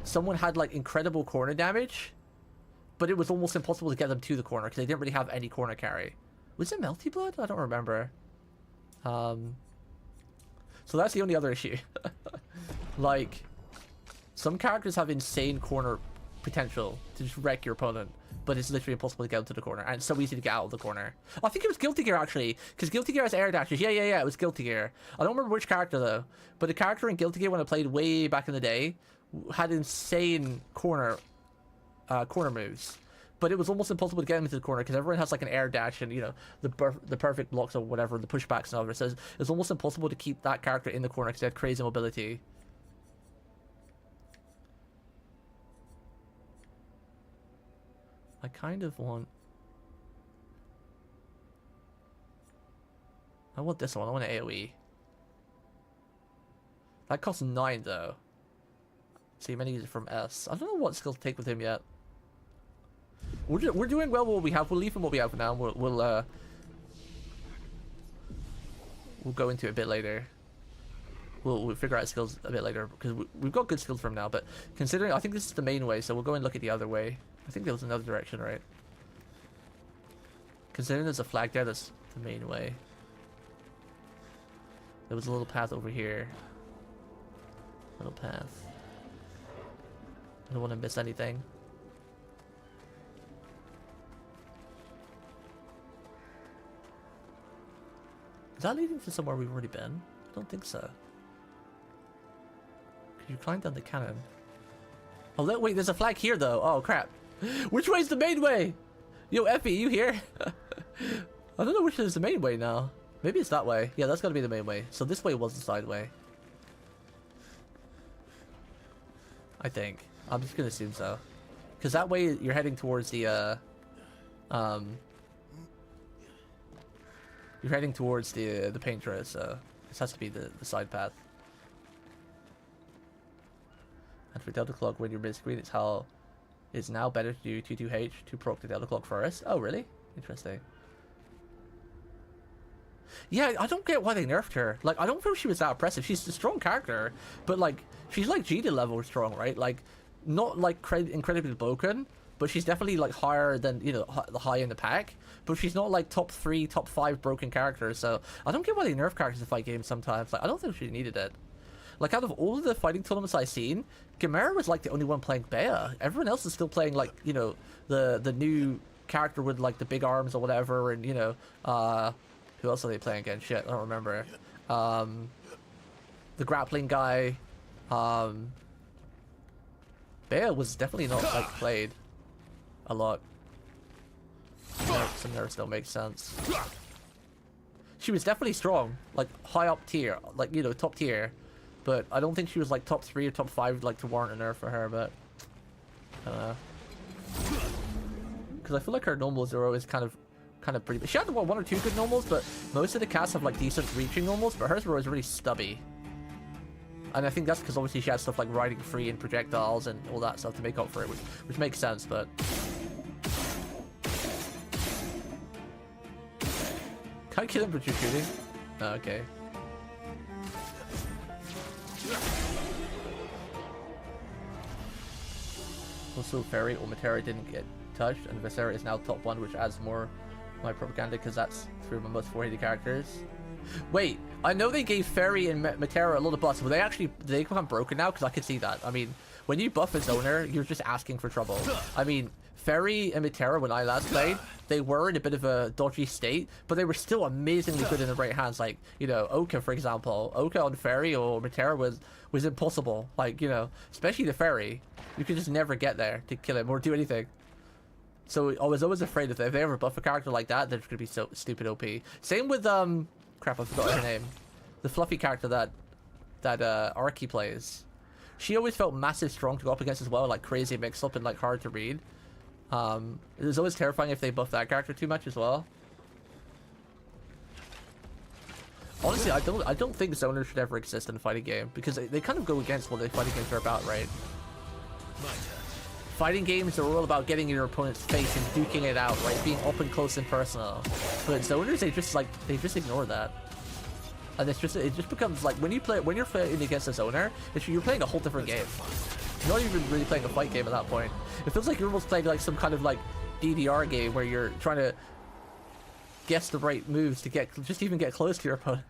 someone had like incredible corner damage, but it was almost impossible to get them to the corner because they didn't really have any corner carry. Was it Melty Blood? I don't remember. So that's the only other issue. Like, some characters have insane corner potential to just wreck your opponent, but it's literally impossible to get them to the corner, and it's so easy to get out of the corner. I think it was Guilty Gear, actually, because Guilty Gear has air dashes. Yeah, it was Guilty Gear. I don't remember which character, though, but the character in Guilty Gear, when I played way back in the day, had insane corner moves. But it was almost impossible to get him into the corner because everyone has like an air dash and, you know, the perfect blocks or whatever, the pushbacks and all that. So it's almost impossible to keep that character in the corner because they had crazy mobility. I kind of want... I want this one. I want an AoE. That costs 9 though. So you may use it from S. I don't know what skill to take with him yet. We're doing well with what we have. We'll leave him what we have now. We'll go into it a bit later. We'll figure out skills a bit later because we've got good skills from now. But considering, I think this is the main way, so we'll go and look at the other way. I think there was another direction, right? Considering there's a flag there, that's the main way. There was a little path over here. Little path. I don't want to miss anything. Is that leading to somewhere we've already been? I don't think so. Could you climb down the cannon? Oh, wait, there's a flag here, though. Oh, crap. Which way's the main way? Yo, Effie, you here? I don't know which is the main way now. Maybe it's that way. Yeah, that's gotta be the main way. So this way was the side way. I think. I'm just gonna assume so. Because that way you're heading towards the, you're heading towards the painter, so this has to be the side path. And for Delta Clock, when you're mid-screen, it's now better to do 22H to proc the Delta Clock first. Oh, really? Interesting. Yeah, I don't get why they nerfed her. Like, I don't feel she was that impressive. She's a strong character, but, like, she's, like, Gita level strong, right? Like, not, like, incredibly broken, but she's definitely, like, higher than, you know, the high in the pack. But she's not, like, top 3, top 5 broken characters, so I don't get why they nerf characters in fight games sometimes. Like, I don't think she needed it. Like, out of all of the fighting tournaments I've seen, Gamera was, like, the only one playing Bea. Everyone else is still playing, like, you know, the new character with, like, the big arms or whatever, and, you know, who else are they playing against? Shit, I don't remember. The grappling guy. Bea was definitely not, like, played a lot. Some nerfs don't make sense. She was definitely strong, like, high up tier, like, you know, top tier. But I don't think she was, like, top 3 or top 5, like, to warrant a nerf for her, but I don't know. Because I feel like her normals are always kind of pretty. She had, what, 1 or 2 good normals, but most of the casts have, like, decent reaching normals, but hers were always really stubby. And I think that's because obviously she had stuff like riding free and projectiles and all that stuff to make up for it, which makes sense, but... Can't kill him, but you're shooting? Oh, okay. Also, Fairy or Matera didn't get touched, and Viscera is now top 1, which adds more my propaganda because that's 3 of my most 480 characters. Wait, I know they gave Fairy and Matera a lot of buffs, but did they become broken now? Because I could see that. I mean, when you buff a zoner, you're just asking for trouble. I mean, Fairy and Matera, when I last played, they were in a bit of a dodgy state, but they were still amazingly good in the right hands. Like, you know, Oka, for example. Oka on Fairy or Matera was impossible. Like, you know, especially the Fairy. You could just never get there to kill him or do anything. So I was always afraid if they ever buff a character like that, they're just gonna be so stupid OP. Same with crap, I forgot her name. The fluffy character that Arky plays. She always felt massive strong to go up against as well, like crazy mix up and like hard to read. It was always terrifying if they buff that character too much as well. Honestly, I don't think zoners should ever exist in a fighting game because they kind of go against what the fighting games are about, right? Fighting games are all about getting in your opponent's face and duking it out, right? Being up and close and personal. But zoners, they just ignore that. And it just becomes like when you're playing against a zoner, you're playing a whole different game. You're not even really playing a fight game at that point. It feels like you're almost playing like some kind of like DDR game where you're trying to guess the right moves to just even get close to your opponent.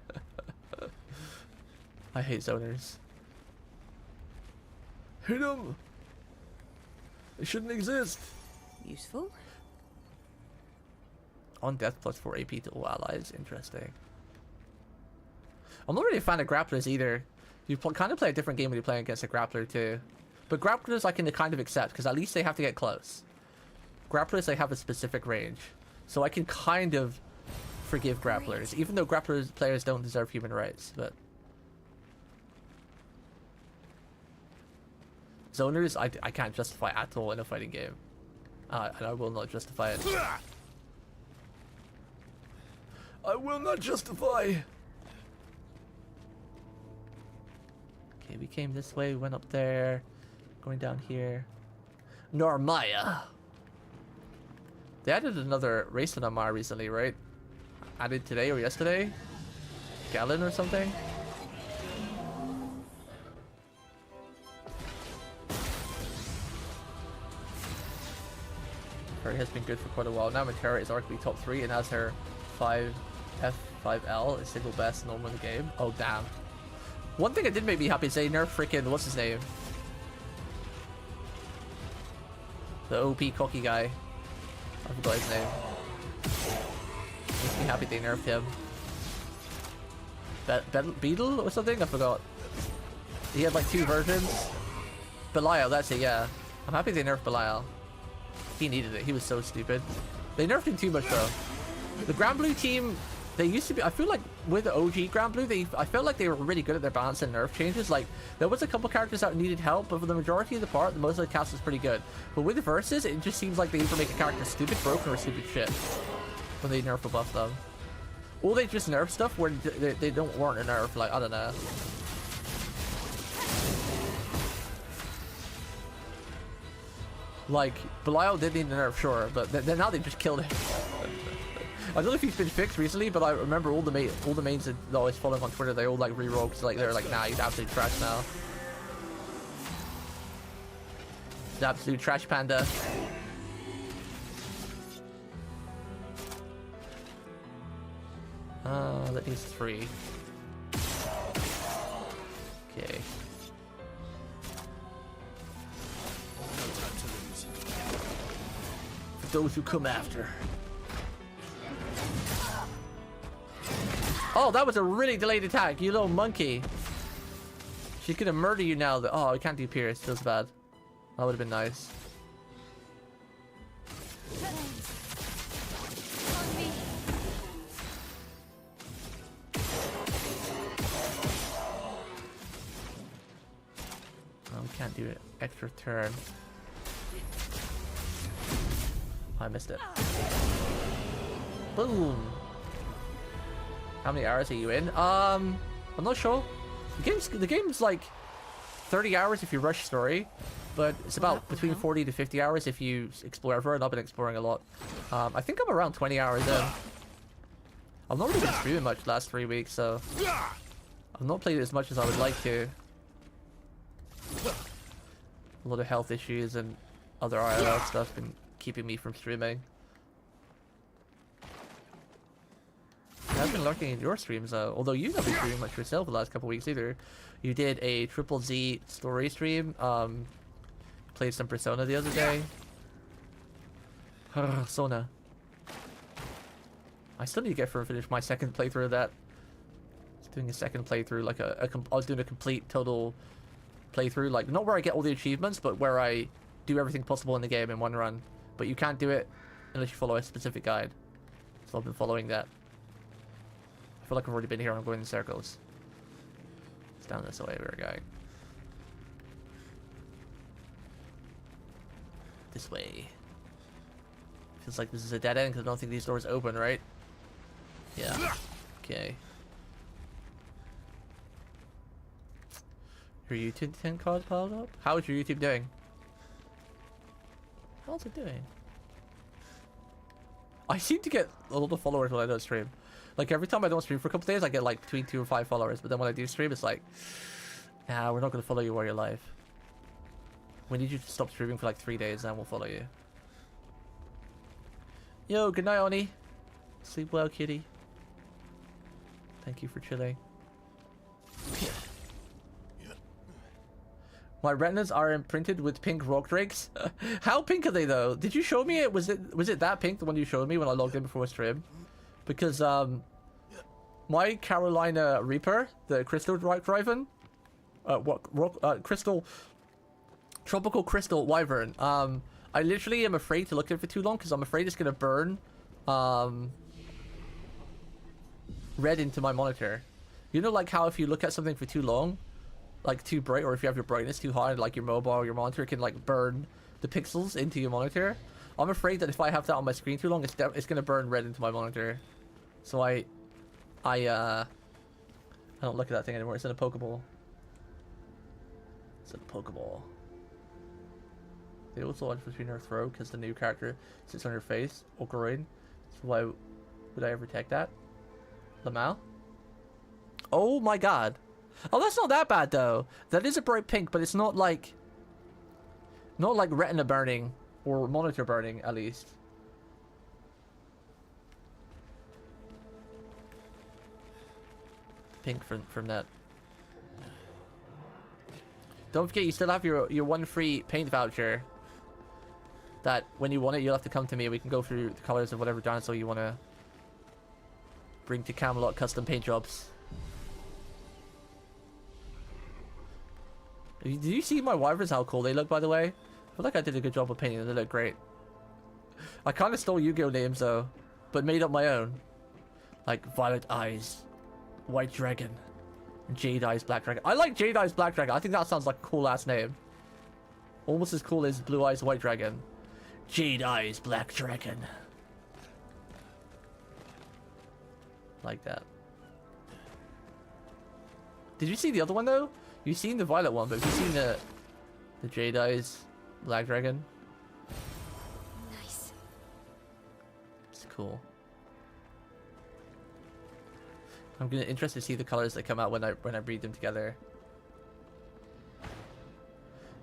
I hate zoners. Hit them! They shouldn't exist. Useful. On death plus 4 AP to all allies. Interesting. I'm not really a fan of grapplers either. You kind of play a different game when you're playing against a grappler too. But grapplers I can kind of accept because at least they have to get close. Grapplers, they have a specific range. So I can kind of forgive grapplers, even though grapplers players don't deserve human rights. But zoners, I can't justify at all in a fighting game. And I will not justify it. I will not justify! Okay, we came this way, we went up there. Going down here. Normaya! They added another race to Amaru recently, right? Added today or yesterday? Gallon or something? Fairy has been good for quite a while now. Matera is arguably top 3 and has her 5F5L, a single best normal in the game. Oh damn. One thing that did make me happy is they nerfed freaking what's his name? The OP cocky guy. I forgot his name. Makes me happy they nerfed him. Beetle or something? I forgot. He had like 2 versions. Belial, that's it, yeah. I'm happy they nerfed Belial. He needed it. He was so stupid. They nerfed him too much though. The Grand Blue team, they used to be, I feel like with the OG Grand Blue, I felt like they were really good at their balance and nerf changes. Like, there was a couple characters that needed help, but for the majority of the part, most of the cast was pretty good. But with the Versus, it just seems like they either make a character stupid, broken, or stupid shit when they nerf or buff them. Or they just nerf stuff where they don't warrant a nerf, like, I don't know. Like, Belial did need a nerf, sure, but now they just killed him. I don't know if he's been fixed recently, but I remember all the mains that I always follow him on Twitter, they all like re-roll, because like, they're like, nah, he's absolute trash now. He's absolute trash panda. That needs 3. Okay. For those who come after. Oh, that was a really delayed attack, you little monkey. She's gonna murder you now. Oh, I can't do Pierce. Feels bad. That would have been nice. Oh, we can't do it. Extra turn. I missed it. Boom. How many hours are you in? I'm not sure. The game's like 30 hours if you rush story, but it's about between 40 to 50 hours if you explore everywhere. I've been exploring a lot. I think I'm around 20 hours in. I've not really been streaming much the last 3 weeks, so I've not played it as much as I would like to. A lot of health issues and other IRL stuff been keeping me from streaming. I've been lurking in your streams though, although you've not been streaming much yourself the last couple weeks either. You did a Triple Z story stream, played some Persona the other day. Persona. I still need to get finish my second playthrough of that. I was doing a second playthrough, like I was doing a complete total playthrough, like not where I get all the achievements, but where I do everything possible in the game in one run. But you can't do it unless you follow a specific guide. So I've been following that. I feel like I've already been here. I'm going in circles. It's down this way we're going. This way. Feels like this is a dead end because I don't think these doors open, right? Yeah. Okay. Your YouTube 10 cards piled up? How is your YouTube doing? How's it doing? I seem to get a lot of followers when I don't stream. Like every time I don't stream for a couple days, I get like between 2 and 5 followers. But then when I do stream, it's like, nah, we're not gonna follow you while you're live. We need you to stop streaming for like 3 days, then we'll follow you. Yo, good night, Oni. Sleep well, kitty. Thank you for chilling. My retinas are imprinted with pink rock drakes. How pink are they though? Did you show me it? Was it that pink, the one you showed me when I logged in before stream? Because my Carolina Reaper, the crystal Wyvern, tropical crystal Wyvern. I literally am afraid to look at it for too long because I'm afraid it's gonna burn red into my monitor. You know, like how if you look at something for too long, like too bright, or if you have your brightness too high, like your mobile or your monitor can like burn the pixels into your monitor. I'm afraid that if I have that on my screen too long, it's gonna burn red into my monitor. So I don't look at that thing anymore. It's in a Pokeball. It's in a Pokeball. They also launch between her throat because the new character sits on her face or groin. So why would I ever take that? Lamal? Oh my god. Oh, that's not that bad though. That is a bright pink, but it's not like retina burning or monitor burning at least. Pink from that. Don't forget you still have your one free paint voucher. that when you want it, you'll have to come to me. We can go through the colors of whatever dinosaur you want to bring to Camelot custom paint jobs. Did you see my wyverns, how cool they look, by the way? I feel like I did a good job of painting them. They look great. I kind of stole Yu-Gi-Oh names, though, but made up my own. Like Violet Eyes, White Dragon, and Jade Eyes, Black Dragon. I like Jade Eyes, Black Dragon. I think that sounds like a cool-ass name. Almost as cool as Blue Eyes, White Dragon. Jade Eyes, Black Dragon. Like that. Did you see the other one, though? You've seen the Violet one, but have you seen the Jade Eyes, Black Dragon? Nice. It's cool. I'm gonna interested to see the colors that come out when I breed them together.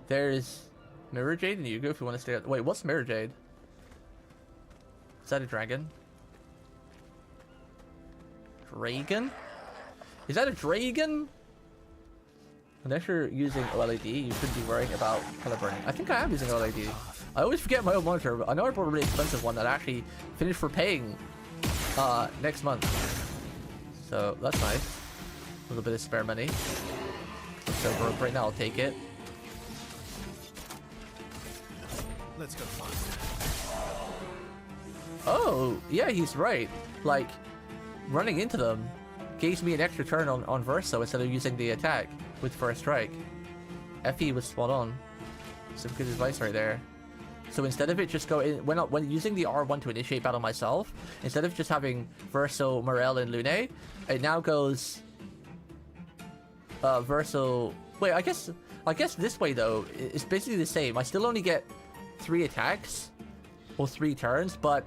There's Mirror Jade and Yugo if you want to stay out. Wait, what's Mirror Jade? Is that a dragon? Dragon? Is that a dragon? Unless you're using OLED, you shouldn't be worrying about color burning. I think I am using OLED. I always forget my own monitor, but I know I bought a really expensive one that I actually finished for paying next month. So that's nice. A little bit of spare money. So broke right now, I'll take it. Let's go find Oh, yeah, he's right. Like, running into them gives me an extra turn on Verso instead of using the attack with first strike. Effie was spot on. Some good advice right there. So instead of it just going when using the R1 to initiate battle myself, instead of just having Verso, Morel, and Lune, it now goes Verso. Wait, I guess this way though it's basically the same. I still only get 3 attacks or 3 turns, but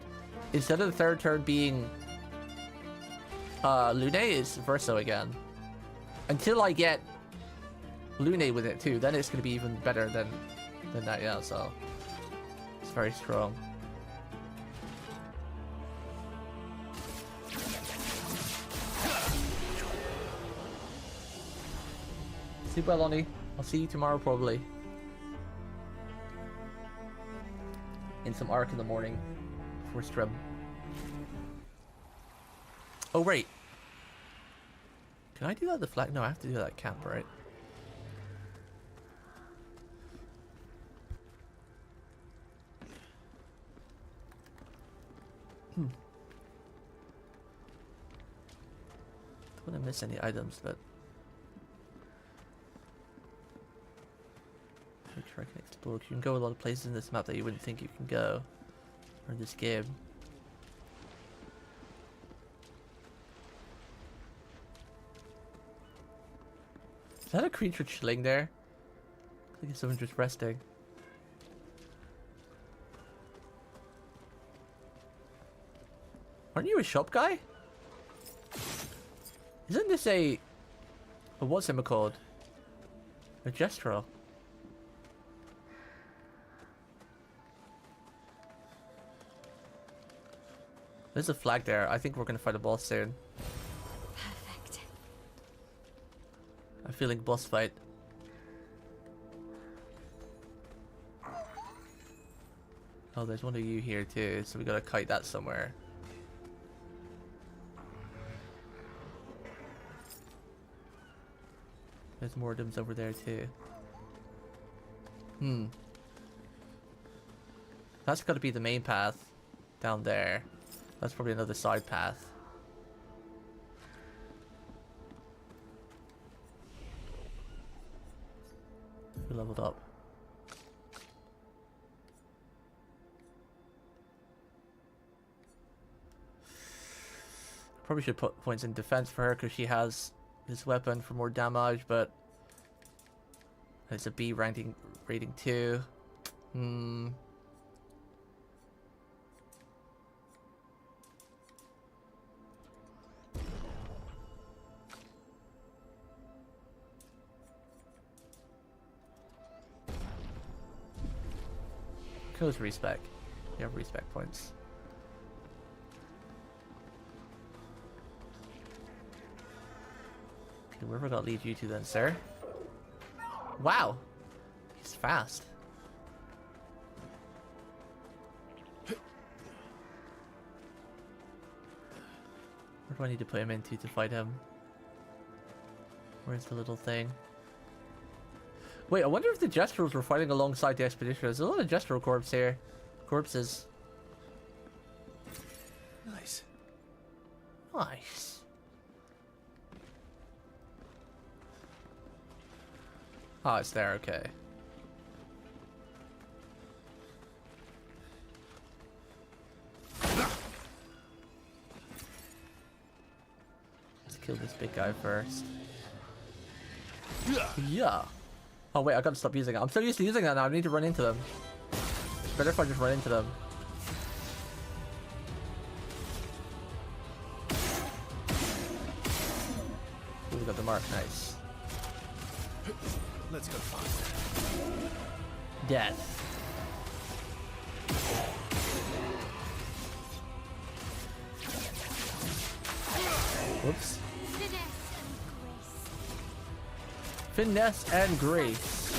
instead of the third turn being Lune, is Verso again. Until I get Lune with it too, then it's gonna be even better than that. Yeah, so it's very strong. Sleep well, Lonnie. I'll see you tomorrow probably. In some Ark in the morning for stream. Oh wait. Can I do that at the flag? No, I have to do that at camp, right? Don't want to miss any items, but make sure I can explore. You can go a lot of places in this map that you wouldn't think you can go, or in this game. Is that a creature chilling there? I think someone's just resting. Aren't you a shop guy? Isn't this a what's it called? A gestural. There's a flag there. I think we're gonna fight a boss soon. Perfect. I'm feeling boss fight. Oh, there's one of you here too, so we gotta kite that somewhere. There's more Mordems over there too. That's gotta be the main path down there. That's probably another side path. We leveled up. Probably should put points in defense for her because she has this weapon for more damage, but it's a B rating 2. Kills respec. You have respec points. Okay, where have I got to lead you to then, sir? Wow! He's fast. do I need to put him into to fight him? Where's the little thing? Wait, I wonder if the Jestrels were fighting alongside the expedition. There's a lot of Jestrel corpses. Nice. Nice. Oh, it's there, okay. Let's kill this big guy first. Yeah. Oh wait, I gotta stop using it. I'm so used to using that now, I need to run into them. It's better if I just run into them. Ooh, we got the mark, nice. Let's go faster. Death. Whoops. Finesse and grace.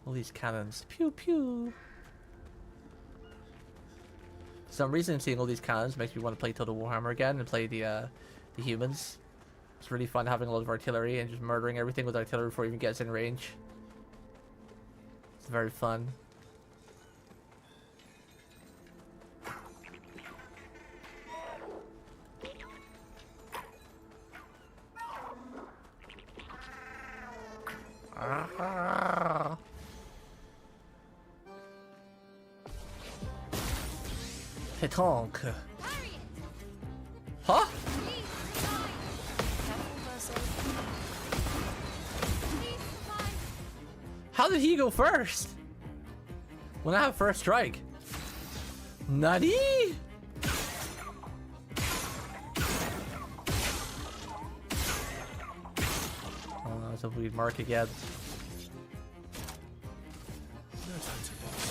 All these cannons. Pew pew. For some reason seeing all these cannons makes me want to play Total Warhammer again and play the humans. It's really fun having a lot of artillery and just murdering everything with artillery before it even gets in range. It's very fun. Pétanque. Huh? How did he go first? When I have first strike. Nani? Oh no, it's a weird mark again. No time to box.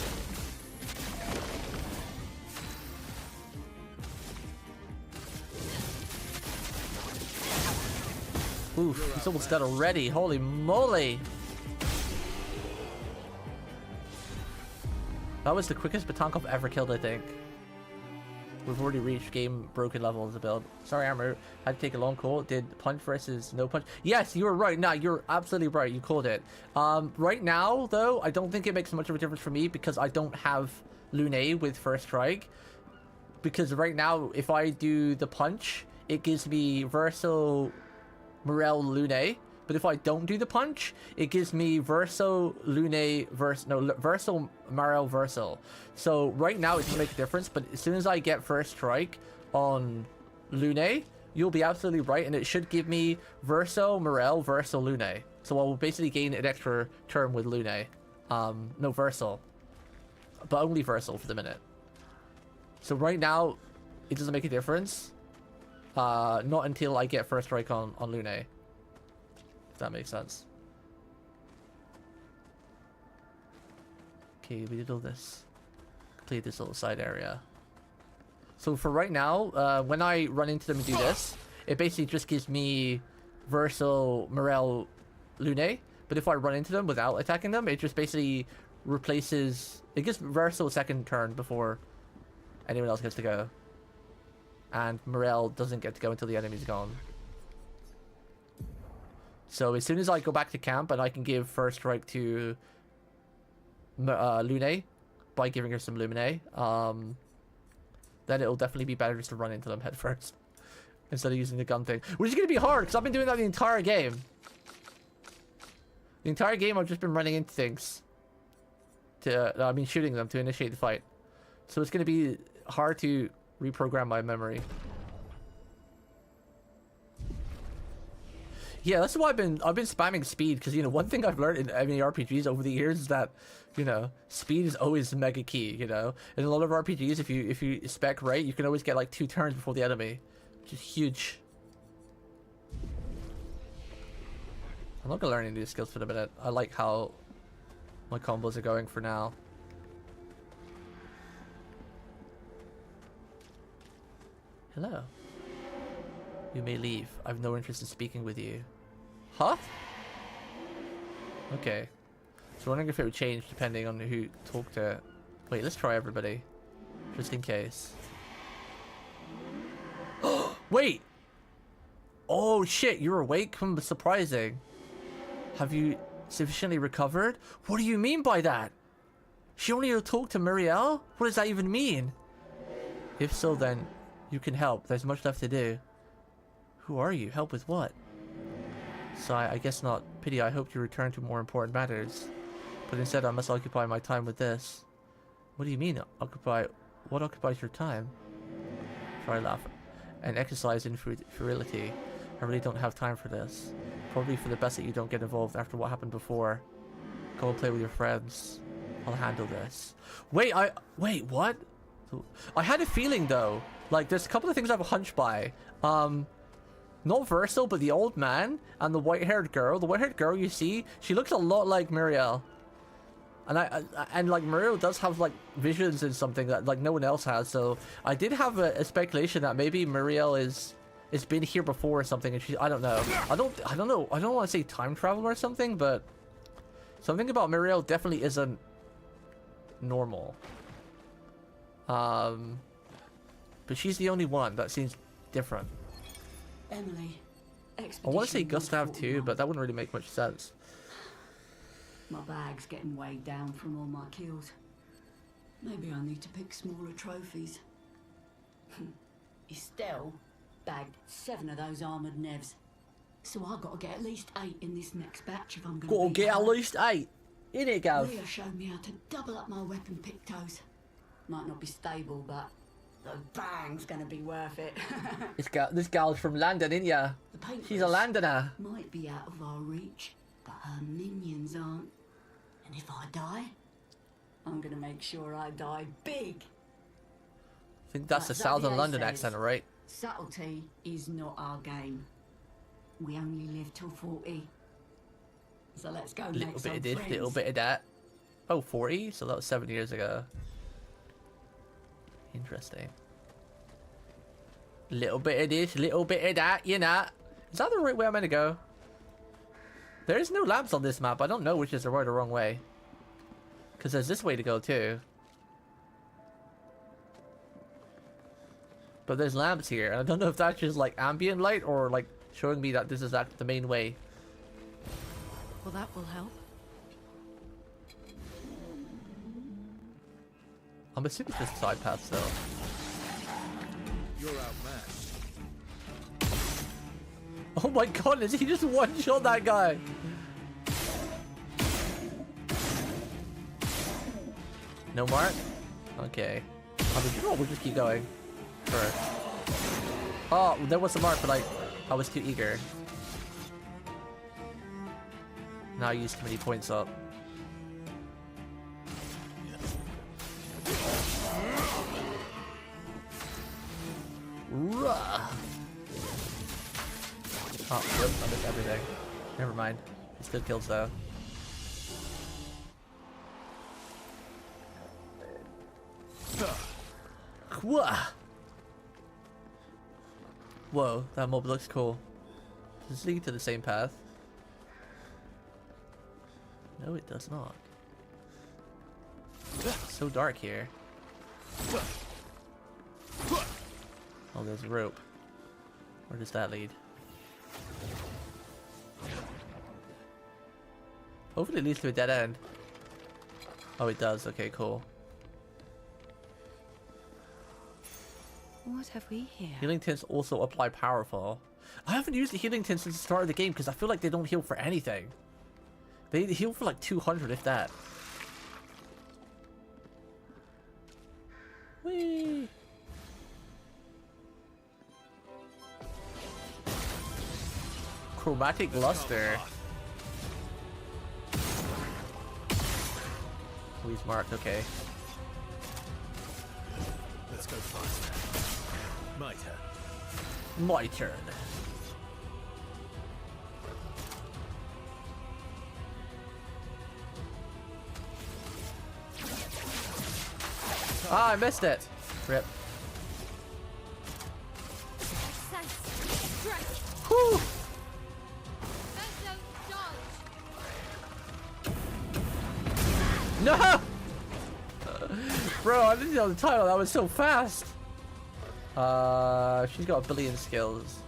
Oof, he's almost dead already. Holy moly. That was the quickest Pétanque I've ever killed, I think. We've already reached game broken level as a build. Sorry, Amaru. Had to take a long call. Did punch versus no punch? Yes, you were right. No, you're absolutely right. You called it. Right now, though, I don't think it makes much of a difference for me because I don't have Lune with first strike. Because right now, if I do the punch, it gives me Verso, Morel, Lune. But if I don't do the punch, it gives me Verso, Lune, Verso, Morel, Verso. So right now it doesn't make a difference, but as soon as I get first strike on Lune, you'll be absolutely right, and it should give me Verso, Morel, Verso, Lune. So I'll basically gain an extra turn with Lune. No Verso. But only Verso for the minute. So right now, it doesn't make a difference. Not until I get first strike on Lune. If that makes sense. Okay, we did all this. Complete this little side area. So for right now, when I run into them and do this, it basically just gives me Verso, Morel, Lune. But if I run into them without attacking them, it just basically replaces... It gives Verso a second turn before anyone else gets to go. And Morel doesn't get to go until the enemy's gone. So as soon as I go back to camp and I can give first strike to Lune by giving her some Lumine, then it'll definitely be better just to run into them head first instead of using the gun thing. Which is going to be hard because I've been doing that the entire game. The entire game I've just been running into things. Shooting them to initiate the fight. So it's going to be hard to reprogram my memory. Yeah, that's why I've been spamming speed, because, you know, one thing I've learned in many RPGs over the years is that, you know, speed is always mega key, you know. In a lot of RPGs, if you spec right, you can always get like 2 turns before the enemy, which is huge. I'm not gonna learn any new skills for the minute. I like how my combos are going for now. Hello. You may leave. I have no interest in speaking with you. Huh? Okay. So wondering if it would change depending on who talked to. Wait, let's try everybody. Just in case. Wait! Oh shit, you're awake? Surprising. Have you sufficiently recovered? What do you mean by that? She only talked to Muriel? What does that even mean? If so, then you can help. There's much left to do. Who are you? Help with what? Sigh, I guess not. Pity, I hoped you return to more important matters. But instead I must occupy my time with this. What do you mean, occupy? What occupies your time? Try laugh. And exercise in virility. I really don't have time for this. Probably for the best that you don't get involved after what happened before. Go and play with your friends. I'll handle this. Wait, what? I had a feeling though. Like, there's a couple of things I have a hunch by. Not Verso, but the old man and the white-haired girl. The white-haired girl you see, she looks a lot like Muriel. And like Muriel does have like visions and something that like no one else has. So I did have a speculation that maybe Muriel is been here before or something, and she, I don't know. I don't know. I don't want to say time travel or something, but something about Muriel definitely isn't normal. But she's the only one that seems different. Emily, I want to say Gustav too, but that wouldn't really make much sense. My bag's getting weighed down from all my kills. Maybe I need to pick smaller trophies. Estelle bagged 7 of those armoured nevs. So I gotta get at least 8 in this next batch if I'm gonna Gotta beat get her. at least 8. In it, Gav. Leah showed me how to double up my weapon pictos. Might not be stable, but the bang's gonna be worth it. This gal's from London, ain't ya? The paintbrush She's a Londoner. might be out of our reach, but her minions aren't. And if I die, I'm gonna make sure I die big. I think that's the Like Southern Xavier London says, accent, right? Subtlety is not our game. We only live till 40. So let's go Little make bit some of this, friends. little bit of that. Oh, 40? So that was 7 years ago. Interesting. Little bit of this, little bit of that, you know. Is that the right way I'm meant to go? There's no lamps on this map. I don't know which is the right or wrong way. Because there's this way to go too. But there's lamps here. I don't know if that's just like ambient light or like showing me that this is the main way. Well, that will help. I'm assuming it's just side paths though. You're outmatched. Oh my god, is he just one-shot that guy? No mark? Okay. We'll just keep going. Sure. Oh, there was a mark, but I was too eager. Now I used too many points up. Ruh. Oh, yep, I missed everything. Never mind. He still kills though. Whoa, that mob looks cool. Does this lead to the same path? No, it does not. It's so dark here. Oh, there's a rope. Where does that lead? Hopefully it leads to a dead end. Oh, it does. Okay, cool. What have we here? Healing tints also apply powerful. I haven't used the healing tints since the start of the game because I feel like they don't heal for anything. They heal for like 200 if that. Whee! Chromatic luster. Oh, he's marked, okay. Let's go faster. My turn. My turn. Ah, I missed it. Rip. Strike. Whew. Verso, dodge. No! Bro, I didn't know the title. That was so fast. She's got a billion skills.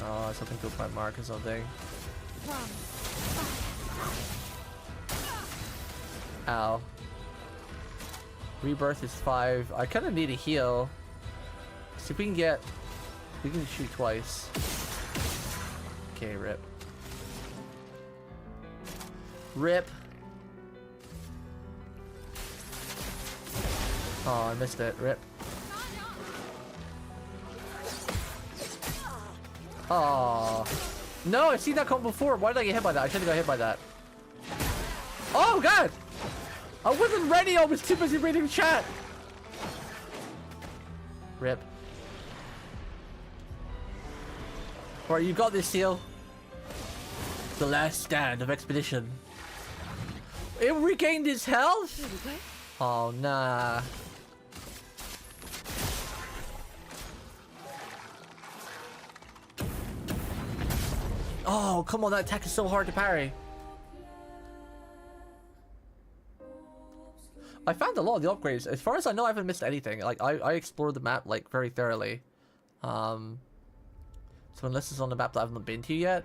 Oh, something to my mark or something. Ow. Rebirth is 5. I kind of need a heal. See if we can get... We can shoot twice. Okay, rip. Rip. Oh, I missed it. Rip. Oh. No, I've seen that come before. Why did I get hit by that? I shouldn't have got hit by that. Oh, God! I wasn't ready. I was too busy reading chat. Rip. Alright, you got this, Seal. The last stand of Expedition. It regained his health? Oh, nah. Oh, come on, that attack is so hard to parry. I found a lot of the upgrades. As far as I know, I haven't missed anything. Like, I explored the map, like, very thoroughly. So unless it's on the map that I haven't been to yet.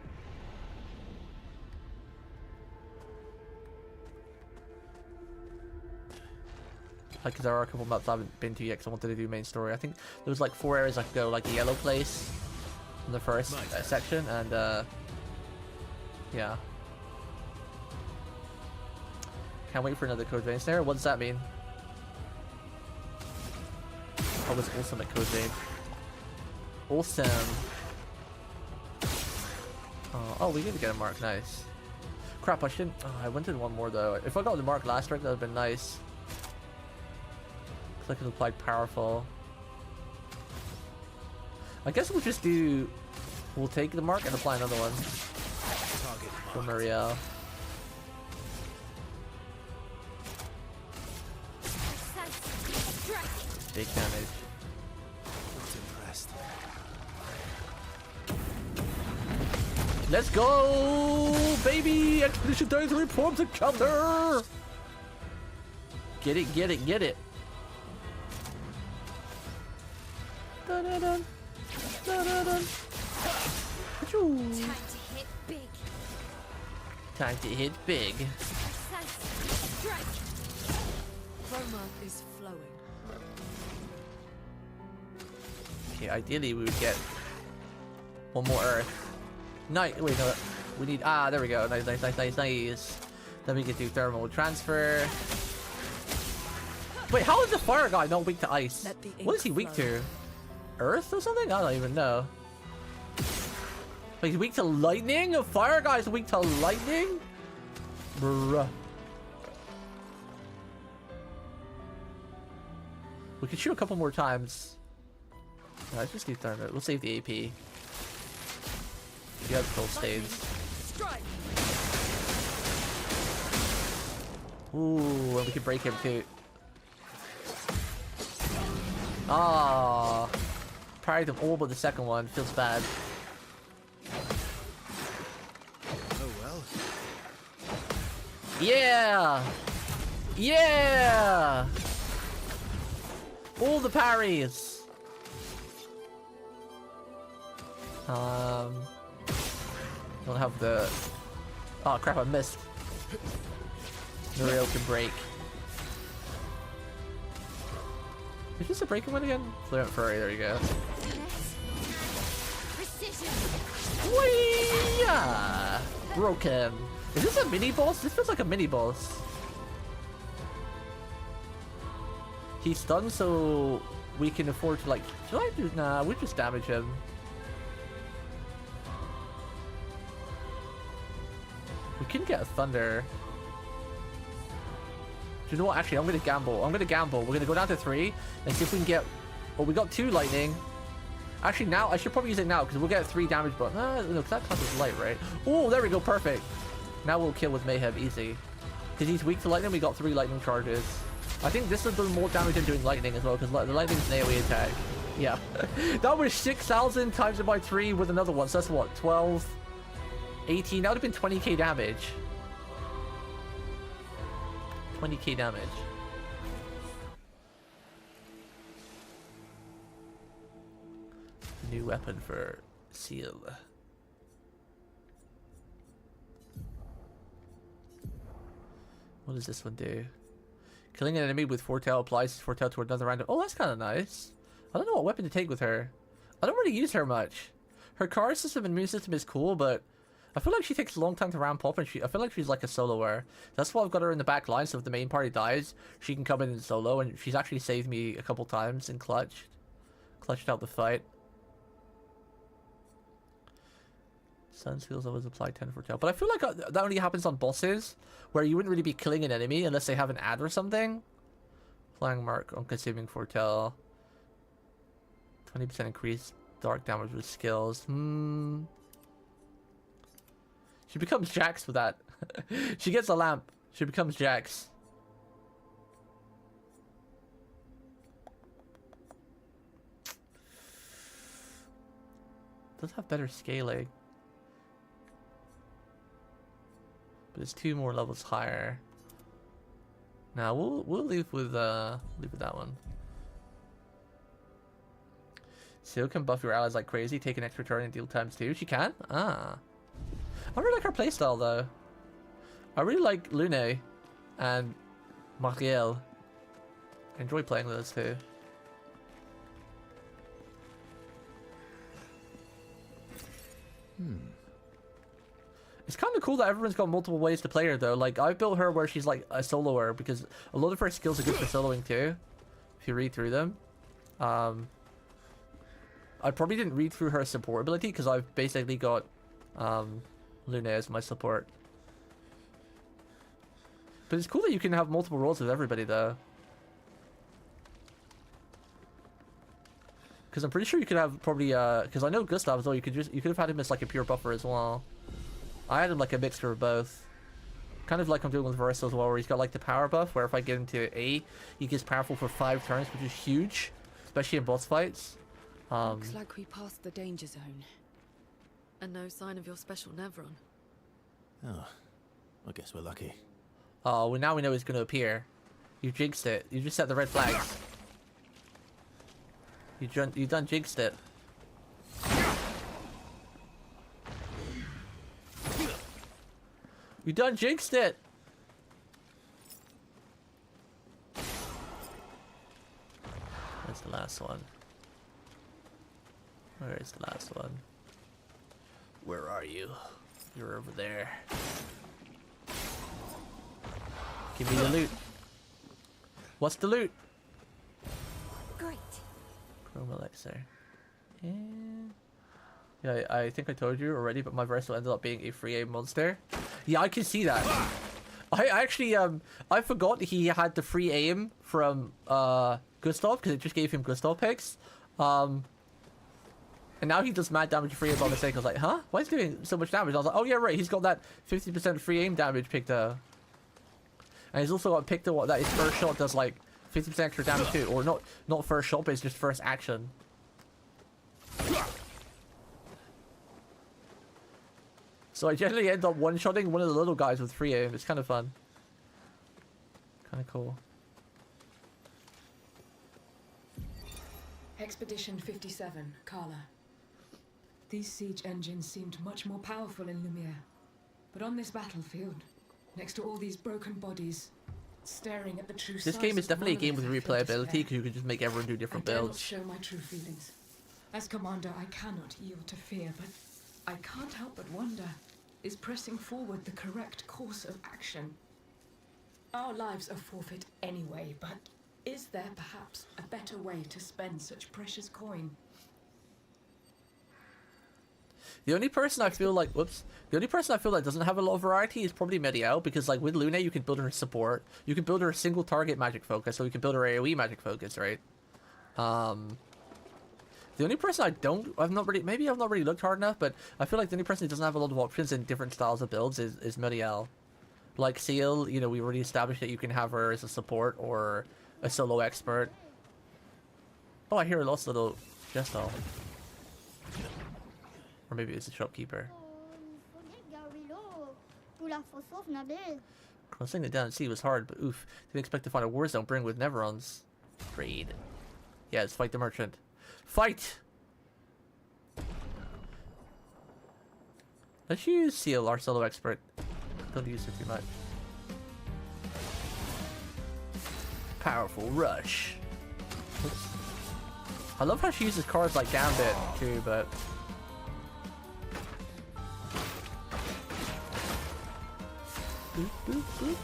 Like, because there are a couple maps I haven't been to yet because I wanted to do main story. I think there was like 4 areas I could go, like the yellow place in the first section, and yeah. Can't wait for another code vein snare. What does that mean? Oh, it's ultimate code vein. Awesome. Oh, we need to get a mark. Nice. Crap, I shouldn't. Oh, I wanted one more though. If I got the mark last turn, that would have been nice. Because I could apply powerful. I guess we'll just do. We'll take the mark and apply another one. For Muriel. Big damage. Let's go, baby! Expedition 33 forms a counter! Get it, get it, get it! Dun-dun-dun. Dun-dun-dun. Achoo. Time to hit big. Time to hit big. Strike. Chroma is flowing. Okay, ideally we would get one more earth. Nice. Wait, no. We need. Ah, there we go. Nice, nice, nice, nice, nice. Then we can do thermal transfer. Wait, how is the fire guy not weak to ice? What is he weak to? Earth or something? I don't even know. Wait, he's weak to lightning? A fire guy's weak to lightning? Bruh. We can shoot a couple more times. No, let's just do thermal. We'll save the AP. You have full stage. Ooh, and we can break him too. Ah, parried them all but the second one. Feels bad. Oh well. Yeah! Yeah! All the parries! Don't have the... Oh crap, I missed. Muriel can break. Is this a breaking one again? Fluent Furry, there you go. Precision. Whee! Yeah! Broken. Is this a mini boss? This feels like a mini boss. He's stunned, so we can afford to like. Should I do? Nah, we just damage him. We can get a thunder. Do you know what? Actually, I'm gonna gamble. I'm gonna gamble. We're gonna go down to 3 and see if we can get. Oh, we got 2 lightning. Actually, now I should probably use it now because we'll get 3 damage. But no, because that counts as light, right? Oh, there we go. Perfect. Now we'll kill with Mayhem easy. Because he's weak to lightning, we got 3 lightning charges. I think this will do more damage than doing lightning as well because the lightning is an AoE attack. Yeah. That was 6,000 times it by 3 with another one. So that's what? 12, 18. That would have been 20k damage. 20k damage. New weapon for Seal. What does this one do? Killing an enemy with foretell applies foretell to another random. Oh, that's kind of nice. I don't know what weapon to take with her. I don't really use her much. Her card system and immune system is cool, but I feel like she takes a long time to ramp up, and I feel like she's like a soloer. That's why I've got her in the back line, so if the main party dies, she can come in and solo, and she's actually saved me a couple times and clutched out the fight. Sun skills always apply 10 foretell, but I feel like that only happens on bosses, where you wouldn't really be killing an enemy unless they have an ad or something. Flying mark on consuming foretell. 20% increase dark damage with skills. She becomes Jax with that. She gets a lamp. She becomes Jax. Does have better scaling. But it's 2 more levels higher. Now we'll leave with that one. Seal can buff your allies like crazy, take an extra turn and deal ×2. She can? Ah. I really like her playstyle though. I really like Lune and Marielle. I enjoy playing those two. It's kind of cool that everyone's got multiple ways to play her though. Like, I built her where she's like a soloer because a lot of her skills are good for soloing too. If you read through them. I probably didn't read through her support ability because I've basically got Lune as my support. But it's cool that you can have multiple roles with everybody though. Because I'm pretty sure you could have probably because I know Gustav as well. You could have had him as like a pure buffer as well. I had him like a mixture of both. Kind of like I'm doing with Verso as well, where he's got like the power buff, where if I get into A, he gets powerful for 5 turns, which is huge, especially in boss fights. Looks like we passed the danger zone. And no sign of your special Nevron. Oh, I guess we're lucky. Oh, well now we know he's going to appear. You jinxed it. You just set the red flags. You done jinxed it. You done jinxed it! Where's the last one? Where is the last one? Where are you? You're over there. Give me the loot. What's the loot? Great. Chrome elixir. Yeah, I think I told you already, but my Verso ended up being a free aim monster. Yeah, I can see that. I actually, I forgot he had the free aim from, Gustav, because it just gave him Gustav picks. And now he does mad damage free aim by mistake. I was like, huh? Why is he doing so much damage? I was like, oh yeah, right, he's got that 50% free aim damage picked up. And he's also got picked up that his first shot does like 50% extra damage too. Or not first shot, but it's just first action. So I generally end up one-shotting one of the little guys with free aim. It's kind of fun. Kind of cool. Expedition 57, Carla. These siege engines seemed much more powerful in Lumiere. But on this battlefield, next to all these broken bodies, staring at the true This size game is of definitely a game with monolith, I feel replayability despair. because you can just make everyone do different I dare not builds. show my true feelings. As commander, I cannot yield to fear, but I can't help but wonder, is pressing forward the correct course of action? Our lives are forfeit anyway, but is there perhaps a better way to spend such precious coin? The only person I feel like, the only person I feel like doesn't have a lot of variety is probably Mediel, because like with Lune you can build her support, you can build her a single target magic focus, so you can build her AoE magic focus, right? The only person maybe I've not really looked hard enough, but I feel like the only person who doesn't have a lot of options in different styles of builds is Mediel. Like Seal, you know, we already established that you can have her as a support or a solo expert. Oh, I hear a lost little gestal. Or maybe it's a shopkeeper. Crossing the down sea was hard, but oof. Didn't expect to find a war zone bring with Neverons. Trade. Yeah, let's fight the merchant. Fight! Let's use Seal, our solo expert. Don't use her too much. Powerful rush. Oops. I love how she uses cards like Gambit too, but boop, boop, boop.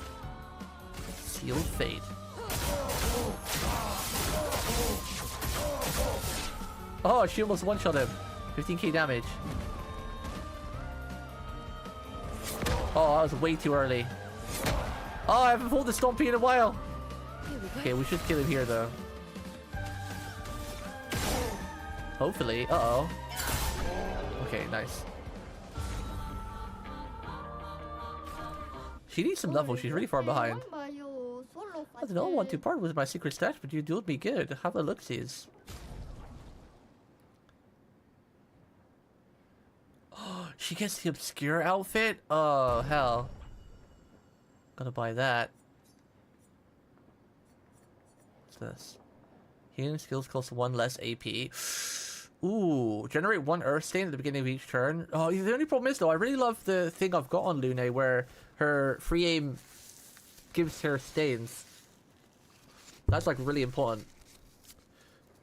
Sealed Fate. Oh, she almost one-shot him. 15k damage. Oh, that was way too early. Oh, I haven't pulled the Stompy in a while. Okay, we should kill him here though. Hopefully. Uh-oh. Okay, nice. She needs some level. She's really far behind. I don't want to part with my secret stash, but you dueled me good. Have a look-sees. Oh, she gets the obscure outfit? Oh, hell. Gotta buy that. What's this? Healing skills cost 1 less AP. Ooh, generate 1 earth stain at the beginning of each turn. Oh, the only problem is though, I really love the thing I've got on Lune where her free aim gives her stains. That's like really important.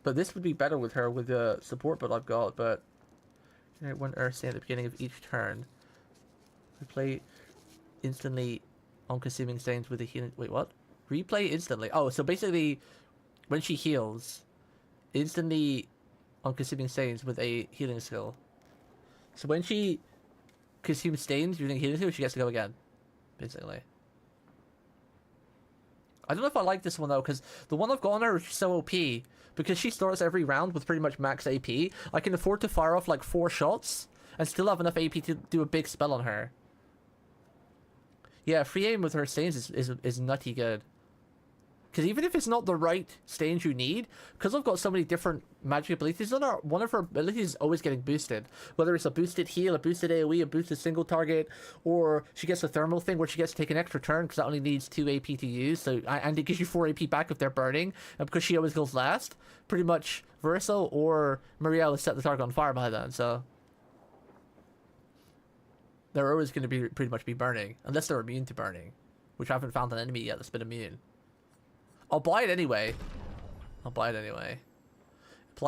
But this would be better with her with the support build I've got, but generate 1 earth stain at the beginning of each turn. Replay instantly on consuming stains with a healing. Wait, what? Replay instantly. Oh, so basically when she heals, instantly on consuming stains with a healing skill. So when she consumes stains using a healing skill, she gets to go again. Basically. I don't know if I like this one though, because the one I've got on her is so OP. Because she starts every round with pretty much max AP, I can afford to fire off like 4 shots and still have enough AP to do a big spell on her. Yeah, free aim with her stains is nutty good. Because even if it's not the right stains you need, because I've got so many different magic abilities on her, one of her abilities is always getting boosted. Whether it's a boosted heal, a boosted AoE, a boosted single target, or she gets a thermal thing where she gets to take an extra turn because that only needs 2 AP to use. So and it gives you 4 AP back if they're burning. And because she always goes last, pretty much Verso or Maria will set the target on fire by then. So they're always going to be pretty much be burning, unless they're immune to burning, which I haven't found an enemy yet that's been immune. I'll buy it anyway. Apply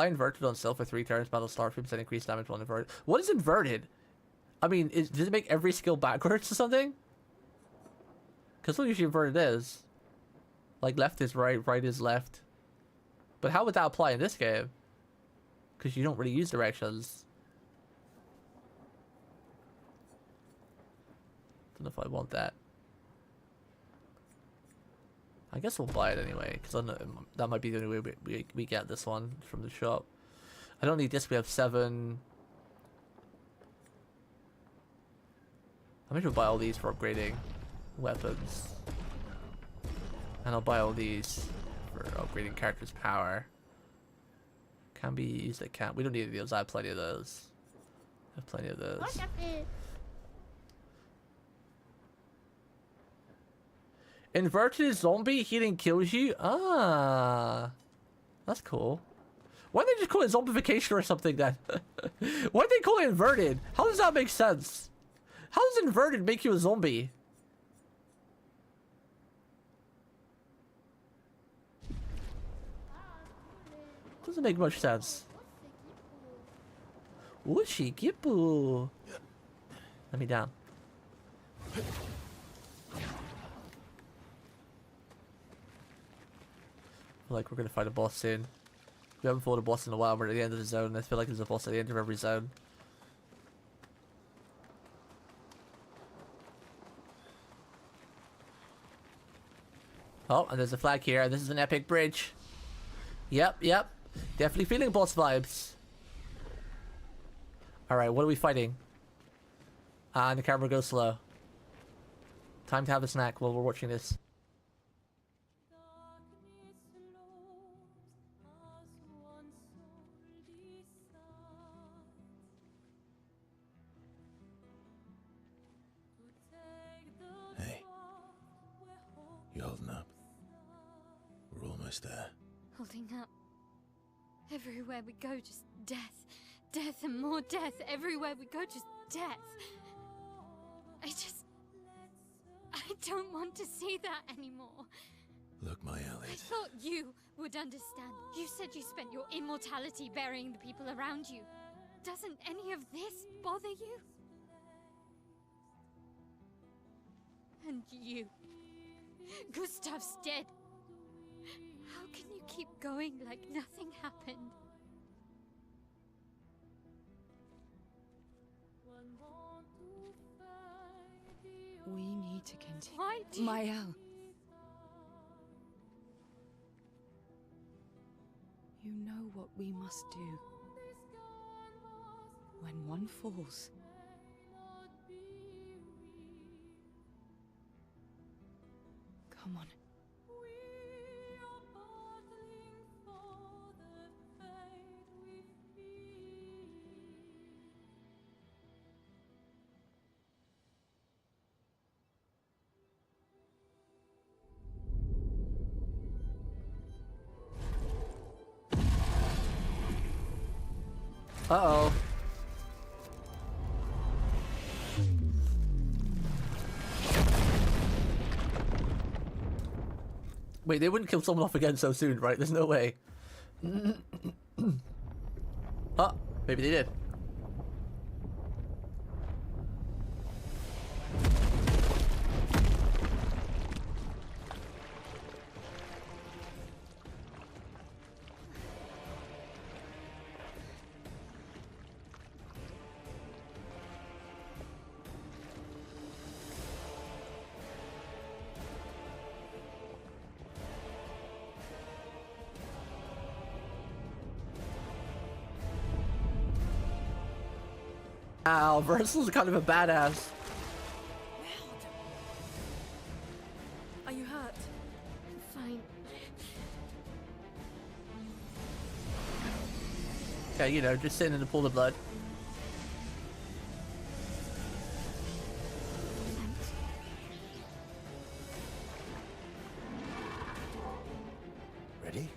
inverted on self for 3 turns. Battle start 3% increased damage while inverted. What is inverted? I mean, does it make every skill backwards or something? Because what usually inverted is. Like left is right, right is left. But how would that apply in this game? Because you don't really use directions. Don't know if I want that. I guess we'll buy it anyway, because that might be the only way we get this one from the shop. I don't need this, we have 7. I might as well buy all these for upgrading weapons. And I'll buy all these for upgrading characters' power. Can be used, I can't. We don't need any of those, I have plenty of those. I have plenty of those. Inverted zombie healing kills you? Ah. That's cool. Why don't they just call it zombification or something then? Why do they call it inverted? How does that make sense? How does inverted make you a zombie? Doesn't make much sense. Whooshy Gippu. Let me down. Like we're gonna fight a boss soon. We haven't fought a boss in a while. We're at the end of the zone. I feel like there's a boss at the end of every zone. Oh, and there's a flag here. This is an epic bridge. Yep. Definitely feeling boss vibes. Alright, what are we fighting? And the camera goes slow. Time to have a snack while we're watching this. almost there. Holding up. Everywhere we go, just death. Death and more death. Everywhere we go, just death. I don't want to see that anymore. Look, my I Elliot. thought you would understand. You said you spent your immortality burying the people around you. Doesn't any of this bother you? And you. Gustav's dead. How can you keep going like nothing happened? We need to continue. Why do you... Mael. You know what we must do. When one falls, come on. Uh-oh. Wait, they wouldn't kill someone off again so soon, right? There's no way. Huh, maybe they did. Wow, Verso's kind of a badass. Are you hurt? Fine. Yeah, you know, just sitting in a pool of blood. Thanks. Ready?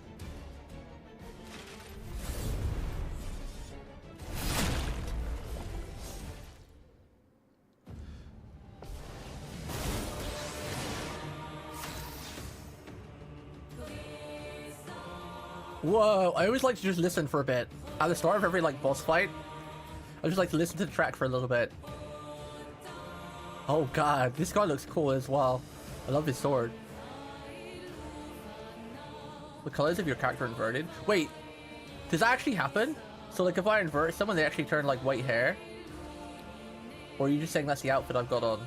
Whoa, I always like to just listen for a bit. At the start of every like boss fight, I just like to listen to the track for a little bit. Oh god, this guy looks cool as well. I love his sword. The colors of your character inverted. Wait, does that actually happen? So like if I invert someone, they actually turn like white hair? Or are you just saying that's the outfit I've got on?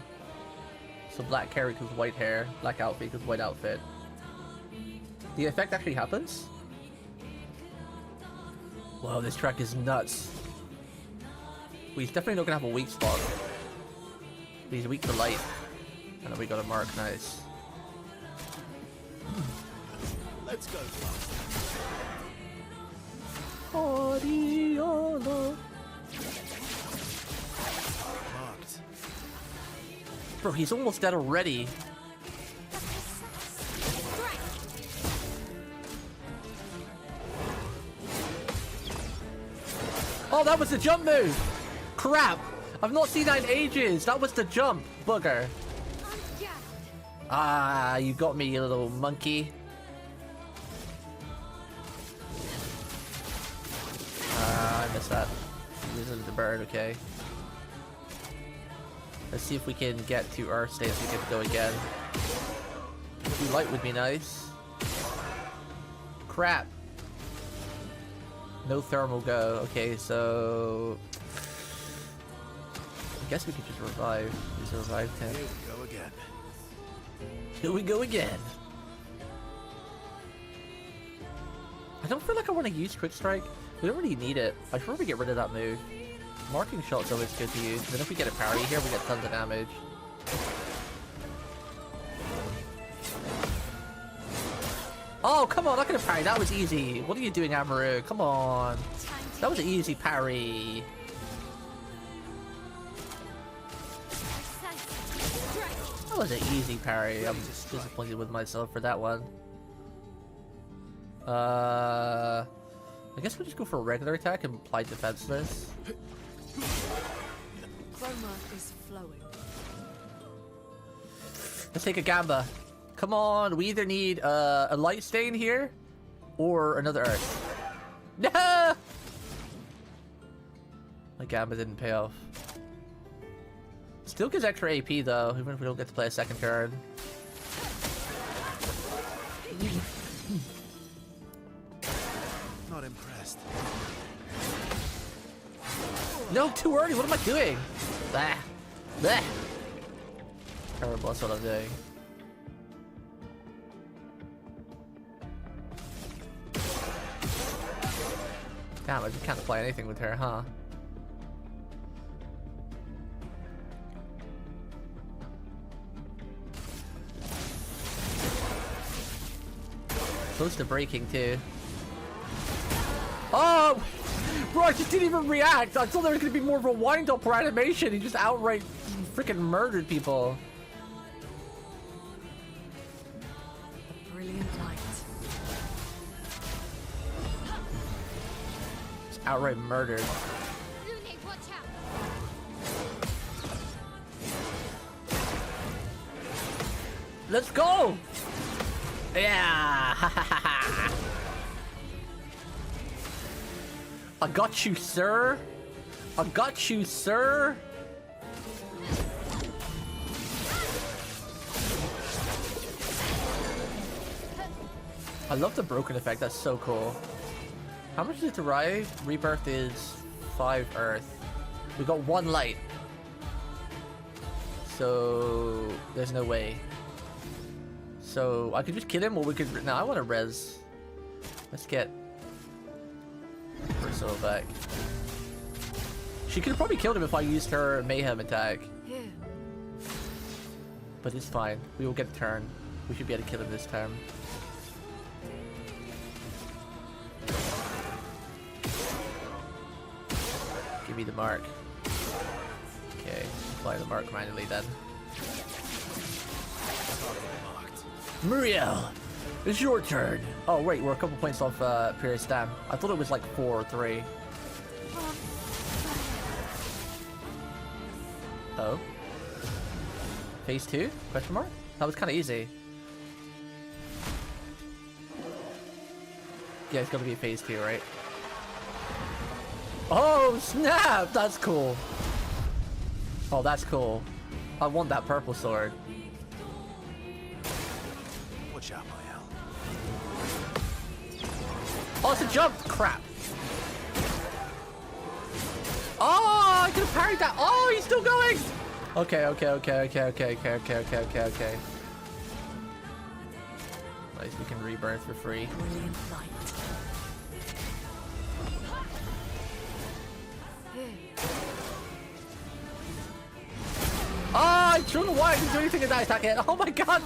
So black hair equals white hair, black outfit equals white outfit. The effect actually happens? Whoa, this track is nuts. Well, he's definitely not gonna have a weak spot. He's weak to light. And then we got a mark, nice. Let's go fast. Oriolo. Marked. Bro, he's almost dead already. Oh, that was the jump move! Crap! I've not seen that in ages! That was the jump, bugger. Ah, you got me, you little monkey. Ah, I missed that. Using the bird, okay. Let's see if we can get to our state so we get to go again. Blue light would be nice. Crap. No thermal go. Okay, so I guess we could just revive. Just revive him. Here we go again. Here we go again. I don't feel like I want to use quick strike. We don't really need it. I should probably get rid of that move. Marking shot's always good to use. Then if we get a parry here, we get tons of damage. Oh, come on, I could have parried. That was easy. What are you doing, Amaru? Come on. That was an easy parry. That was an easy parry. I'm disappointed with myself for that one. I guess we'll just go for a regular attack and apply defenseless. Chroma is flowing. Let's take a Gamba. Come on, we either need a light stain here or another earth. No! My Gamba didn't pay off. Still gives extra AP though, even if we don't get to play a second turn. Not impressed. No, too early. What am I doing? Blah. Blah. Terrible. That's what I'm doing. Damn, I just can't play anything with her, huh? Close to breaking too. Oh! Bro, I just didn't even react. I thought there was gonna be more of a wind-up or animation. He just outright freaking murdered people. Brilliant light. Just outright murdered. Lune, watch out. Let's go! Yeah! I got you, sir. I got you, sir. I love the broken effect. That's so cool. How much is it to rise? Rebirth is 5 earth. We got 1 light. So there's no way. So I could just kill him, or we could. No, I want to res. Let's get Verso back. She could have probably killed him if I used her mayhem attack. Here. But it's fine. We will get a turn. We should be able to kill him this turn. Give me the mark. Okay, apply the mark manually then. Muriel, it's your turn. Oh wait, we're a couple points off Pierce Dam. I thought it was like 4 or 3. Oh. Phase 2? Question mark? That was kind of easy. Yeah, it's gonna be phase 2, right? Oh snap! That's cool. Oh, that's cool. I want that purple sword. Watch out, Mael. Oh, it's a jump! Crap. Oh, I could have parried that. Oh, he's still going! Okay. Nice, we can rebirth for free. Brilliant light. Here. Oh, I don't know why I didn't do anything in that attack yet. Oh my god!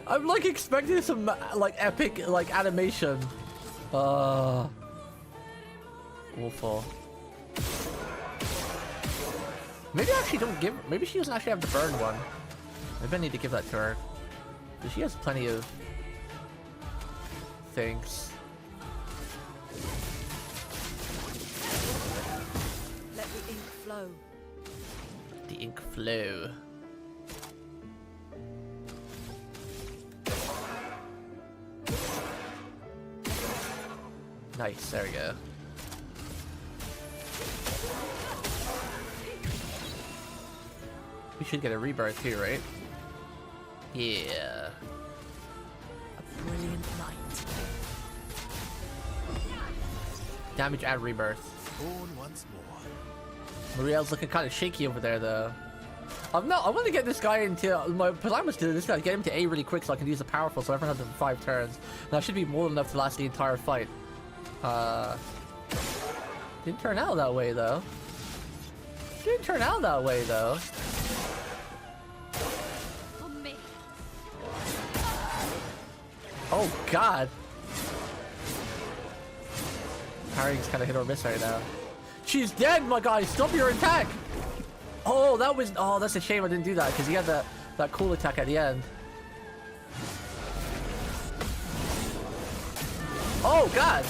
I'm like expecting some like epic like animation. Awful. Maybe I actually don't give. Maybe she doesn't actually have the burn one. Maybe I need to give that to her. Because she has plenty of things. Let the ink flow. The ink flow. Nice, there we go. We should get a rebirth here, right? Yeah. A brilliant light. Damage and rebirth. Born once more. Muriel's looking kind of shaky over there, though. I want to get this guy into my plan was to this guy get him to A really quick so I can use the powerful so everyone has them 5 turns. That should be more than enough to last the entire fight. Didn't turn out that way though. Didn't turn out that way though. On me. Oh god. Parrying's kind of hit or miss right now. She's dead, my guy. Stop your attack. Oh, that was. Oh, that's a shame I didn't do that because he had that cool attack at the end. Oh god!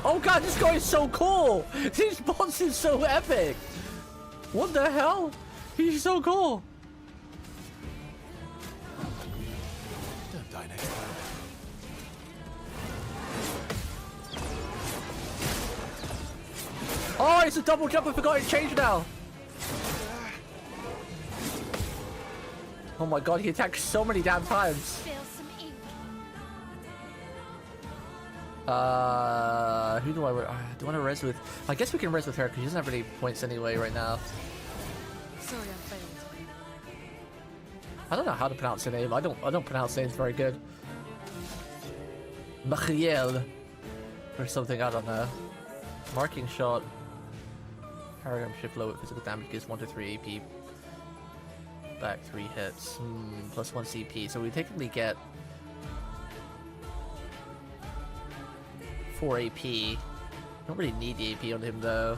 Oh god, this guy is so cool! This boss is so epic! What the hell? He's so cool! Don't die next time. Oh, it's a double jump, I forgot it's changed now! Oh my god, he attacks so many damn times! Spill some ink. Who do I want to res with? I guess we can res with her because she doesn't have any points anyway right now. Sorry, I failed. I don't know how to pronounce her name. I don't pronounce names very good. Machiel or something, I don't know. Marking shot. Paragon shift low at physical damage gives 1 to 3 AP. Back 3 hits. Plus 1 CP. So we technically get 4 AP. Don't really need the AP on him though.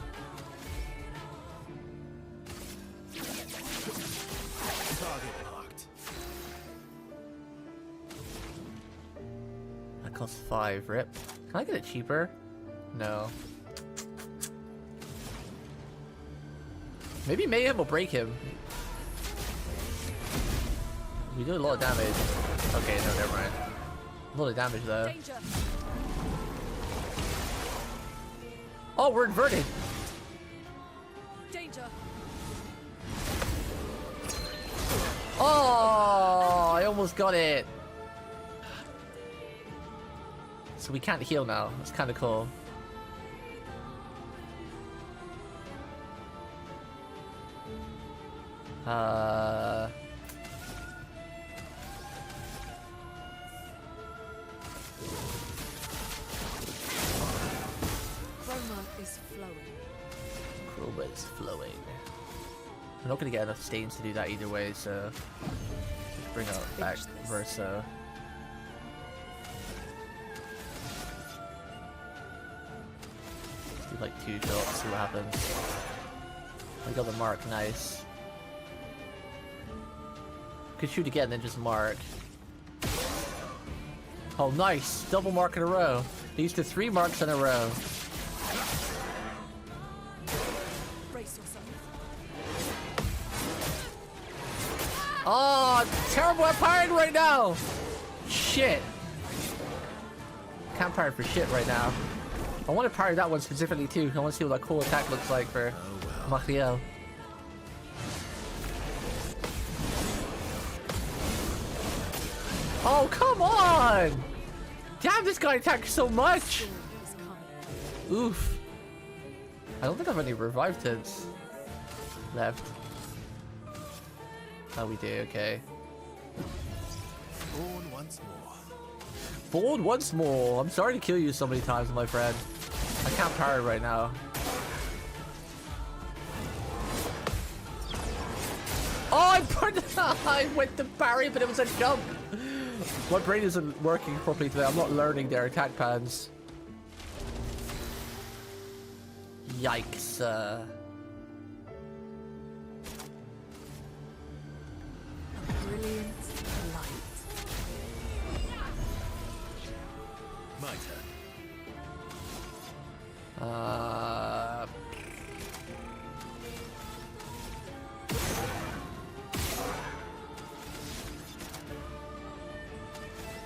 Target marked. That costs 5, rip. Can I get it cheaper? No. Maybe Mayhem will break him. We do a lot of damage. Okay, no, never mind. A lot of damage though. Danger. Oh, we're inverted. Danger. Oh, I almost got it. So we can't heal now. That's kind of cool. Chroma is flowing. Chroma is flowing. We're not gonna get enough stains to do that either way, so bring up back Verso. Let's do like 2 shots, see what happens. I got the mark, nice. Could shoot again, then just mark. Oh, nice! Double mark in a row. These to 3 marks in a row. Brace yourself. Oh, terrible at parrying right now! Shit. Can't parry for shit right now. I want to parry that one specifically too. I want to see what that cool attack looks like for Machiel. Oh, come on! Damn, this guy attacks so much! Oof. I don't think I have any revive tints left. Oh, we do, okay. Born once more. Born once more! I'm sorry to kill you so many times, my friend. I can't parry right now. Oh, I went to parry, but it was a jump! My brain isn't working properly today. I'm not learning their attack patterns. Yikes. Brilliant light. My turn.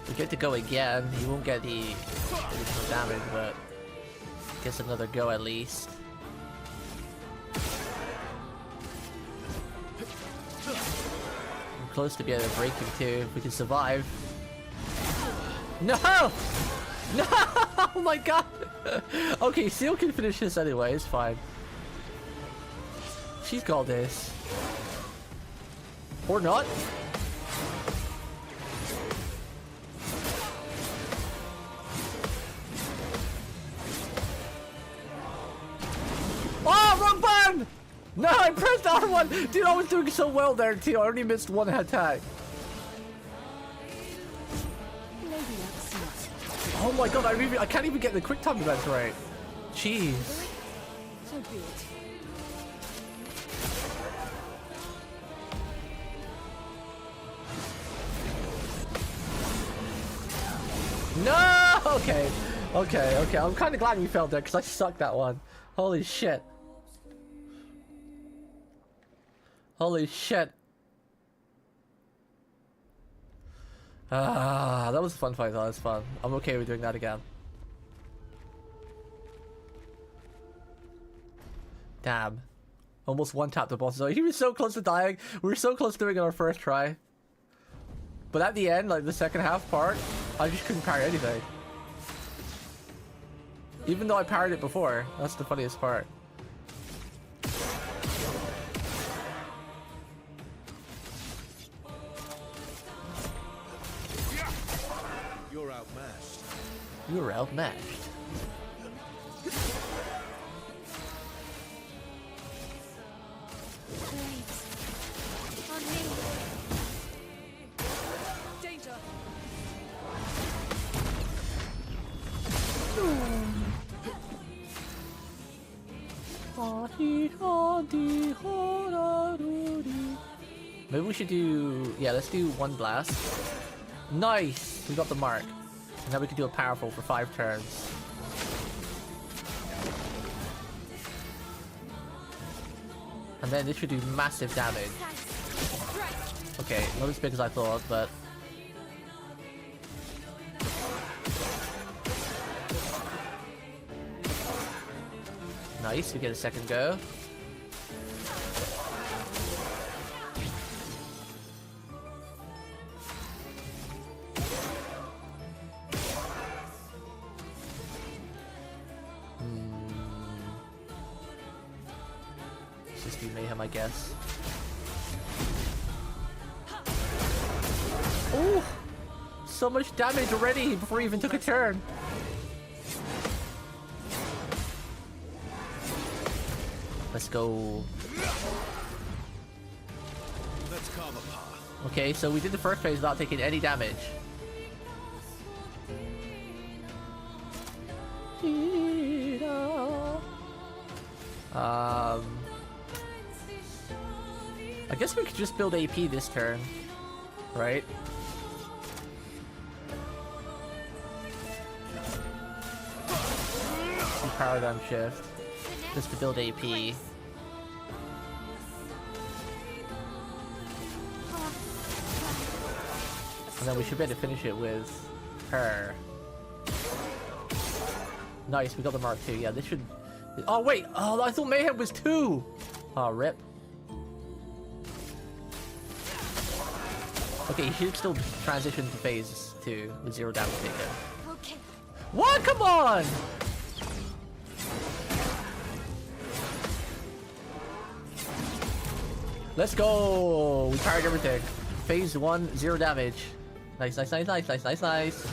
We get to go again. He won't get the additional damage, but gets another go at least. I'm close to being able to break him too, if we can survive. No! No! Oh my god! Okay, Seal can finish this anyway, it's fine. She's got this. Or not. Oh, wrong button! No, I pressed R1! Dude, I was doing so well there too. I only missed 1 attack. Oh my god, I can't even get the quick time events right. Jeez. So be it. No! Okay. Okay, okay. I'm kind of glad we failed there because I sucked that one. Holy shit. Holy shit. Ah, that was a fun fight. That was fun. I'm okay with doing that again. Damn. Almost one-tapped the boss. He was so close to dying. We were so close to doing it on our first try. But at the end, like the second half part, I just couldn't parry anything. Even though I parried it before. That's the funniest part. You're outmatched. You were outmatched. On me. Danger! Maybe we should do... Yeah, let's do one blast. Nice! We got the mark. And now we can do a powerful for 5 turns. And then this should do massive damage. Okay, not as big as I thought, but... Nice, we get a second go. Let's just do mayhem, I guess. Oh! So much damage already before he even took a turn. Let's go. Let's carve a path. Okay, so we did the first phase without taking any damage. I guess we could just build AP this turn, right? Do paradigm shift just to build AP. And then we should be able to finish it with her. Nice, we got the Mark II. Yeah, this should... Oh, wait! Oh, I thought Mayhem was 2! Oh, rip. Okay, he should still transition to phase 2 with 0 damage taken. Okay. What? Come on! Let's go! We parried everything. Phase 1, 0 damage. Nice, nice, nice, nice, nice, nice, nice.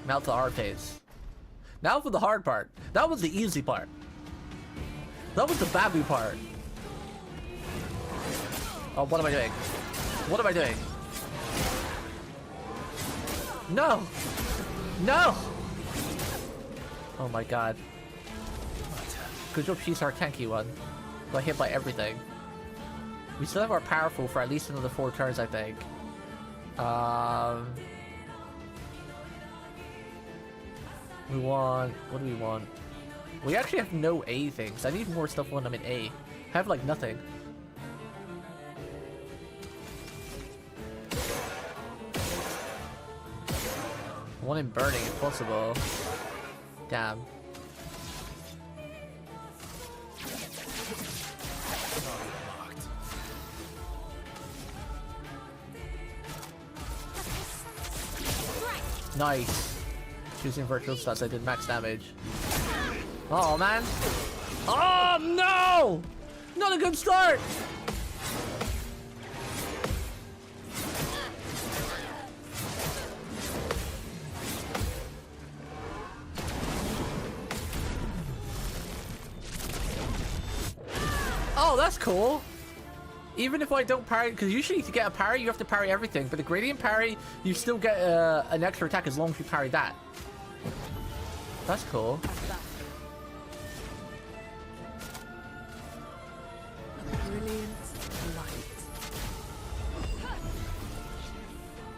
Now to the hard phase. Now for the hard part. That was the easy part. That was the babu part. Oh, what am I doing? What am I doing? No! No! Oh my god. Good job she's our tanky one. Got hit by everything. We still have our powerful for at least another 4 turns, I think. We want... What do we want? We actually have no A things. I need more stuff when I'm in A. I have like nothing. One in burning if possible. Damn. Nice. Choosing virtual stats, I did max damage. Oh man. Oh no! Not a good start! Oh, that's cool. Even if I don't parry, because usually to get a parry, you have to parry everything. But the gradient parry, you still get an extra attack as long as you parry that. That's cool. Brilliant light.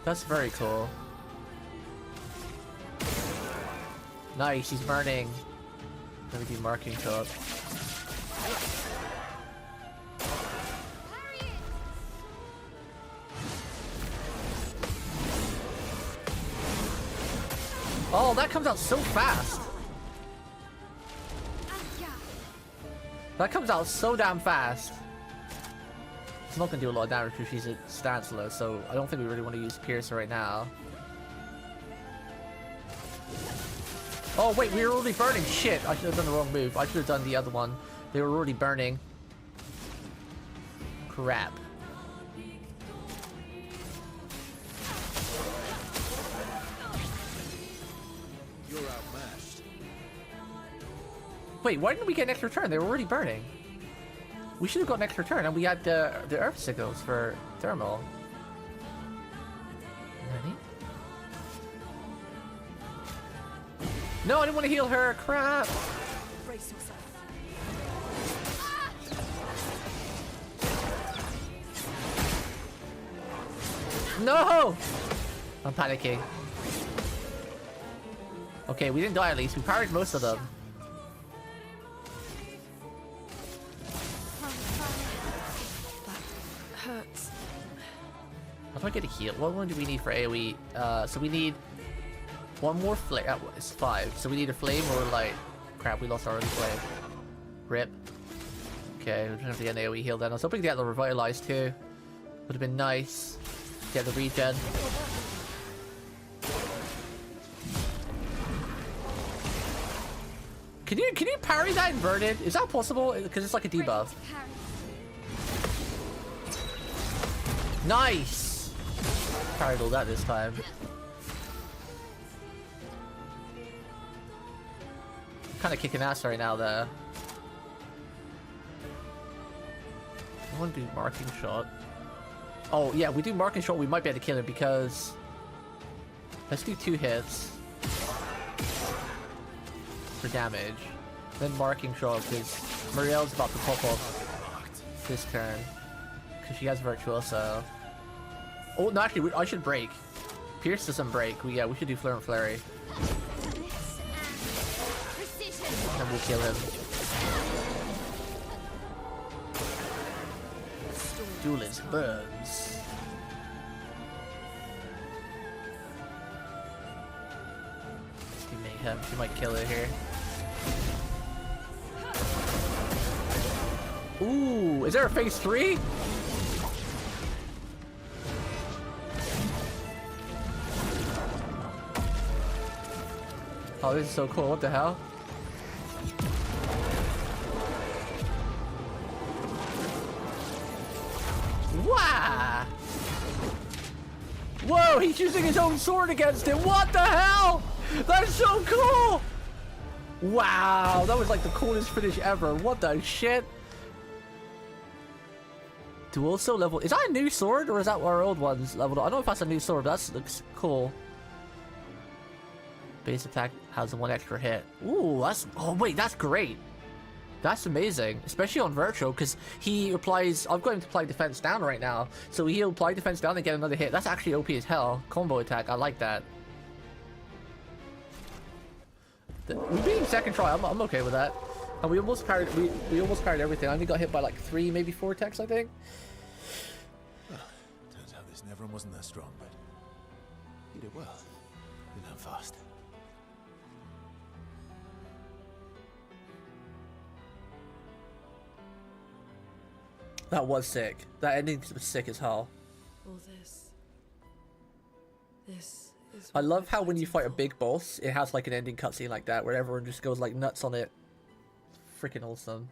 That's very cool. Nice, he's burning. Let me do marking shot. Oh, that comes out so fast. That comes out so damn fast. It's not gonna do a lot of damage because she's a Stancela, so I don't think we really want to use Piercer right now. Oh wait, we were already burning. Shit, I should have done the wrong move. I should have done the other one. They were already burning. Crap. You're outmatched. Wait, why didn't we get an extra turn? They were already burning. We should have got an extra turn, and we had the Earth Signals for Thermal. Ready? No, I didn't want to heal her. Crap. Brace yourself. No! I'm panicking. Okay, we didn't die at least. We parried most of them. That hurts. How do I get a heal? What one do we need for AoE? So we need one more flame. It's 5. So we need a flame or light. Crap, we lost our early flame. Rip. Okay, we're gonna have to get an AoE heal then. I was hoping to get the revitalized too. Would have been nice. Get the regen. Can you parry that inverted? Is that possible? Because it's like a debuff. Nice! Parried all that this time. Kind of kicking ass right now there. I want to do marking shot. Oh yeah, we do marking shot, we might be able to kill him because let's do 2 hits for damage. Then marking shot because Muriel's about to pop off this turn because she has Virtuoso. Oh no, actually I should break. Pierce doesn't break. We should do Flare and Flurry. Then we'll kill him. Duelist burns. Let's do Mayhem. She might kill it here. Ooh, is there a phase 3? Oh, this is so cool. What the hell? Wow! Whoa, he's using his own sword against him. What the hell? That's so cool! Wow, that was like the coolest finish ever. What the shit? Dual so level. Is that a new sword or is that our old one's leveled up? I don't know if that's a new sword, but that looks cool. Base attack has 1 extra hit. Ooh, that's. Oh, wait, that's great. That's amazing, especially on Verso, because he applies. I've got him to apply defense down right now, so he'll apply defense down and get another hit. That's actually OP as hell. Combo attack. I like that. We beat him second try. I'm okay with that. And we almost carried. We almost carried everything. I only got hit by like 3, maybe 4 attacks, I think. Turns out this Neverin wasn't that strong, but you did well. You learn fast. That was sick. That ending was sick as hell. All this. This is. I love how when you fight a big boss, it has like an ending cutscene like that, where everyone just goes like nuts on it. Freaking awesome.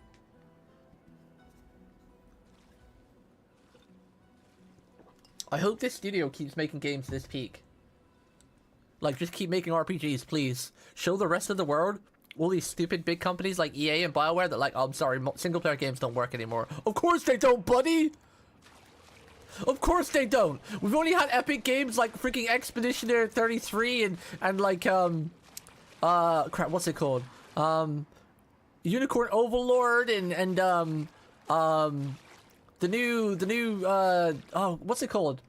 I hope this studio keeps making games this peak. Like, just keep making RPGs, please. Show the rest of the world, all these stupid big companies like EA and BioWare that like, oh, I'm sorry, single player games don't work anymore. Of course they don't, buddy! Of course they don't! We've only had epic games like freaking Expeditionary 33 and like, crap, what's it called? Unicorn Overlord and the new oh, what's it called?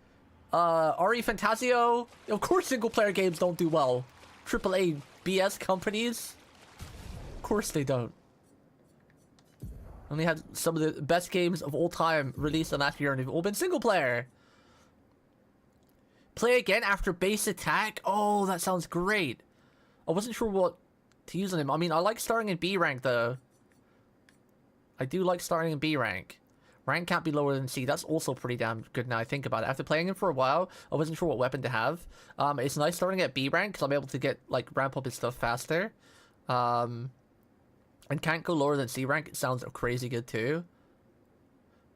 RE Fantasio. Of course single player games don't do well. AAA BS companies? Of course they don't. Only had some of the best games of all time released in last year, and they've all been single player. Play again after base attack? Oh, that sounds great. I wasn't sure what to use on him. I mean, I like starting in B rank, though. I do like starting in B rank. Rank can't be lower than C. That's also pretty damn good now I think about it. After playing him for a while, I wasn't sure what weapon to have. It's nice starting at B rank, because I'm able to get, like, ramp up his stuff faster. And can't go lower than C rank. It sounds crazy good, too.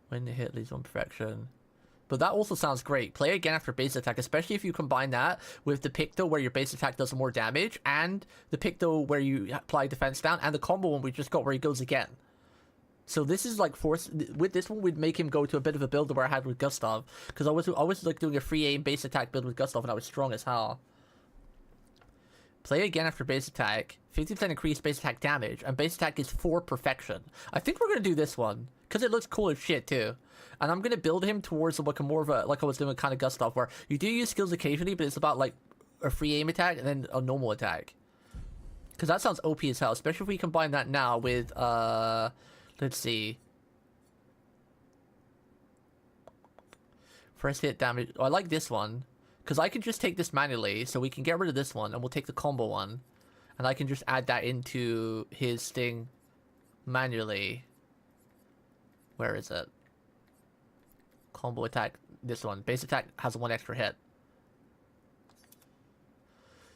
When the hit leads on perfection. But that also sounds great. Play again after base attack, especially if you combine that with the Picto where your base attack does more damage, and the Picto where you apply defense down, and the combo one we just got where he goes again. So this is like with this one we'd make him go to a bit of a build where I had with Gustav, because I was like doing a free aim base attack build with Gustav and I was strong as hell. Play again after base attack, 50% increased base attack damage, and base attack is 4 perfection. I think we're gonna do this one because it looks cool as shit too. And I'm gonna build him towards like a more of a, like I was doing kind of Gustav, where you do use skills occasionally, but it's about like a free aim attack and then a normal attack. Because that sounds OP as hell, especially if we combine that now with let's see. First hit damage. Oh, I like this one. Because I can just take this manually, so we can get rid of this one, and we'll take the combo one. And I can just add that into his thing manually. Where is it? Combo attack, this one. Base attack has 1 extra hit.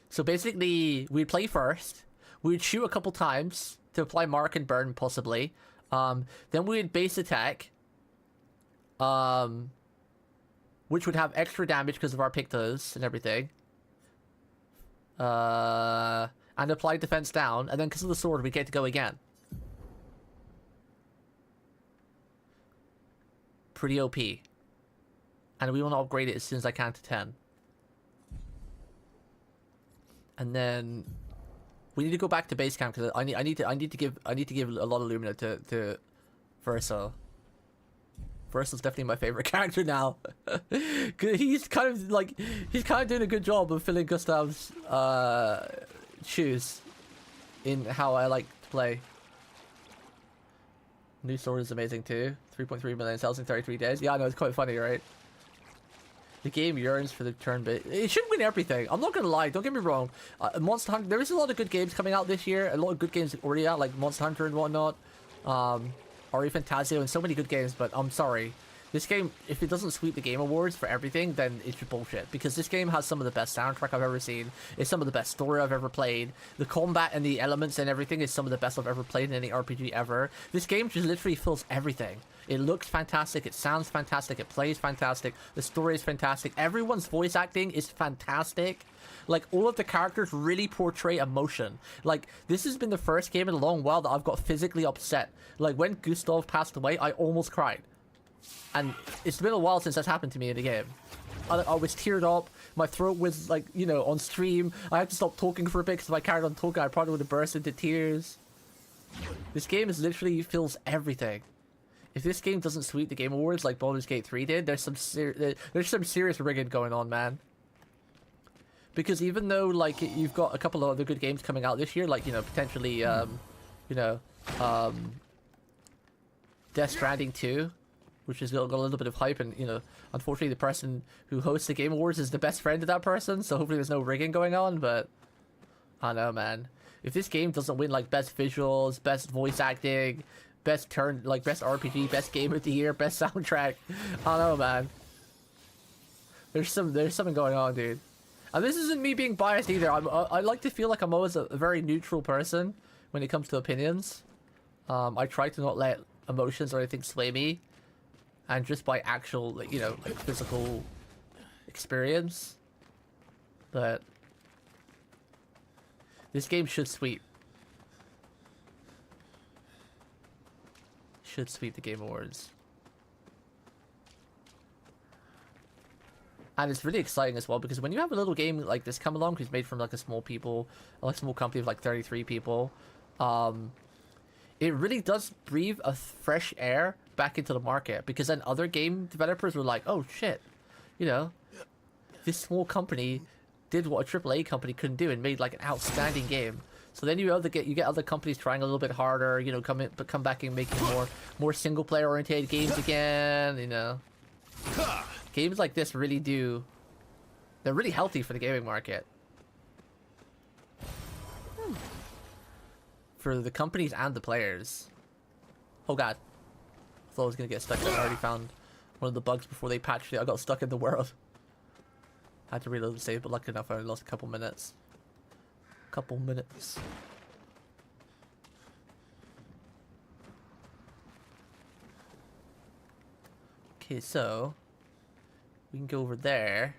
So basically, we'd play first. We'd shoot a couple times to apply mark and burn, possibly. Then we'd base attack. Which would have extra damage because of our Pictos and everything. And apply defense down. And then because of the sword, we get to go again. Pretty OP. And we want to upgrade it as soon as I can to 10. And then we need to go back to base camp because I need to give a lot of Lumina to Verso. Verso's definitely my favorite character now. He's kind of doing a good job of filling Gustav's shoes in how I like to play. New sword is amazing too. 3.3 million sales in 33 days. Yeah, I know, it's quite funny, right? The game yearns for the turn bit. It should win everything. I'm not gonna lie. Don't get me wrong. Monster Hunter. There is a lot of good games coming out this year. A lot of good games already out, like Monster Hunter and whatnot. Ori Fantasio and so many good games. But I'm sorry. This game, if it doesn't sweep the Game Awards for everything, then it's bullshit. Because this game has some of the best soundtrack I've ever seen. It's some of the best story I've ever played. The combat and the elements and everything is some of the best I've ever played in any RPG ever. This game just literally fills everything. It looks fantastic, it sounds fantastic, it plays fantastic, the story is fantastic, everyone's voice acting is fantastic. Like, all of the characters really portray emotion. Like, this has been the first game in a long while that I've got physically upset. Like, when Gustav passed away, I almost cried. And it's been a while since that's happened to me in the game. I was teared up, my throat was, like, you know, on stream. I had to stop talking for a bit because if I carried on talking, I probably would have burst into tears. This game is literally fills everything. If this game doesn't sweep the Game Awards like Baldur's Gate 3 did, there's some serious rigging going on, man. Because even though, like, you've got a couple of other good games coming out this year, like, you know, potentially, Death Stranding 2, which has got a little bit of hype, and, you know, unfortunately the person who hosts the Game Awards is the best friend of that person, so hopefully there's no rigging going on, but I don't know, man. If this game doesn't win, like, best visuals, best voice acting, best RPG, best game of the year, best soundtrack, I don't know, man. There's something going on, dude. And this isn't me being biased either. I like to feel like I'm always a very neutral person when it comes to opinions. I try to not let emotions or anything sway me, and just by actual, like, you know, like, physical experience. But this game should sweep. Should sweep the Game Awards. And it's really exciting as well, because when you have a little game like this come along, who's made from like a small company of like 33 people, it really does breathe a fresh air back into the market, because then other game developers were like, oh shit, you know, this small company did what a AAA company couldn't do and made like an outstanding game. So then you get other companies trying a little bit harder, you know, come back and making more single player oriented games again, you know. Games like this really do, they're really healthy for the gaming market. For the companies and the players. Oh god. I thought I was gonna get stuck there. I already found one of the bugs before they patched it. I got stuck in the world. I had to reload the save, but lucky enough I only lost a couple minutes. Okay, so we can go over there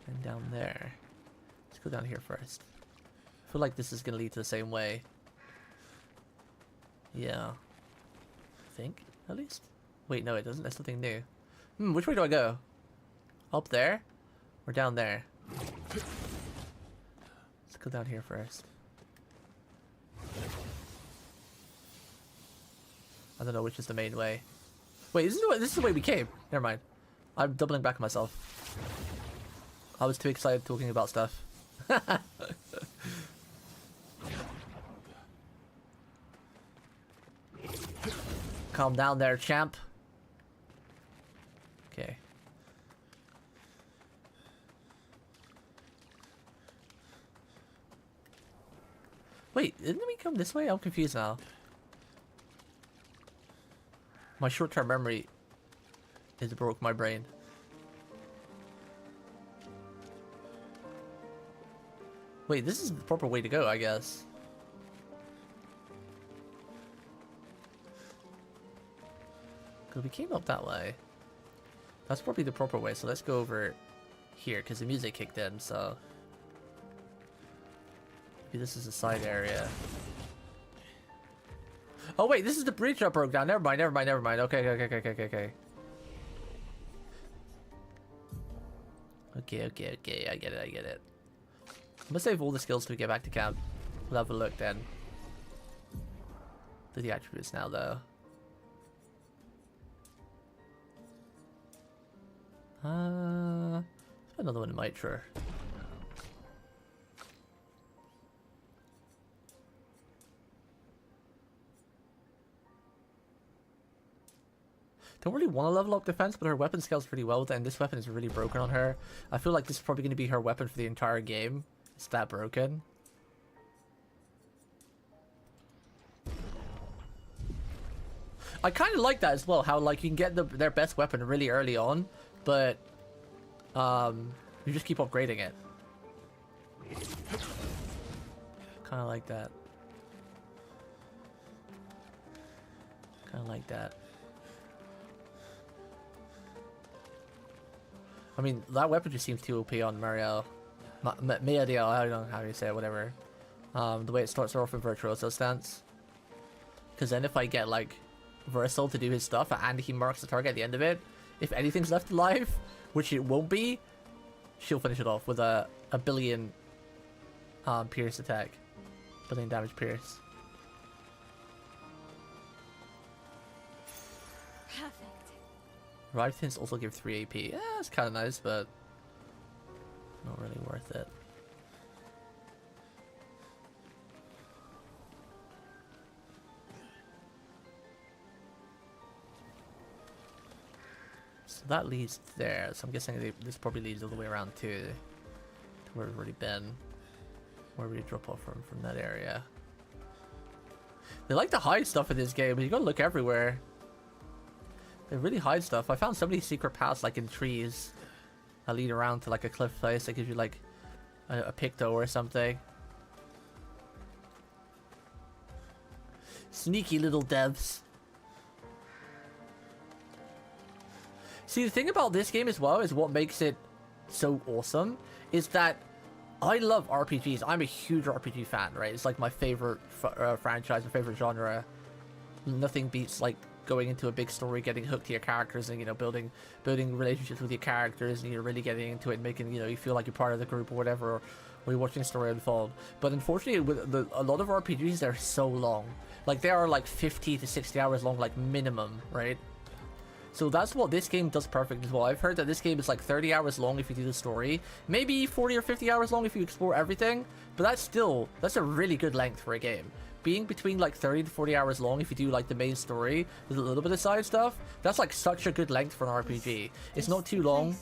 and down there. Let's go down here first. I feel like this is gonna lead to the same way. Yeah. I think, at least. Wait, no, it doesn't. That's something new. Which way do I go? Up there? Or down there? Let's go down here first. I don't know which is the main way. Wait, this is the way we came. Never mind. I'm doubling back on myself. I was too excited talking about stuff. Calm down there, champ. Okay. Wait, didn't we come this way? I'm confused now. My short-term memory is broke my brain. Wait, this is the proper way to go, I guess. Because we came up that way. That's probably the proper way, so let's go over here, because the music kicked in, so... Maybe this is a side area. Oh wait, this is the bridge that broke down. Never mind. Okay. Okay, I get it. I'm gonna save all the skills till we get back to camp. We'll have a look then. Do the attributes now though. Another one in Mitra. Don't really want to level up defense, but her weapon scales pretty well, and this weapon is really broken on her. I feel like this is probably going to be her weapon for the entire game. It's that broken. I kind of like that as well, how like you can get their best weapon really early on, but you just keep upgrading it. Kind of like that. I mean, that weapon just seems too OP on Mario. Meadiel, I don't know how you say it, whatever. The way it starts off with Virtuoso stance. Because then if I get, like, Verso to do his stuff and he marks the target at the end of it, if anything's left alive, which it won't be, she'll finish it off with a billion pierce attack. Billion damage pierce. Perfect. Ride Tints also give 3 AP. Yeah, it's kind of nice, but not really worth it. So that leads there. So I'm guessing this probably leads all the way around to where we've already been. Where we drop off from that area. They like to hide stuff in this game, but you gotta look everywhere. They really hide stuff. I found so many secret paths like in trees that lead around to like a cliff face that gives you like a picto or something. Sneaky little devs. See, the thing about this game as well is what makes it so awesome is that I love RPGs. I'm a huge RPG fan, right? It's like my favorite franchise, my favorite genre. Nothing beats like going into a big story, getting hooked to your characters, and you know, building relationships with your characters, and you're really getting into it, and making you feel like you're part of the group or whatever, or you're watching the story unfold. But unfortunately, with a lot of RPGs, they're so long. Like they are like 50 to 60 hours long, like minimum, right? So that's what this game does perfect as well. I've heard that this game is like 30 hours long if you do the story. Maybe 40 or 50 hours long if you explore everything. But that's a really good length for a game. Being between like 30 to 40 hours long if you do like the main story with a little bit of side stuff, that's like such a good length for an RPG. It's not too long.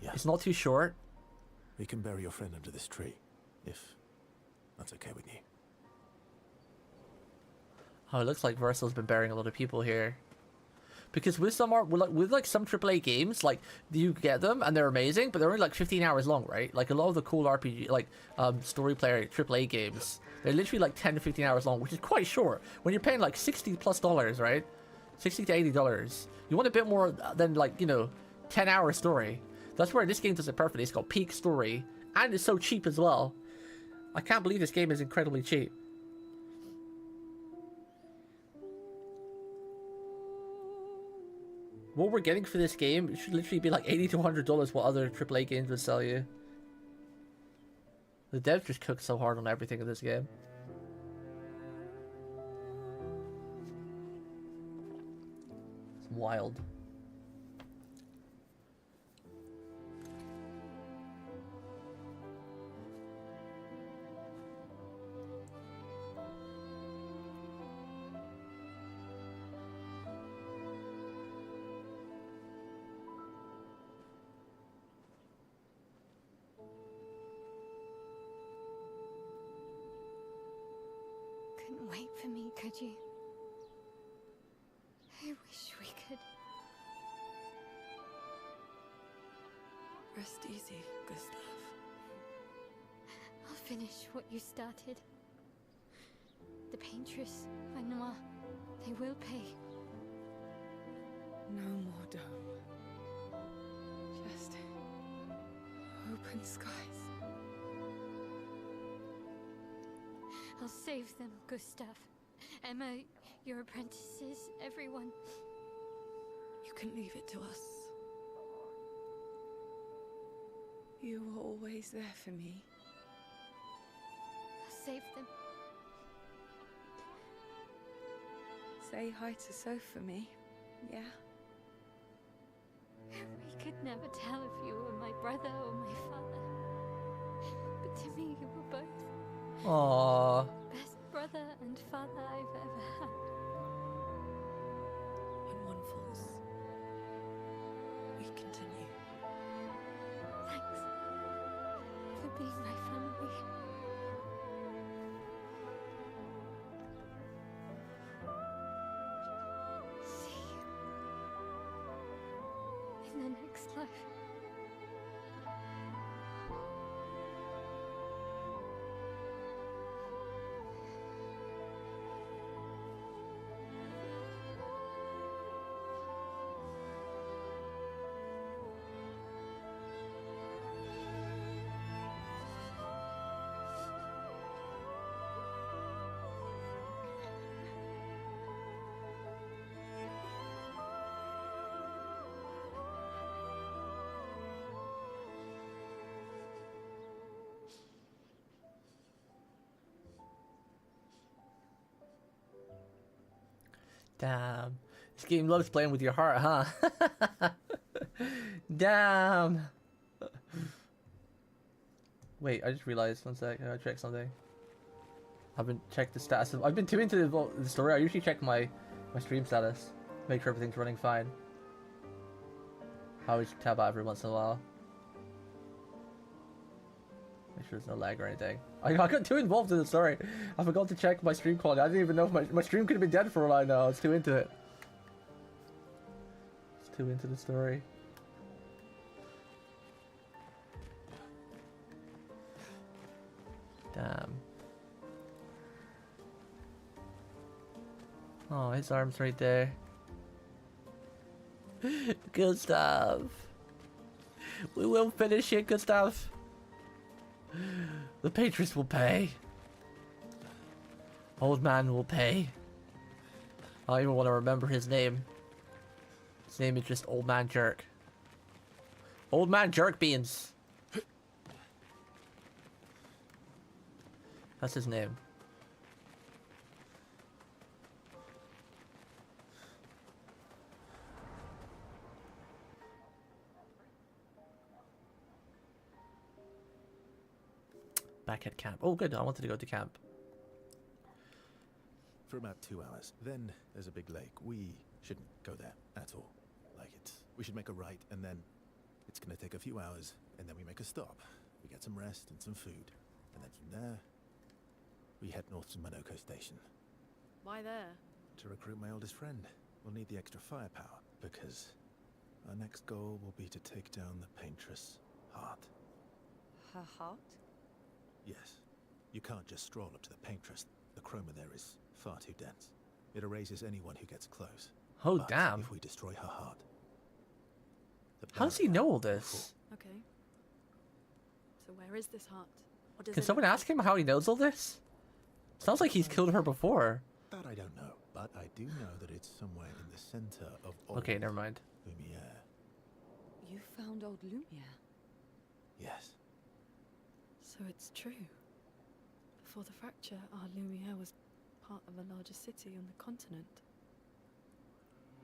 Yeah. It's not too short. We can bury your friend under this tree, if that's okay with you. Oh, it looks like Verso's been burying a lot of people here. Because with some art, with like some AAA games, like you get them and they're amazing, but they're only like 15 hours long, right? Like a lot of the cool RPG, like story player AAA games, they're literally like 10 to 15 hours long, which is quite short. When you're paying like $60+, right? $60 to $80. You want a bit more than like, you know, 10-hour story. That's where this game does it perfectly. It's got peak story, and it's so cheap as well. I can't believe this game is incredibly cheap. What we're getting for this game, it should literally be like $80 to $100 what other AAA games would sell you. The devs just cooked so hard on everything in this game. It's wild. Couldn't wait for me, could you? I wish we could. Rest easy, Gustav. I'll finish what you started. The paintress, Noir, they will pay. No more dome. Just open skies. I'll save them, Gustav. Emma, your apprentices, everyone. You can leave it to us. You were always there for me. I'll save them. Say hi to Soph for me, yeah? We could never tell if you were my brother or my father. But to me, you were both. Aww. Best brother and father I've ever had. When one falls, we continue. Thanks for being my family. See you in the next life. Damn. This game loves playing with your heart, huh? Damn. Wait, I just realized. One sec. I gotta check something. I haven't checked the status. I've been too into the story. I usually check my stream status. Make sure everything's running fine. I always tab out every once in a while. Make sure there's no lag or anything. I got too involved in the story. I forgot to check my stream quality. I didn't even know if my stream could have been dead for all I know. I was too into it. It's too into the story. Damn. Oh, his arm's right there. Gustav. We will finish it, Gustav. The Patriots will pay. Old man will pay. I don't even want to remember his name. His name is just Old Man Jerk. Old Man Jerk Beans. That's his name. Back at camp. Oh, good. I wanted to go to camp. For about 2 hours. Then there's a big lake. We shouldn't go there at all. We should make a right, and then it's gonna take a few hours, and then we make a stop. We get some rest and some food, and then from there, we head north to Monoko Station. Why there? To recruit my oldest friend. We'll need the extra firepower, because our next goal will be to take down the Paintress' heart. Her heart? Yes. You can't just stroll up to the Paintress. The chroma there is far too dense. It erases anyone who gets close. Oh, But damn. if we destroy her heart... How does he know all this? Okay. So where is this heart? What does Can it someone look ask him how he knows all this? Sounds like he's killed her before. That I don't know, but I do know that it's somewhere in the center of old Okay, never mind. Lumiere. You found old Lumiere? Yes. So it's true. Before the fracture, our Lumiere was part of a larger city on the continent.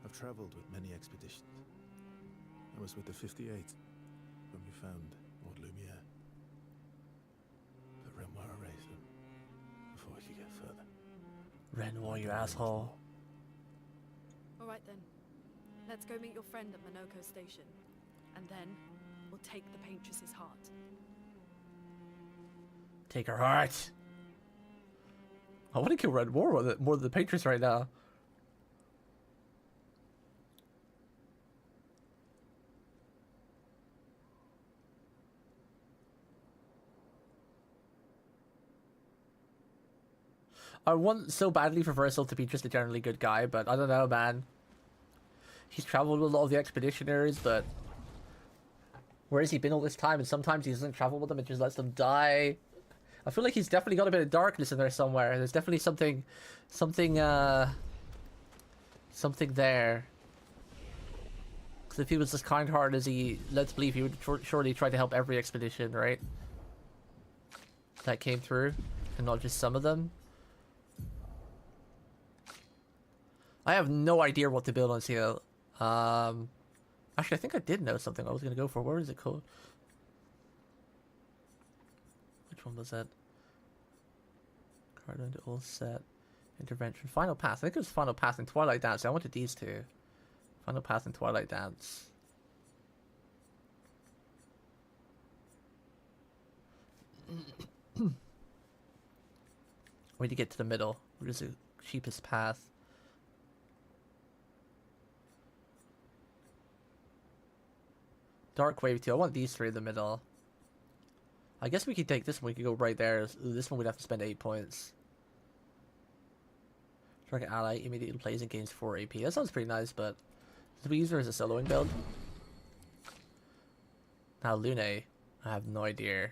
I've traveled with many expeditions. I was with the 58th when we found old Lumiere. But Renoir erased them before we could get further. Renoir, you asshole. Alright then. Let's go meet your friend at Monoko Station. And then, we'll take the Paintress's heart. Take her heart. I want to kill Renoir more than the Patriots right now. I want so badly for Verso to be just a generally good guy, but I don't know, man. He's traveled with a lot of the expeditionaries, but where has he been all this time? And sometimes he doesn't travel with them and just lets them die. I feel like he's definitely got a bit of darkness in there somewhere. There's definitely something there. Because if he was as kind-hearted as he lets believe, he would surely try to help every expedition, right? That came through, and not just some of them. I have no idea what to build on Seal. Actually, I think I did know something I was going to go for. Where is it called? Which one was that? Card under all set. Intervention. Final Pass. I think it was Final Pass and Twilight Dance. I wanted these two. Final Pass and Twilight Dance. We need to get to the middle. What is the cheapest path? Dark Wave 2. I want these three in the middle. I guess we could take this one. We could go right there. Ooh, this one we'd have to spend 8 points. Target ally immediately plays and gains 4 AP. That sounds pretty nice, but should we use her as a soloing build? Now Lune, I have no idea.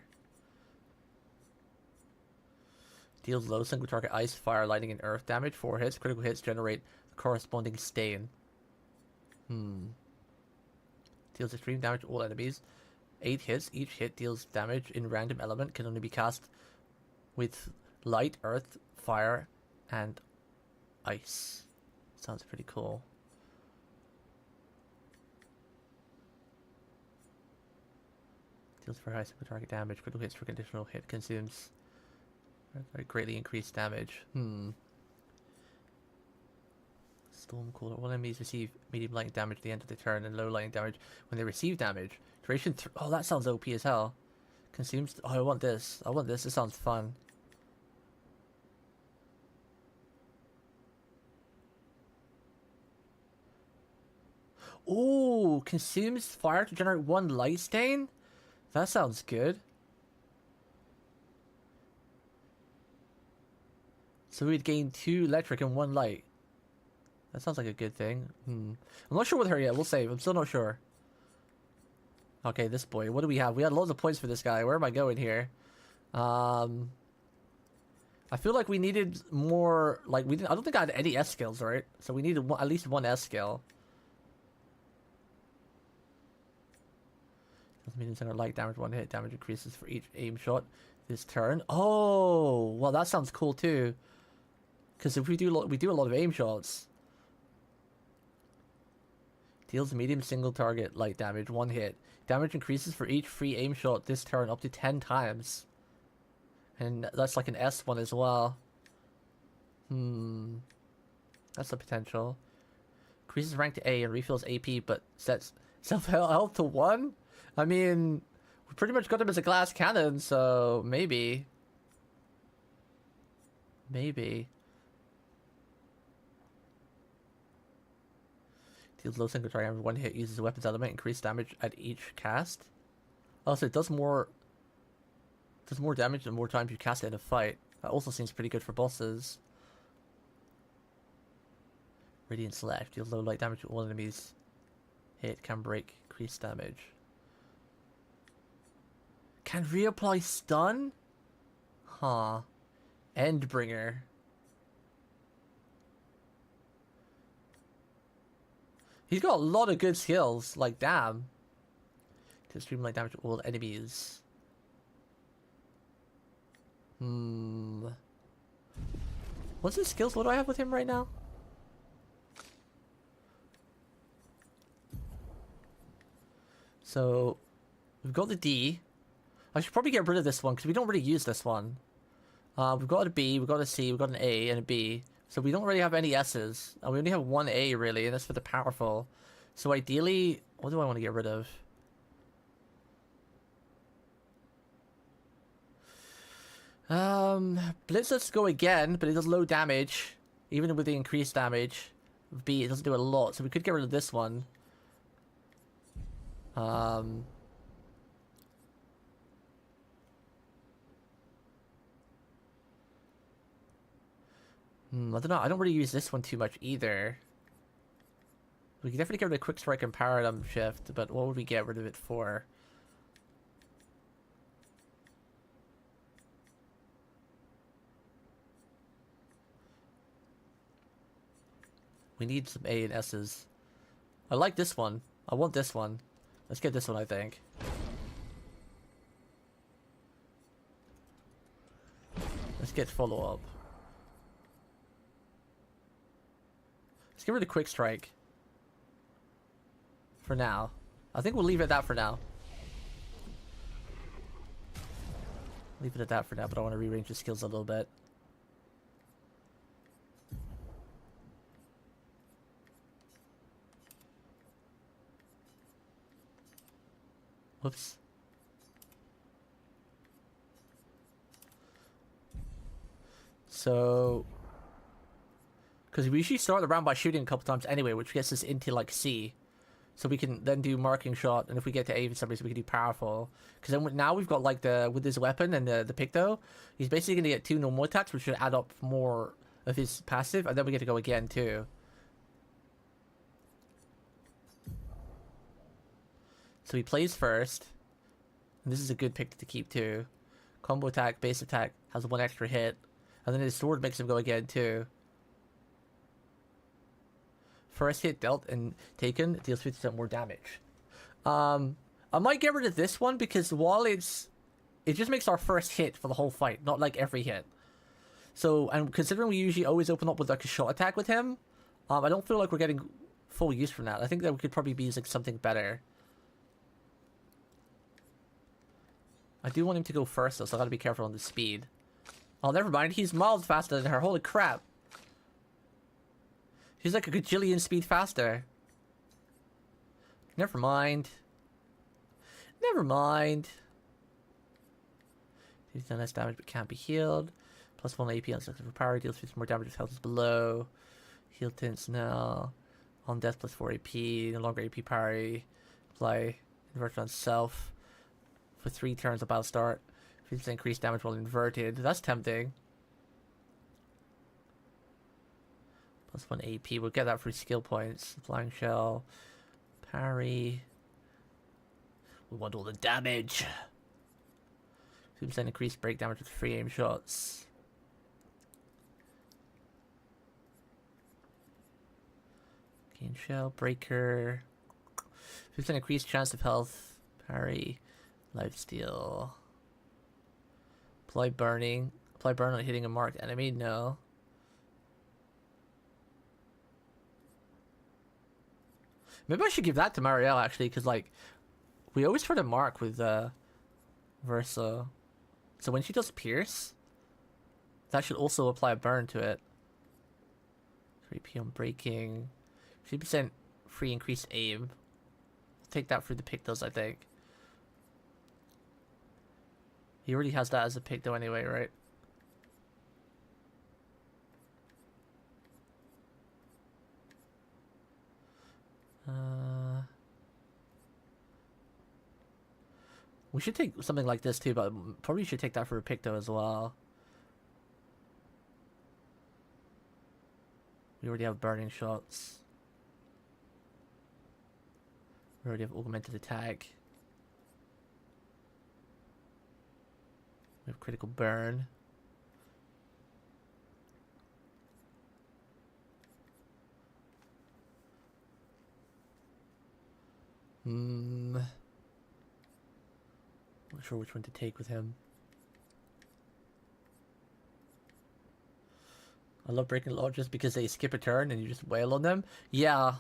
Deals low single target ice, fire, lightning, and earth damage. 4 hits. Critical hits generate the corresponding stain. Deals extreme damage to all enemies. 8 hits. Each hit deals damage in random element. Can only be cast with light, earth, fire, and ice. Sounds pretty cool. Deals for high single target damage. Critical hits for conditional hit. Consumes very greatly increased damage. Storm Cooler. All enemies receive medium lightning damage at the end of the turn and low lightning damage when they receive damage. Duration. Oh, that sounds OP as hell. Consumes. Oh, I want this. I want this. This sounds fun. Oh, consumes fire to generate 1 light stain? That sounds good. So we'd gain 2 electric and 1 light. That sounds like a good thing. I'm not sure with her yet. We'll save. I'm still not sure. Okay, this boy. What do we have? We had loads of points for this guy. Where am I going here? I feel like we needed more. Like we didn't. I don't think I had any S skills, right? So we needed at least 1 S skill. Means light damage 1 hit. Damage increases for each aim shot this turn. Oh, well that sounds cool too. Because if we do a lot of aim shots. Deals medium single target light damage 1 hit. Damage increases for each free aim shot this turn up to 10 times. And that's like an S one as well. That's a potential. Increases rank to A and refills AP, but sets self-health to 1? I mean, we pretty much got him as a glass cannon, so maybe. Maybe. Deals low single target every one hit, uses a weapon's element, increased damage at each cast. Oh, so it does more damage the more times you cast it in a fight. That also seems pretty good for bosses. Radiant Slash. Deals low light damage to all enemies. Hit. Can break. Increase damage. Can reapply stun? Huh. Endbringer. He's got a lot of good skills. Like, damn. To stream light damage to all enemies. What's his skills? What do I have with him right now? So, we've got the D. I should probably get rid of this one because we don't really use this one. We've got a B, we've got a C, we've got an A and a B. So we don't really have any S's. And we only have one A really, and that's for the powerful. So ideally, what do I want to get rid of? Blitz, let's go again, but it does low damage. Even with the increased damage. B, it doesn't do a lot, so we could get rid of this one. I don't know. I don't really use this one too much either. We can definitely get rid of Quick Strike and Paradigm Shift, but what would we get rid of it for? We need some A and S's. I like this one. I want this one. Let's get this one, I think. Let's get follow-up. Let's get rid of Quick Strike. For now. I think we'll leave it at that for now. Leave it at that for now, but I want to rearrange the skills a little bit. Whoops. So... because we usually start the round by shooting a couple times anyway, which gets us into, like, C. So we can then do marking shot, and if we get to A for some reason, we can do powerful. Because then now we've got, like, with his weapon and the Picto, he's basically going to get 2 normal attacks, which should add up more of his passive, and then we get to go again, too. So he plays first. And this is a good pick to keep too. Combo attack, base attack, has 1 extra hit. And then his sword makes him go again too. First hit dealt and taken deals 50% more damage. I might get rid of this one because while it just makes our first hit for the whole fight, not like every hit. So, and considering we usually always open up with like a shot attack with him, I don't feel like we're getting full use from that. I think that we could probably be using something better. I do want him to go first though, so I gotta be careful on the speed. Oh, never mind. He's miles faster than her. Holy crap. He's like a gajillion speed faster. Never mind. Never mind. He's done less damage but can't be healed. Plus 1 AP on selective power. Deals 50 more damage if health is below. Heal tints now. On death plus 4 AP. No longer AP parry. Apply inverted on self. For 3 turns of battle start. 50% increased damage while inverted. That's tempting. Plus 1 AP. We'll get that for skill points. Flying shell. Parry. We want all the damage. 2% increased break damage with free aim shots. Gain shell. Breaker. 50% increased chance of health. Parry. Lifesteal. Apply burning. Apply burn on hitting a marked enemy? No. Maybe I should give that to Marielle actually, because like we always try to mark with Verso. So when she does pierce, that should also apply a burn to it. 3p on breaking. 50% free increased aim. I'll take that for the Pictos, I think. He already has that as a Picto anyway, right? We should take something like this too, but probably should take that for a Picto as well. We already have burning shots. We already have augmented attack. We have critical burn. Not sure which one to take with him. I love breaking law just because they skip a turn and you just wail on them. Yeah.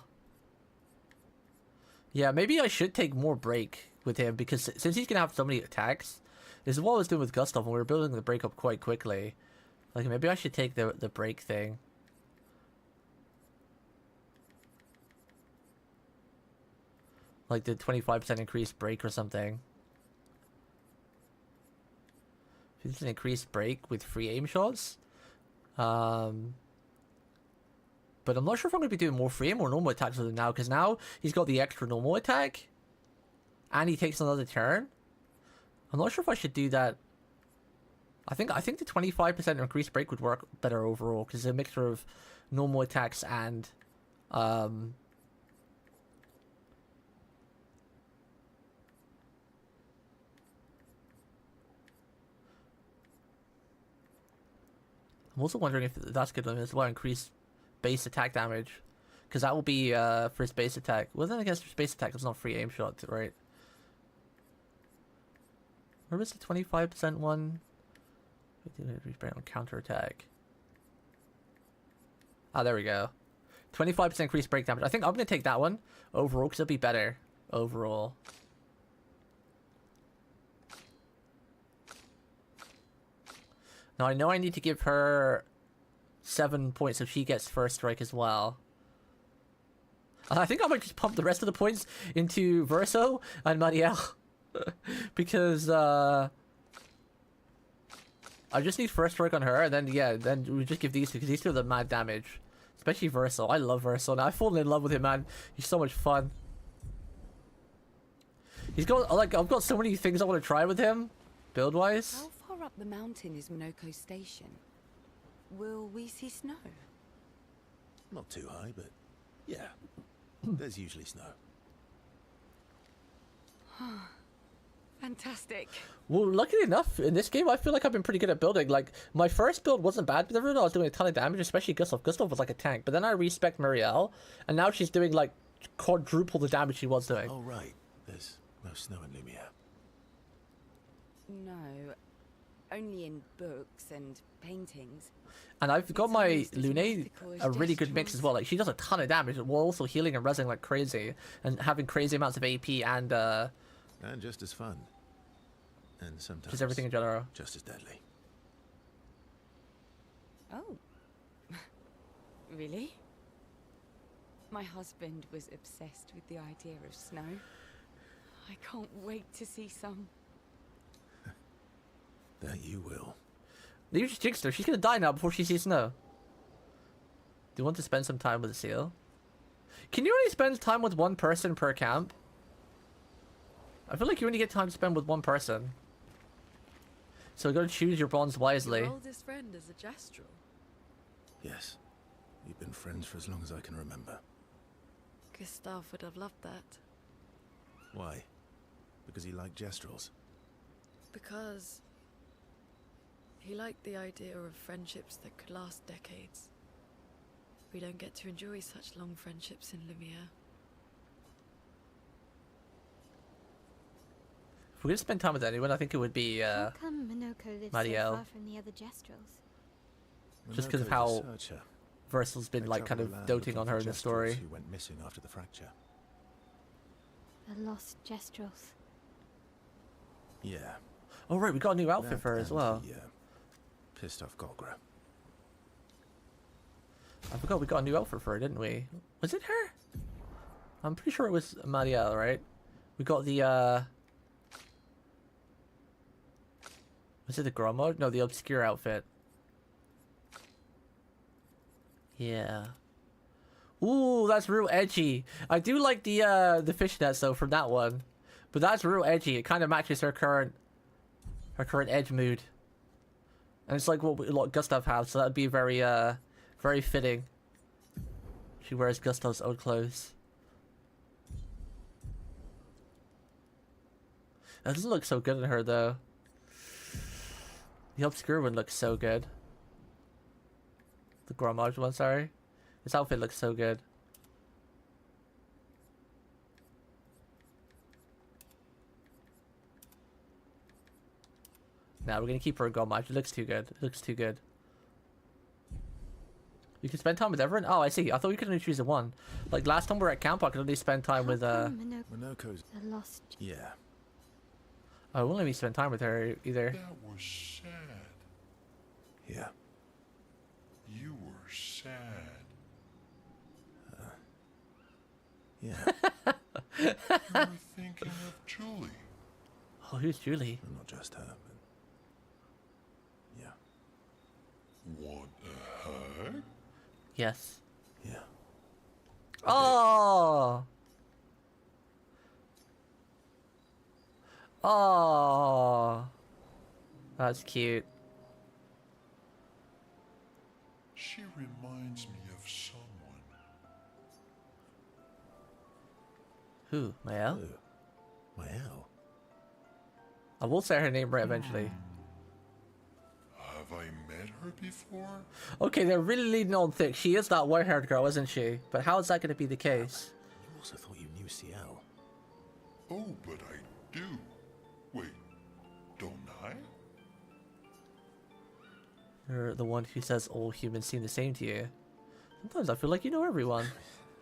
Yeah, maybe I should take more break with him because since he's gonna have so many attacks, this is what I was doing with Gustav and we were building the break up quite quickly. Like maybe I should take the break thing. Like the 25% increased break or something. 50% increased break with free aim shots. But I'm not sure if I'm going to be doing more free aim or normal attacks with him now, because now he's got the extra normal attack. And he takes another turn. I'm not sure if I should do that. I think the 25% increased break would work better overall, because it's a mixture of normal attacks and I'm also wondering if that's good as well, increase base attack damage. Because that will be for his base attack. Well, then I guess his base attack is not free aim shot, right? Where was the 25% one? On counter attack. Ah, there we go. 25% increased break damage. I think I'm going to take that one overall because it'll be better overall. Now I know I need to give her 7 points so she gets first strike as well. I think I might just pump the rest of the points into Verso and Marielle. Because I just need first strike on her, and then yeah, then we just give these two, because these two are the mad damage. Especially Verso. I love Verso now. I've fallen in love with him, man. He's so much fun. He's got, like, I've got so many things I want to try with him, build-wise. How far up the mountain is Minoko Station? Will we see snow? Not too high, but yeah, there's usually snow. Fantastic. Well, luckily enough, in this game, I feel like I've been pretty good at building. Like, my first build wasn't bad, but everyone I was doing a ton of damage, especially Gustav. Gustav was like a tank, but then I respec Marielle, and now she's doing, like, quadruple the damage she was doing. Oh, right. There's no snow in Lumia. No, only in books and paintings. And I've got my almost as Lune mystical as a really good mix as well. Like, she does a ton of damage, while also healing and rezzing like crazy, and having crazy amounts of AP and just as fun. And sometimes just everything in general. just as deadly. Oh. Really? My husband was obsessed with the idea of snow. I can't wait to see some. That you will. You just jinxed her. She's gonna die now before she sees snow. Do you want to spend some time with a seal? Can you only spend time with one person per camp? I feel like you only get time to spend with one person. So you gotta choose your bonds wisely. Your oldest friend is a Gestrel. Yes. We've been friends for as long as I can remember. Gustav would have loved that. Why? Because he liked Gestrels. Because he liked the idea of friendships that could last decades. We don't get to enjoy such long friendships in Lumia. If we're gonna spend time with anyone, I think it would be How come Minoko lives Marielle. so far from the other Gestrels? Just 'cause of Minoko's a how searcher. Versal's been They like kind travel of around doting looking on for her in the Gestrels story. who went missing after the fracture. The lost Gestrels. Yeah. Oh right, we got a new outfit That for her as and well. the, pissed off Golgra. I forgot we got a new outfit for her, didn't we? Was it her? I'm pretty sure it was Marielle, right? We got the was it the Grand mode? No, the obscure outfit. Yeah. Ooh, that's real edgy. I do like the fishnets though from that one, but that's real edgy. It kind of matches her current edge mood, and it's like what Gustav has, so that'd be very very fitting. She wears Gustav's old clothes. It doesn't look so good on her though. The obscure one looks so good. The Gromage one, sorry. This outfit looks so good. Nah, we're gonna keep her in Gromage. It looks too good. It looks too good. You can spend time with everyone? Oh, I see. I thought we could only choose the one. Like last time we were at camp, I could only spend time with Minoko's. The lost. Yeah. Oh, it won't let me spend time with her either. That was sad. Yeah. You were sad. Yeah. You were thinking of Julie. Oh, who's Julie? Well, not just her, but yeah. Want a hug? Yes. Yeah. Oh. Oh. That's cute. She reminds me of someone. Who? Mael? Oh. Mael. I will say her name right eventually. Have I met her before? Okay, they're really leading on thick. She is that white-haired girl, isn't she? But how is that going to be the case? You also thought you knew CL. Oh, but I do. Wait, don't I? You're the one who says all humans seem the same to you. Sometimes I feel like you know everyone.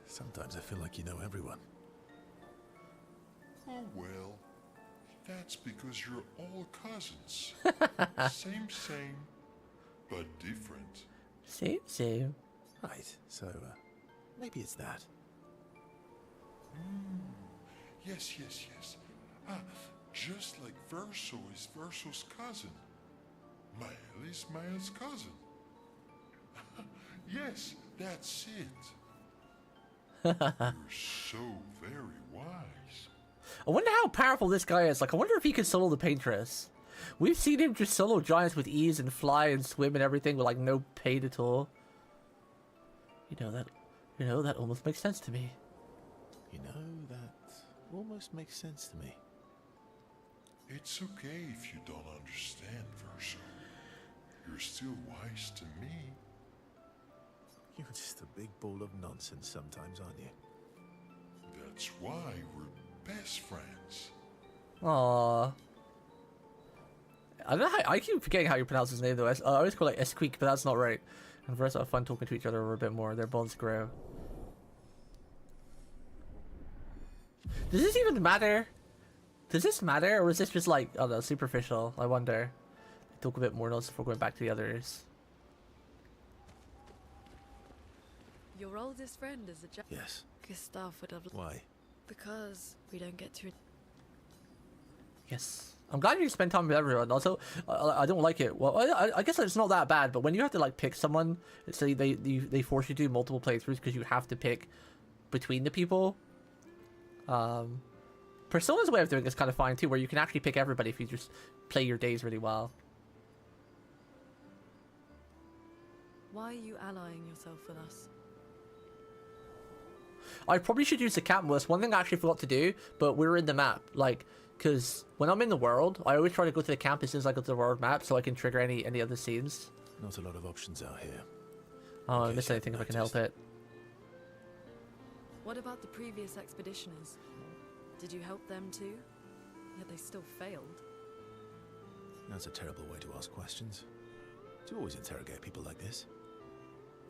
Sometimes I feel like you know everyone. Oh well, that's because you're all cousins. Same, but different. Same. Right, so maybe it's that. Yes. Ah, just like Verso is Verso's cousin. Mael is Mael's cousin. Yes, that's it. You're so very wise. I wonder how powerful this guy is. Like, I wonder if he can solo the Paintress. We've seen him just solo giants with ease and fly and swim and everything with like no pain at all. That almost makes sense to me. You know, that almost makes sense to me. It's okay if you don't understand, Verso. You're still wise to me. You're just a big ball of nonsense sometimes, aren't you? That's why we're best friends. Aww. I don't know how, I keep forgetting how you pronounce his name though. I always call it Esqueak, but that's not right. And Verso have fun talking to each other a bit more. Their bonds grow. Does this even matter? Does this matter, or is this just like, I don't know, superficial? I wonder. Talk a bit more notes before going back to the others. Your oldest friend is a Yes. Gustav would have. Why? Because we don't get to. Yes. I'm glad you spend time with everyone. Also, I don't like it. Well, I guess it's not that bad, but when you have to like pick someone, say they force you to do multiple playthroughs because you have to pick between the people. Persona's way of doing it is kind of fine too, where you can actually pick everybody if you just play your days really well. Why are you allying yourself with us? I probably should use the camp list. One thing I actually forgot to do, but we're in the map, like, because when I'm in the world, I always try to go to the camp as soon as I go to the world map, so I can trigger any other scenes. Not a lot of options out here. Oh, I miss anything if I can help it. What about the previous expeditioners? Did you help them too? Yet they still failed. That's a terrible way to ask questions. Do you always interrogate people like this?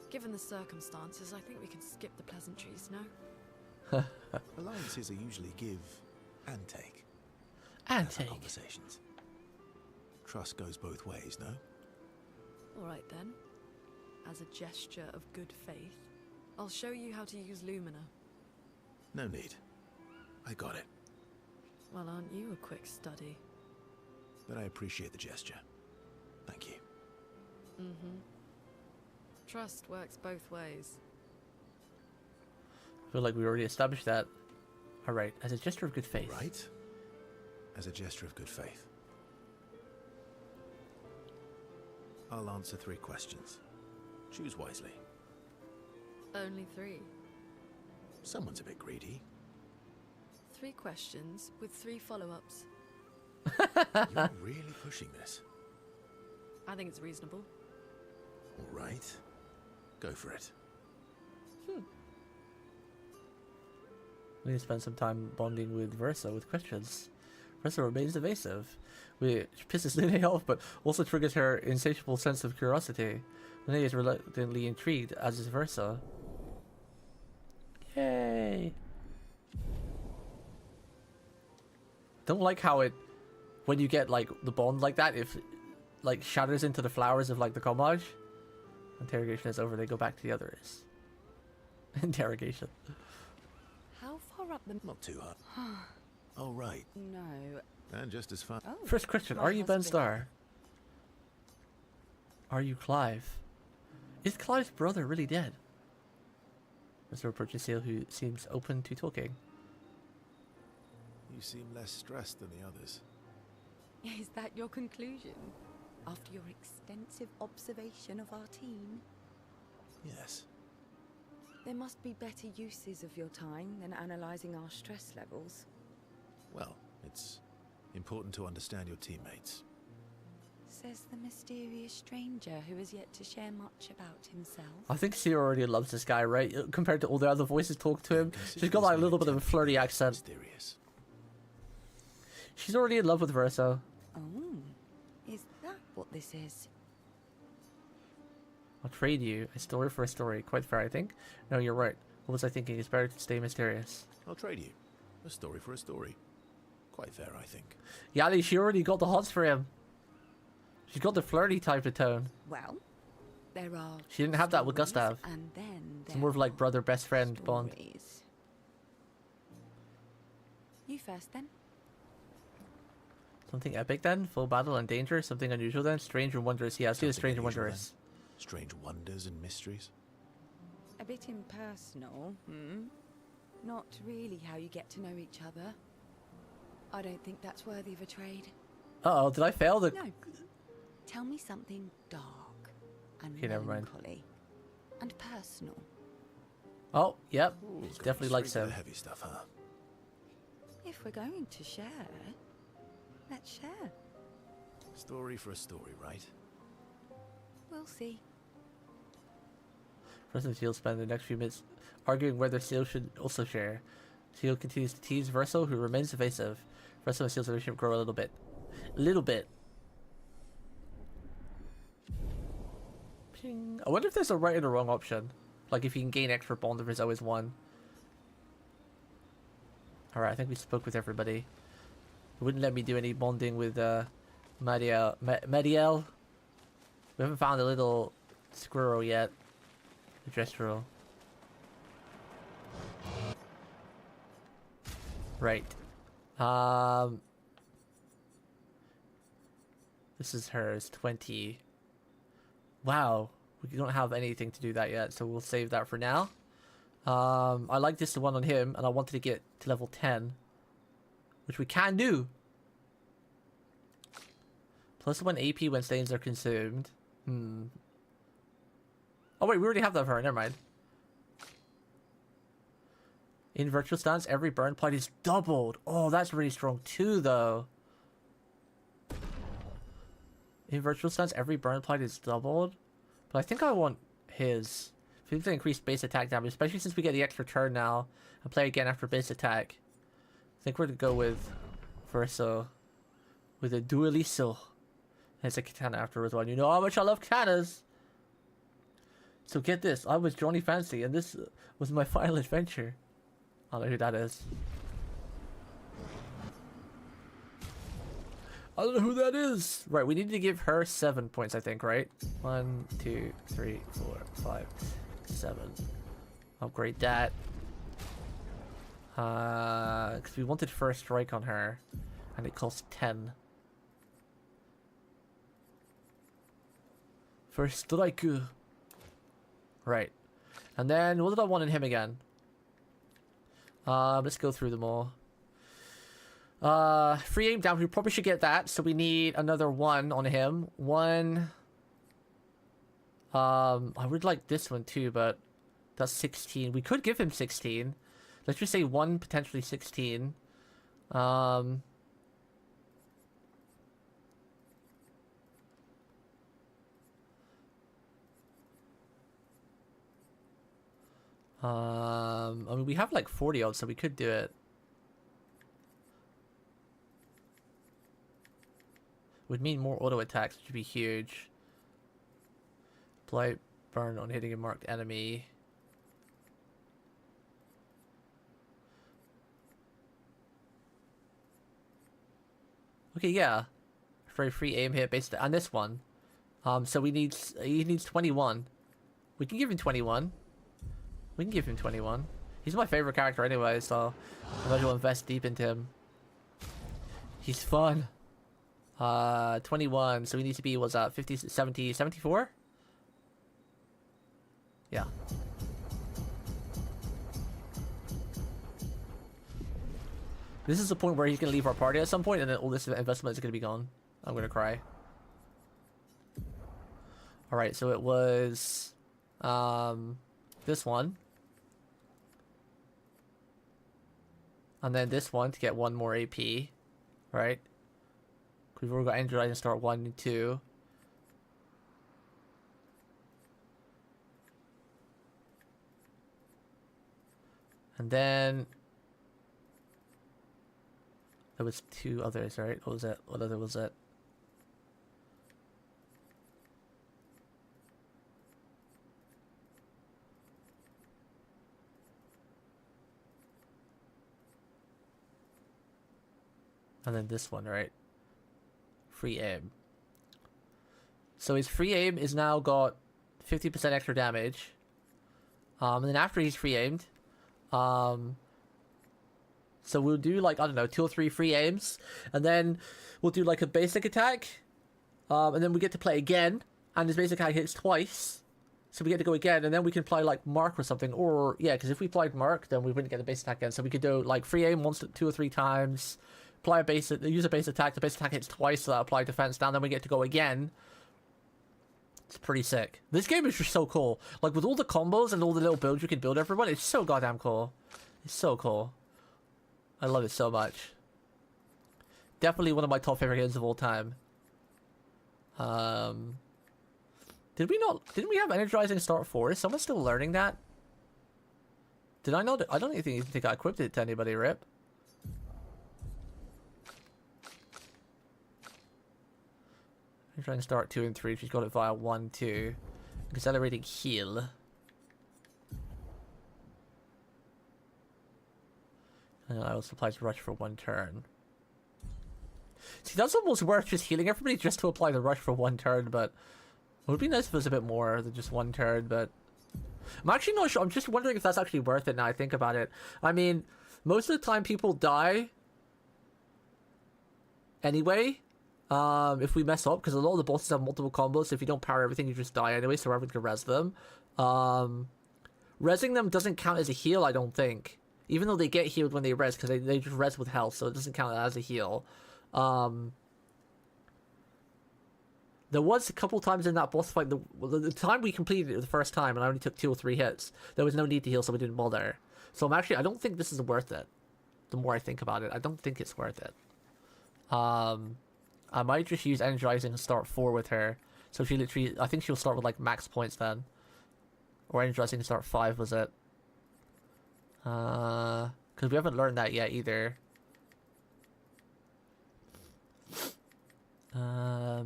Given the circumstances, I think we can skip the pleasantries, no? Alliances are usually give and take. And That's how take. conversations. trust goes both ways, no? Alright then. As a gesture of good faith, I'll show you how to use Lumina. No need. I got it. Well, aren't you a quick study? But I appreciate the gesture. Thank you. Mm-hmm. Trust works both ways. I feel like we already established that. Alright, as a gesture of good faith. Right? As a gesture of good faith. I'll answer 3 questions. Choose wisely. Only 3. Someone's a bit greedy. 3 questions with 3 follow-ups. You're really pushing this. I think it's reasonable. All right. Go for it. We need to spend some time bonding with Verso with questions. Verso remains evasive, which pisses Lene off, but also triggers her insatiable sense of curiosity. Lene is reluctantly intrigued, as is Verso. Yay! Don't like how it, when you get like the bond like that, if like shatters into the flowers of like the collage. Interrogation is over. They go back to the others. Interrogation. How far up the... Not too hard. Oh, right. No. And just as fun. Oh, First question: my are you Ben husband. Starr? Are you Clive? Is Clive's brother really dead? Mr. approaches Seal, who seems open to talking. You seem less stressed than the others. Is that your conclusion? After your extensive observation of our team? Yes. There must be better uses of your time than analysing our stress levels. Well, it's important to understand your teammates. Says the mysterious stranger who has yet to share much about himself. I think Seal already loves this guy, right? Compared to all the other voices talk to him. She's got like a little bit of a flirty accent. Mysterious. She's already in love with Verso. Oh, is that what this is? I'll trade you a story for a story. Quite fair, I think. No, you're right. What was I thinking? It's better to stay mysterious. I'll trade you. A story for a story. Quite fair, I think. Yali, she already got the hots for him. She's got the flirty type of tone. Well, there are... She didn't have that with stories, Gustav. And then It's more of like brother, best friend bond. stories. You first, then. Something epic then? Full battle and danger? Something unusual then? Strange and wondrous. Yeah, let's do the Something strange and unusual wondrous. then. Strange wonders and mysteries. A bit impersonal, Not really how you get to know each other. I don't think that's worthy of a trade. Uh-oh, did I fail the... No. Tell me something dark and Okay, never mind. melancholy and personal. Oh, yep. Ooh, She going definitely likes straight to him. the heavy stuff, huh? If we're going to share, let's share. Story for a story, right? We'll see. President Seal spend the next few minutes arguing whether Seal should also share. Seal continues to tease Verso, who remains evasive. Verso and Seal's relationship grow a little bit. A little bit. Ping. I wonder if there's a right and a wrong option. Like if you can gain extra bond if there's always one. Alright, I think we spoke with everybody. It wouldn't let me do any bonding with Mariel. Mariel? We haven't found a little squirrel yet. The dress roll. Right. This is hers, 20. Wow. We don't have anything to do that yet, so we'll save that for now. I like this one on him, and I wanted to get to level 10. Which we can do. Plus 1 AP when stains are consumed. Oh wait, we already have that for her, never mind. In virtual stance, every burn point is doubled. Oh, that's really strong too, though. In virtual stance, every burn point is doubled. But I think I want his. I think to increase base attack damage, especially since we get the extra turn now. And play again after base attack. I think we're going to go with Verso. With a Dueliso. And it's a katana afterwards. Well, you know how much I love katanas. So get this. I was Johnny Fancy, and this was my final adventure. I don't know who that is. I don't know who that is. Right, we need to give her 7 points, I think, right? 1, 2, 3, 4, 5, 7. Upgrade that. Because we wanted first strike on her, and it costs 10. First strike. Right. And then, what did I want in him again? Let's go through them all. Free aim down, we probably should get that, so we need another 1 on him. 1. I would like this one too, but that's 16. We could give him 16. Let's just say 1, potentially 16. I mean, we have like 40 odds, so we could do it. Would mean more auto attacks, which would be huge. Blight burn on hitting a marked enemy. Okay, yeah. Very free aim here based on this one. So he needs 21. We can give him 21. We can give him 21. He's my favorite character anyway, so I might as well invest deep into him. He's fun. 21, so we need to be, what's that, 50, 70, 74? Yeah. This is the point where he's going to leave our party at some point, and then all this investment is going to be gone. I'm going to cry. Alright, so it was... this one. And then this one to get 1 more AP. Right? We've already got Android and start 1 and 2. And then... there was 2 others, right? What was it? What other was it? And then this one, right? Free aim. So his free aim is now got 50% extra damage. And then after he's free aimed, so we'll do like, I don't know, 2 or 3 free aims, and then we'll do like a basic attack, and then we get to play again, and his basic attack hits twice, so we get to go again, and then we can apply like Mark or something, or yeah, because if we applied Mark, then we wouldn't get the basic attack again, so we could do like free aim once, 2 or 3 times, apply a basic, use a basic attack, the basic attack hits twice, so that apply defense down, then we get to go again. It's pretty sick. This game is just so cool. Like, with all the combos and all the little builds you can build everyone, it's so goddamn cool. It's so cool. I love it so much. Definitely one of my top favorite games of all time. Didn't we have Energizing Start 4? Is someone still learning that? Did I not? I don't even think I equipped it to anybody, Rip. Energizing Start 2 and 3, she's got it via 1, 2. Accelerating Heal. And I also applies Rush for 1 turn. See, that's almost worth just healing everybody just to apply the Rush for 1 turn, but it would be nice if it was a bit more than just 1 turn, but I'm actually not sure. I'm just wondering if that's actually worth it now I think about it. I mean, most of the time people die anyway, if we mess up, because a lot of the bosses have multiple combos, so if you don't power everything, you just die anyway, so everyone can res them. Resing them doesn't count as a heal, I don't think. Even though they get healed when they res, because they just res with health, so it doesn't count as a heal. There was a couple times in that boss fight, the time we completed it the first time, and I only took 2 or 3 hits, there was no need to heal, so we didn't bother. So I don't think this is worth it. The more I think about it, I don't think it's worth it. I might just use Energizing and start 4 with her. So she literally, I think she'll start with like max points then. Or Energizing and start 5 was it. Because we haven't learned that yet either. Where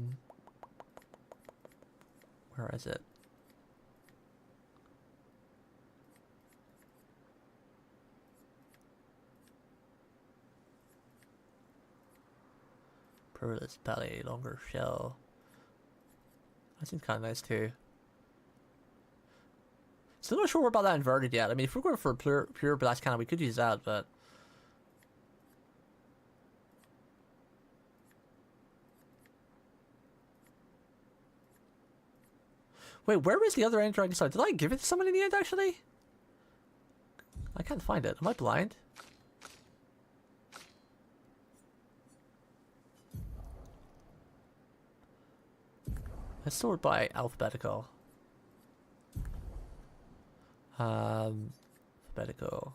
is it? Pearless belly, longer shell. That seems kind of nice too. Still not sure about that inverted yet. I mean, if we're going for pure blast cannon, we could use that, but... Wait, where is the other end dragon side? Did I give it to someone in the end, actually? I can't find it. Am I blind? Let's sort by alphabetical. Alphabetical.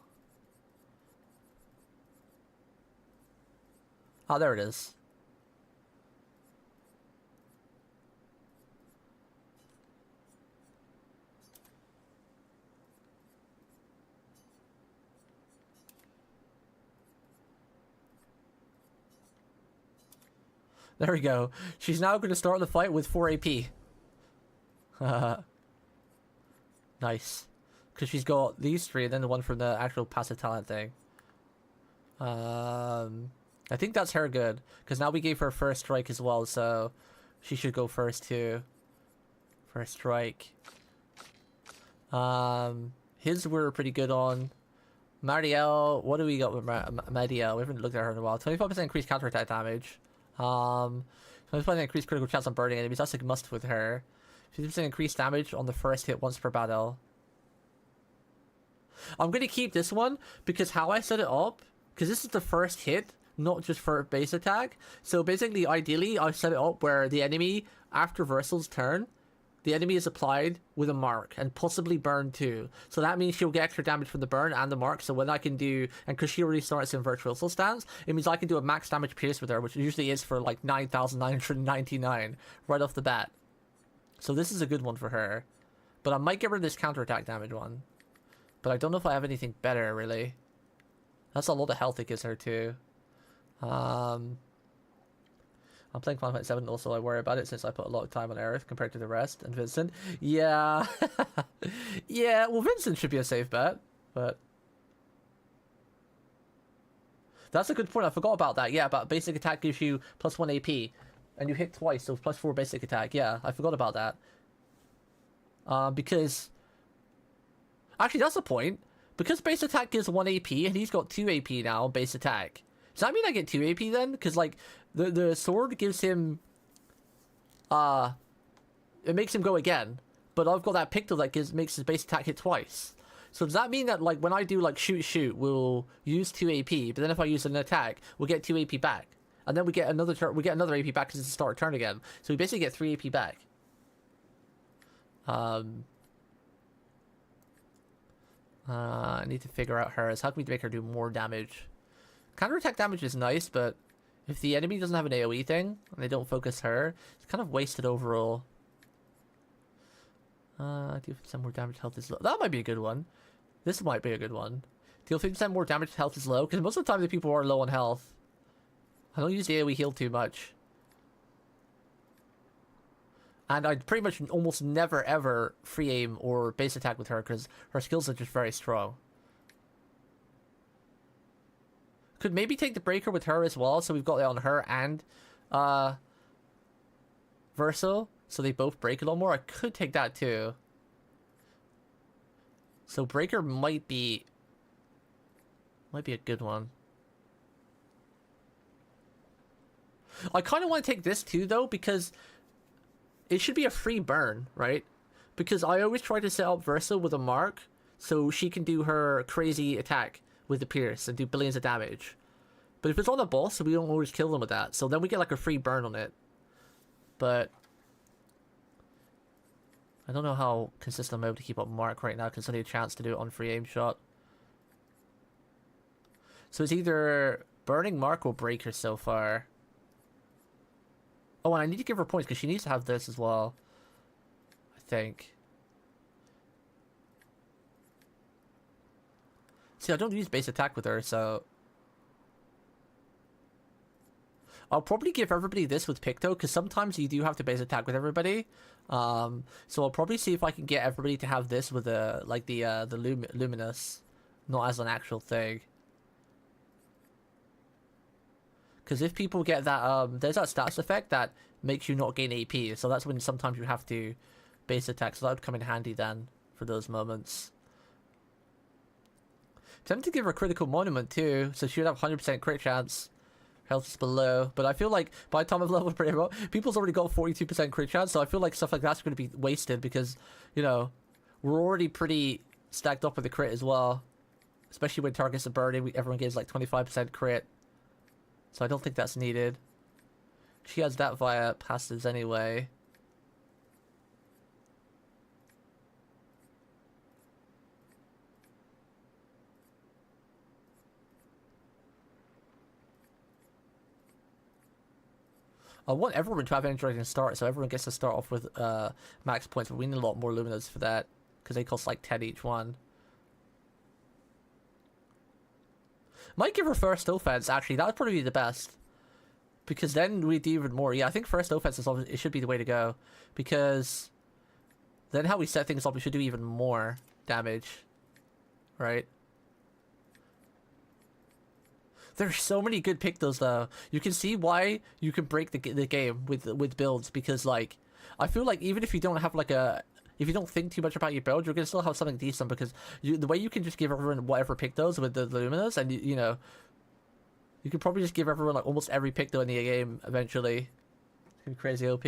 Oh, there it is. There we go. She's now going to start the fight with 4 AP. Nice. Because she's got these 3 and then the one from the actual passive talent thing. I think that's her good. Because now we gave her first strike as well, so she should go first too. First strike. His we're pretty good on. Marielle, what do we got with Marielle? We haven't looked at her in a while. 25% increased counterattack damage. 25% increased critical chance on burning enemies. That's a must with her. 50% increased damage on the first hit once per battle. I'm going to keep this one because how I set it up, because this is the first hit, not just for base attack. So basically, ideally, I set it up where the enemy, after Verso's turn, the enemy is applied with a mark and possibly burn too. So that means she'll get extra damage from the burn and the mark. So when I can do, and because she already starts in Virtuoso stance, it means I can do a max damage pierce with her, which usually is for like 9,999 right off the bat. So this is a good one for her. But I might get rid of this counterattack damage one. But I don't know if I have anything better, really. That's a lot of health it gives her too. I'm playing Final Fantasy 7, also I worry about it since I put a lot of time on Aerith compared to the rest. And Vincent, yeah. Yeah, well Vincent should be a safe bet, but... That's a good point, I forgot about that. Yeah, but basic attack gives you +1 AP. And you hit twice, so +4 basic attack. Yeah, I forgot about that. Because... Actually, that's the point. Because base attack gives 1 AP, and he's got 2 AP now on base attack. Does that mean I get 2 AP then? Because, like, the sword gives him... it makes him go again. But I've got that pictol that makes his base attack hit twice. So does that mean that, like, when I do, like, shoot, we'll use 2 AP, but then if I use an attack, we'll get 2 AP back. And then we get another AP back because it's the start of turn again. So we basically get 3 AP back. I need to figure out hers. How can we make her do more damage? Counterattack damage is nice, but if the enemy doesn't have an AoE thing, and they don't focus her, it's kind of wasted overall. Deal 50% more damage, health is low. That might be a good one. This might be a good one. Deal 50% more damage, health is low, because most of the time the people are low on health. I don't use the AoE heal too much. And I pretty much almost never ever free aim or base attack with her because her skills are just very strong. Could maybe take the breaker with her as well, so we've got it on her and Verso, so they both break a lot more. I could take that too. So breaker might be a good one. I kind of want to take this too though, because it should be a free burn, right? Because I always try to set up Verso with a mark so she can do her crazy attack with the pierce and do billions of damage. But if it's on a boss, we don't always kill them with that. So then we get like a free burn on it. But I don't know how consistent I'm able to keep up mark right now because I need a chance to do it on free aim shot. So it's either burning mark or breaker so far. Oh, and I need to give her points because she needs to have this as well. I think. See, I don't use base attack with her, so... I'll probably give everybody this with Picto, because sometimes you do have to base attack with everybody. So I'll probably see if I can get everybody to have this with the Luminous, not as an actual thing. Because if people get that, there's that status effect that makes you not gain AP, so that's when sometimes you have to base attack, so that would come in handy then for those moments. Tempted to give her a critical monument too, so she would have 100% crit chance. Health is below, but I feel like by the time I've leveled pretty well, people's already got 42% crit chance, so I feel like stuff like that's going to be wasted because, you know, we're already pretty stacked up with the crit as well. Especially when targets are burning, everyone gives like 25% crit. So I don't think that's needed. She has that via passives anyway. I want everyone to have an interesting start, so everyone gets to start off with max points, but we need a lot more Luminas for that, because they cost like 10 each one. Might give her first offense, actually, that would probably be the best. Because then we do even more. Yeah, I think first offense is it should be the way to go. Because then how we set things up, we should do even more damage. Right? There's so many good pictos though. You can see why you can break the game with builds, because like I feel like even if you don't have like if you don't think too much about your build, you're gonna still have something decent, because the way you can just give everyone whatever pictos with the Luminas, and you know, you could probably just give everyone like almost every picto in the game eventually. It's gonna be crazy OP.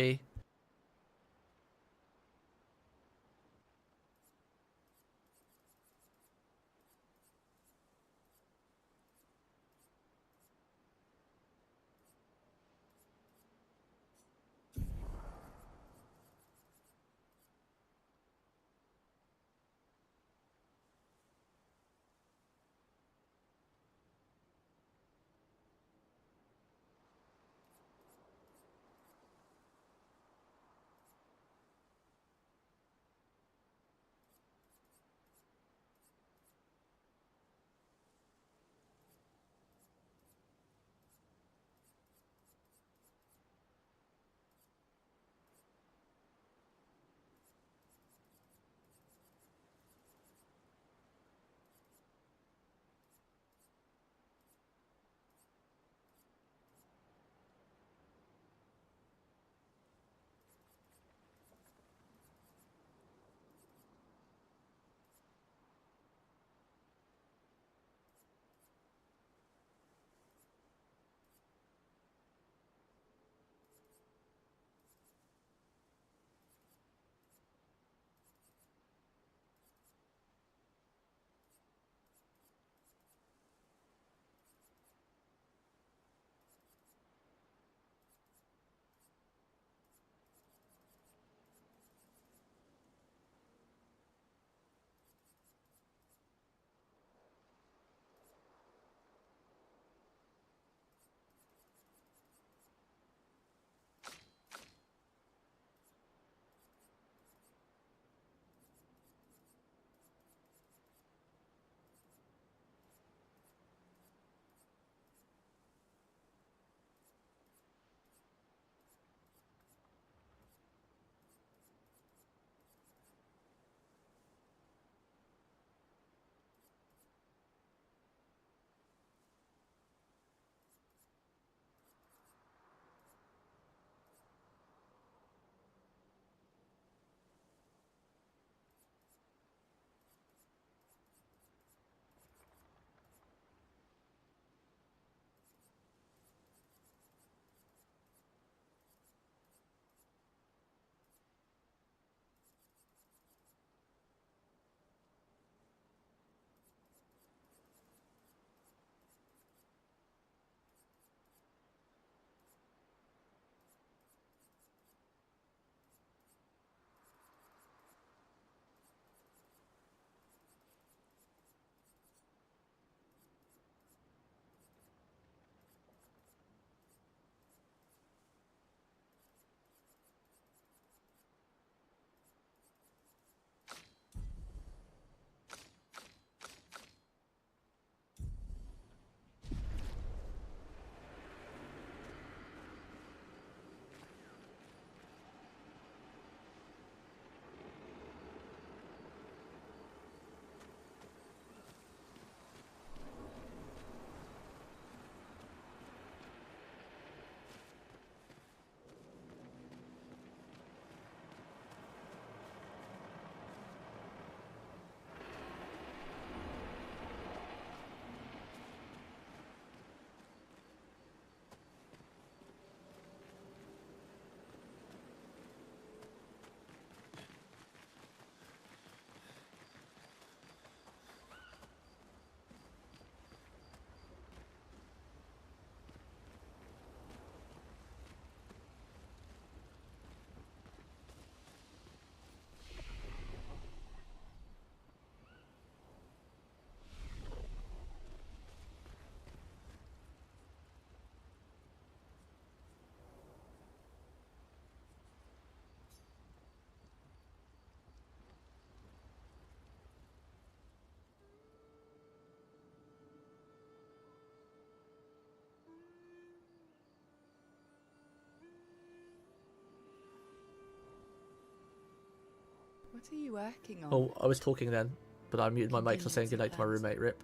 What are you working on? Oh, I was talking then, but I muted my mic, so saying Contingency goodnight to my plans. roommate, Rip.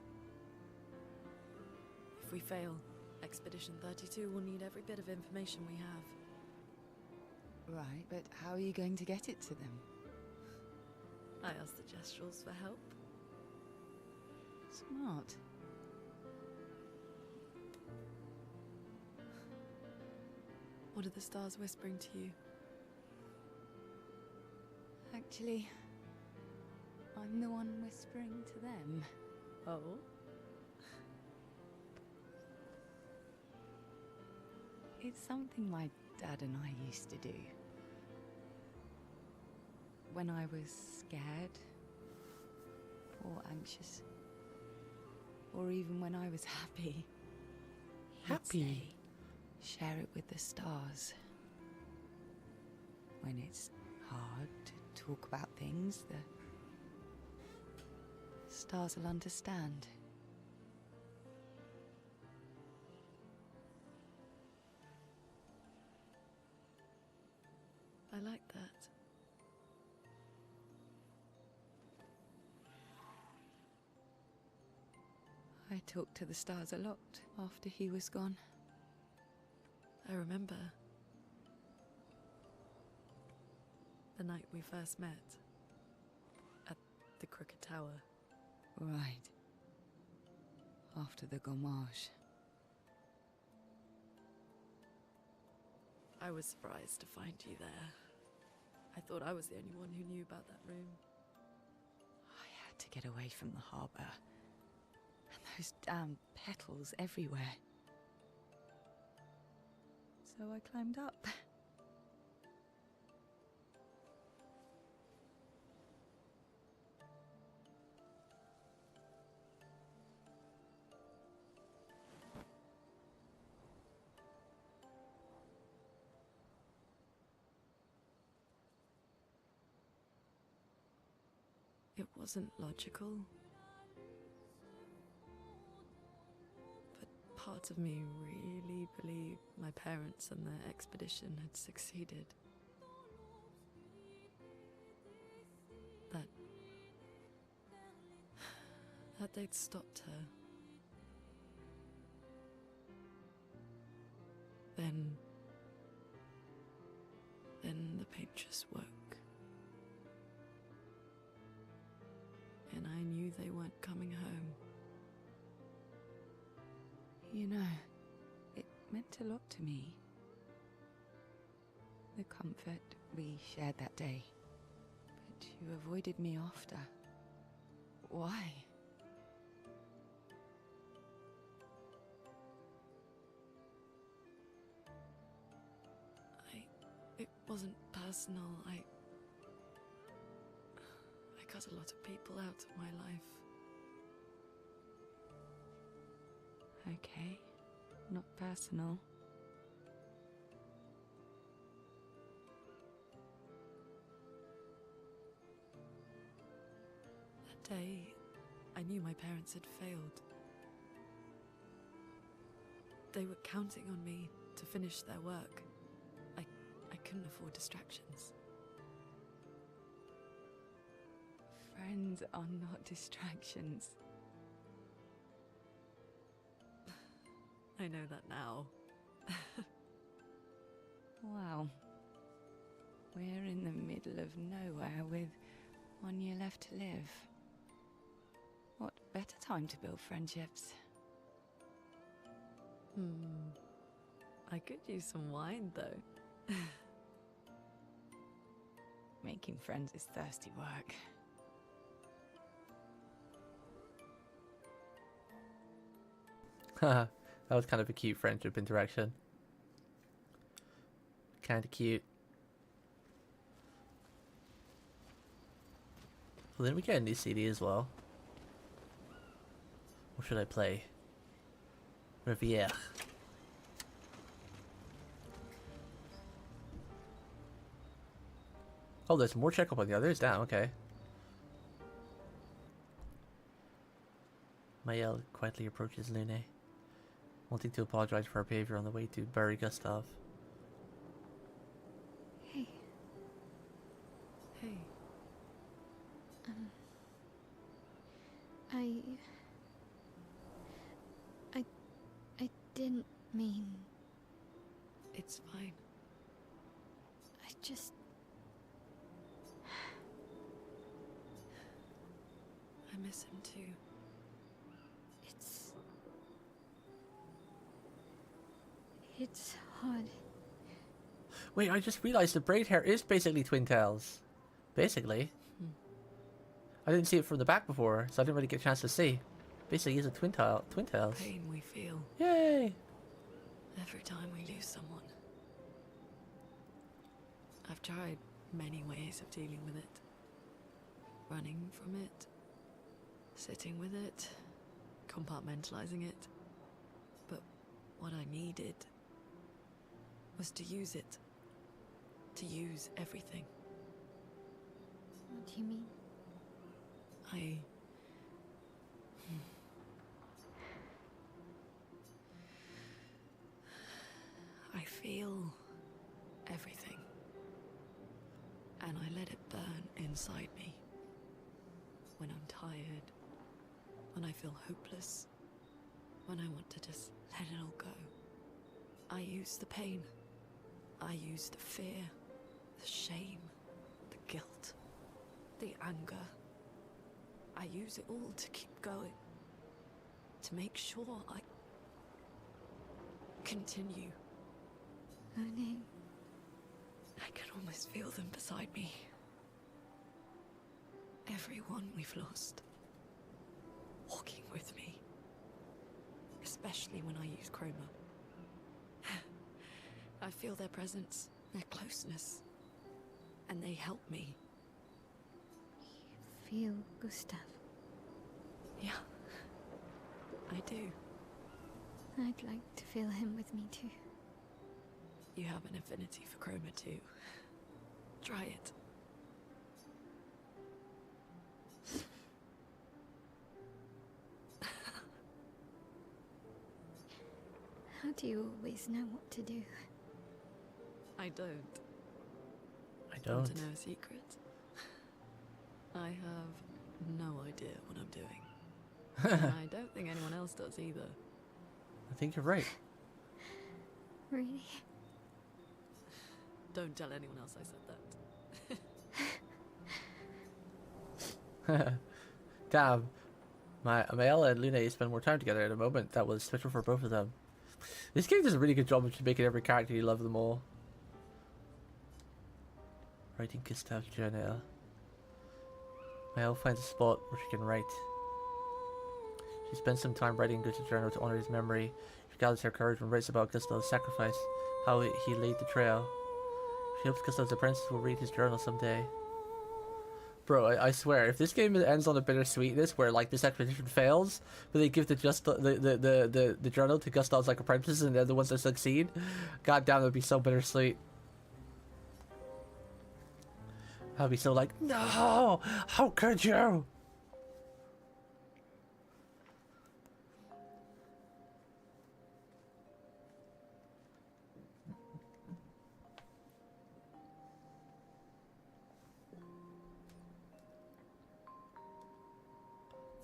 If we fail, Expedition 32 will need every bit of information we have. Right, but how are you going to get it to them? I asked the Gestrals for help. Smart. What are the stars whispering to you? Actually, I'm the one whispering to them. Oh? It's something my dad and I used to do. When I was scared, or anxious, or even when I was happy. Happy? Share it with the stars. When it's hard to talk about things, the stars will understand. I like that. I talked to the stars a lot after he was gone. I remember the night we first met at the Crooked Tower. Right. After the gommage. I was surprised to find you there. I thought I was the only one who knew about that room. I had to get away from the harbour. And those damn petals everywhere. So I climbed up. It wasn't logical. But part of me really believed my parents and their expedition had succeeded. That they'd stopped her. Then the paint just woke. And I knew they weren't coming home. You know, it meant a lot to me. The comfort we shared that day. But you avoided me after. Why? It wasn't personal. I cut a lot of people out of my life. Okay, not personal. That day, I knew my parents had failed. They were counting on me to finish their work. I couldn't afford distractions. Friends are not distractions. I know that now. Wow. We're in the middle of nowhere with 1 year left to live. What better time to build friendships? I could use some wine, though. Making friends is thirsty work. Haha, that was kind of a cute friendship interaction. Kinda cute. Well, then we get a new CD as well. What should I play? Riviere. Oh, there's more checkup on the others? Damn, okay. Mael quietly approaches Lune, wanting to apologize for her behavior on the way to bury Gustav. Hey. Hey. I didn't mean... It's fine. I just... I miss him too. It's hard. Wait, I just realized the braid hair is basically twin tails. Basically. I didn't see it from the back before, so I didn't really get a chance to see. Basically, he's a twin tails. Pain we feel Yay! every time we lose someone. I've tried many ways of dealing with it. Running from it, sitting with it, compartmentalizing it. But what I needed was to use it. To use everything. What do you mean? I feel everything. And I let it burn inside me. When I'm tired, when I feel hopeless, when I want to just let it all go. I use the pain. I use the fear, the shame, the guilt, the anger. I use it all to keep going. To make sure I continue. Moaning. I can almost feel them beside me. Everyone we've lost. Walking with me. Especially when I use chroma. I feel their presence, their closeness. And they help me. You feel Gustav? Yeah. I do. I'd like to feel him with me too. You have an affinity for chroma too. Try it. How do you always know what to do? I don't. I Want don't. to know a secret? I have no idea what I'm doing. And I don't think anyone else does either. I think you're right. Really? Don't tell anyone else I said that. Damn. Mayella and Luna spend more time together at a moment that was special for both of them. This game does a really good job of just making every character you love them all. Writing Gustav's journal. Mayella finds a spot where she can write. She spends some time writing Gustav's journal to honor his memory. She gathers her courage and writes about Gustav's sacrifice, how he laid the trail. She hopes Gustav's apprentice will read his journal someday. Bro, I swear, if this game ends on a bittersweetness where like this expedition fails, but they give the journal to Gustav's like apprentices and they're the ones that succeed, god damn, that'd be so bittersweet. I'd be so like, no, how could you?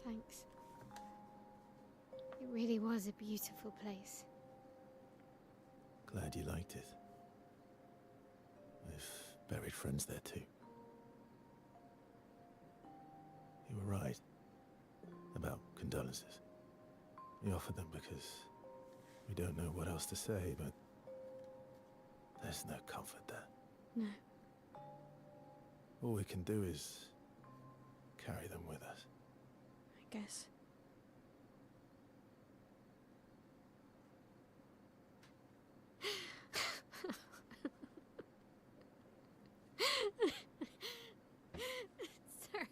Thanks. It really was a beautiful place. Glad you liked it. I've buried friends there too. You were right about condolences. We offered them because we don't know what else to say, but there's no comfort there. No. All we can do is carry them with us. I guess. Sorry.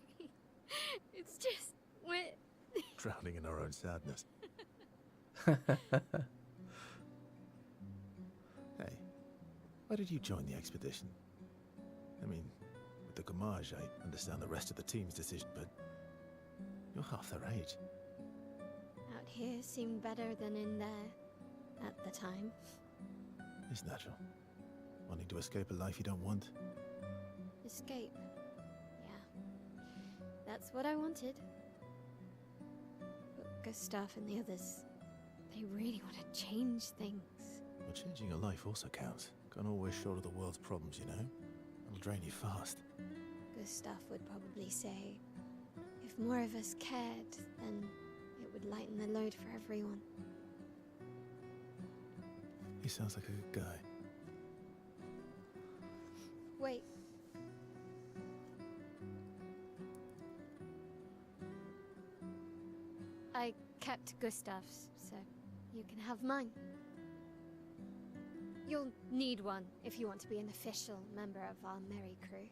It's just wet. Drowning in our own sadness. Hey, why did you join the expedition? I mean, with the Gamage, I understand the rest of the team's decision, but you're half their age. Out here seemed better than in there at the time. It's natural. Wanting to escape a life you don't want. Escape. Yeah. That's what I wanted. But Gustav and the others, they really want to change things. Well, changing your life also counts. Can't always shoulder the world's problems, you know? It'll drain you fast. Gustav would probably say, if more of us cared, then it would lighten the load for everyone. He sounds like a good guy. Wait. I kept Gustav's, so you can have mine. You'll need one if you want to be an official member of our merry crew.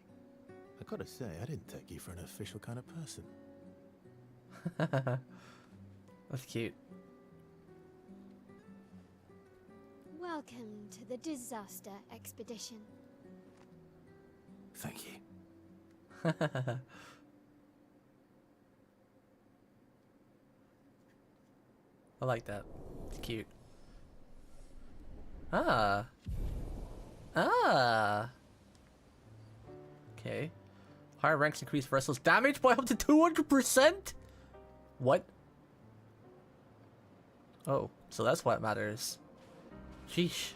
I gotta say, I didn't take you for an official kind of person. That's cute. Welcome to the disaster expedition. Thank you. I like that. It's cute. Ah. Ah. Okay. Higher ranks increase Verso's damage by up to 200%? What? Oh, so that's why it matters. Sheesh.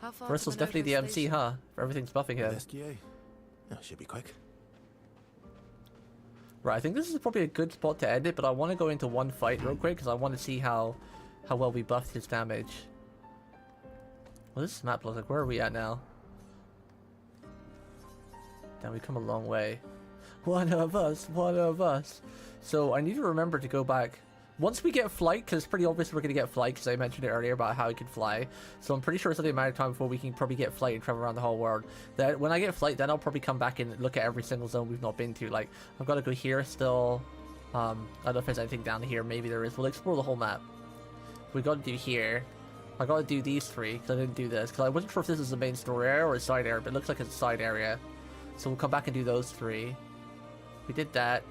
How far Verso's definitely the MC, huh? For everything's buffing him. SGA? Oh, should be quick. Right, I think this is probably a good spot to end it, but I want to go into one fight real quick because I want to see how well we buffed his damage. Well, this map looks like, where are we at now? Damn, we come a long way. One of us, one of us. So I need to remember to go back. Once we get flight, because it's pretty obvious we're going to get flight, because I mentioned it earlier about how we can fly. So I'm pretty sure it's only a matter of time before we can probably get flight and travel around the whole world. That when I get flight, then I'll probably come back and look at every single zone we've not been to. Like, I've got to go here still. I don't know if there's anything down here. Maybe there is. We'll explore the whole map. We got to do here. I got to do these three, because I didn't do this. Because I wasn't sure if this is the main story area or a side area, but it looks like it's a side area. So we'll come back and do those three. We did that,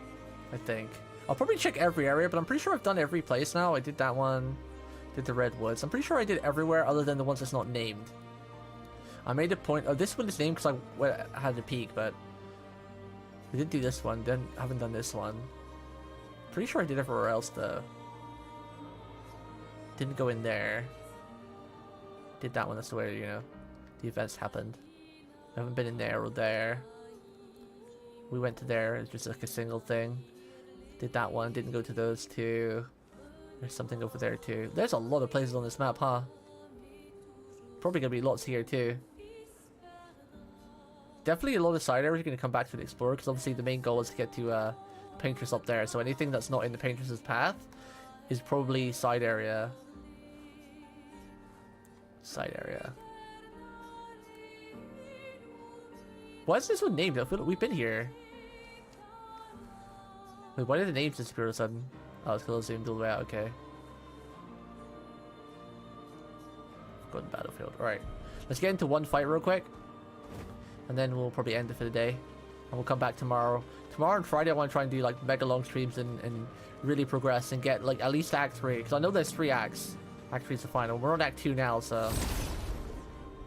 I think. I'll probably check every area, but I'm pretty sure I've done every place now. I did that one, did the Redwoods. I'm pretty sure I did everywhere other than the ones that's not named. I made a point. Oh, this one is named because I had a peek, but we did do this one. Then haven't done this one. Pretty sure I did everywhere else though. Didn't go in there. Did that one. That's the way, you know, the events happened. I haven't been in there or there. We went to there. It's just like a single thing. Did that one, didn't go to those two. There's something over there too. There's a lot of places on this map, huh? Probably gonna be lots here too. Definitely a lot of side areas are gonna come back to the Explorer, because obviously the main goal is to get to Paintress up there. So anything that's not in the Paintress's path is probably side area. Side area. Why is this one named? I feel like we've been here. Wait, why did the names disappear all of a sudden? Oh, it's because I zoomed all the way out, okay. Forgotten battlefield. Alright. Let's get into one fight real quick. And then we'll probably end it for the day. And we'll come back tomorrow. Tomorrow and Friday I want to try and do like mega long streams and really progress and get like at least Act 3. Because I know there's 3 acts. Act 3 is the final. We're on Act 2 now, so...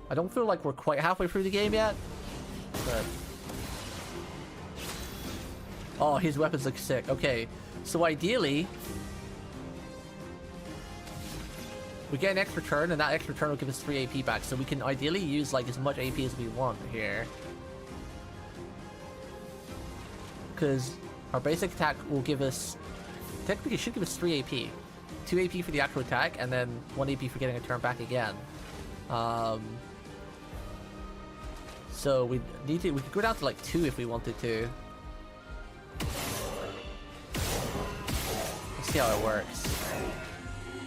I don't feel like we're quite halfway through the game yet. But... Oh, his weapons look sick. Okay, so ideally, we get an extra turn, and that extra turn will give us 3 AP back. So we can ideally use like as much AP as we want here, because our basic attack will give us, technically, it should give us 3 AP, 2 AP for the actual attack, and then 1 AP for getting a turn back again. So we could go down to like 2 if we wanted to. Let's see how it works.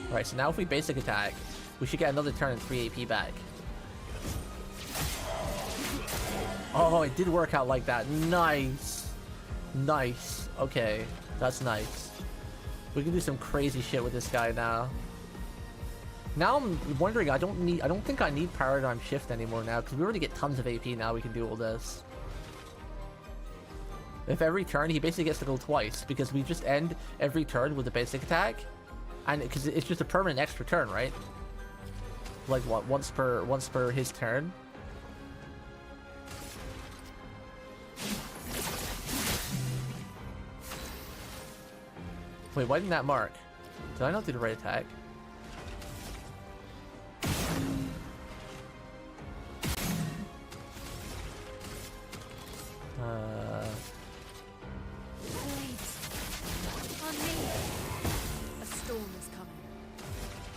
Alright, so now if we basic attack, we should get another turn and 3 AP back. Oh, it did work out like that. Nice. Nice. Okay, that's nice. We can do some crazy shit with this guy now. Now I'm wondering, I don't think I need Paradigm Shift anymore now, because we already get tons of AP now. We can do all this. If every turn he basically gets to go twice, because we just end every turn with a basic attack, and because it's just a permanent extra turn, right? Like what, once per his turn. Wait, why didn't that mark? Did I not do the right attack? Blades. On me. A storm is coming.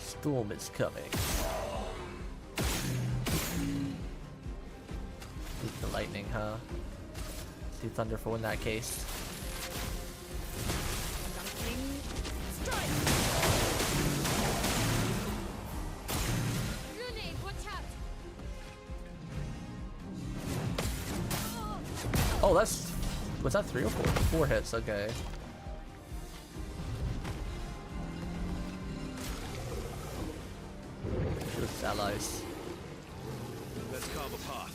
Storm is coming. Beat the lightning, huh? Do Thunderfall in that case. Lightning strike. Grenade, watch out. Oh, that's... Was that 3 or 4? 4 hits, okay. Shoot his allies. Let's carve a path.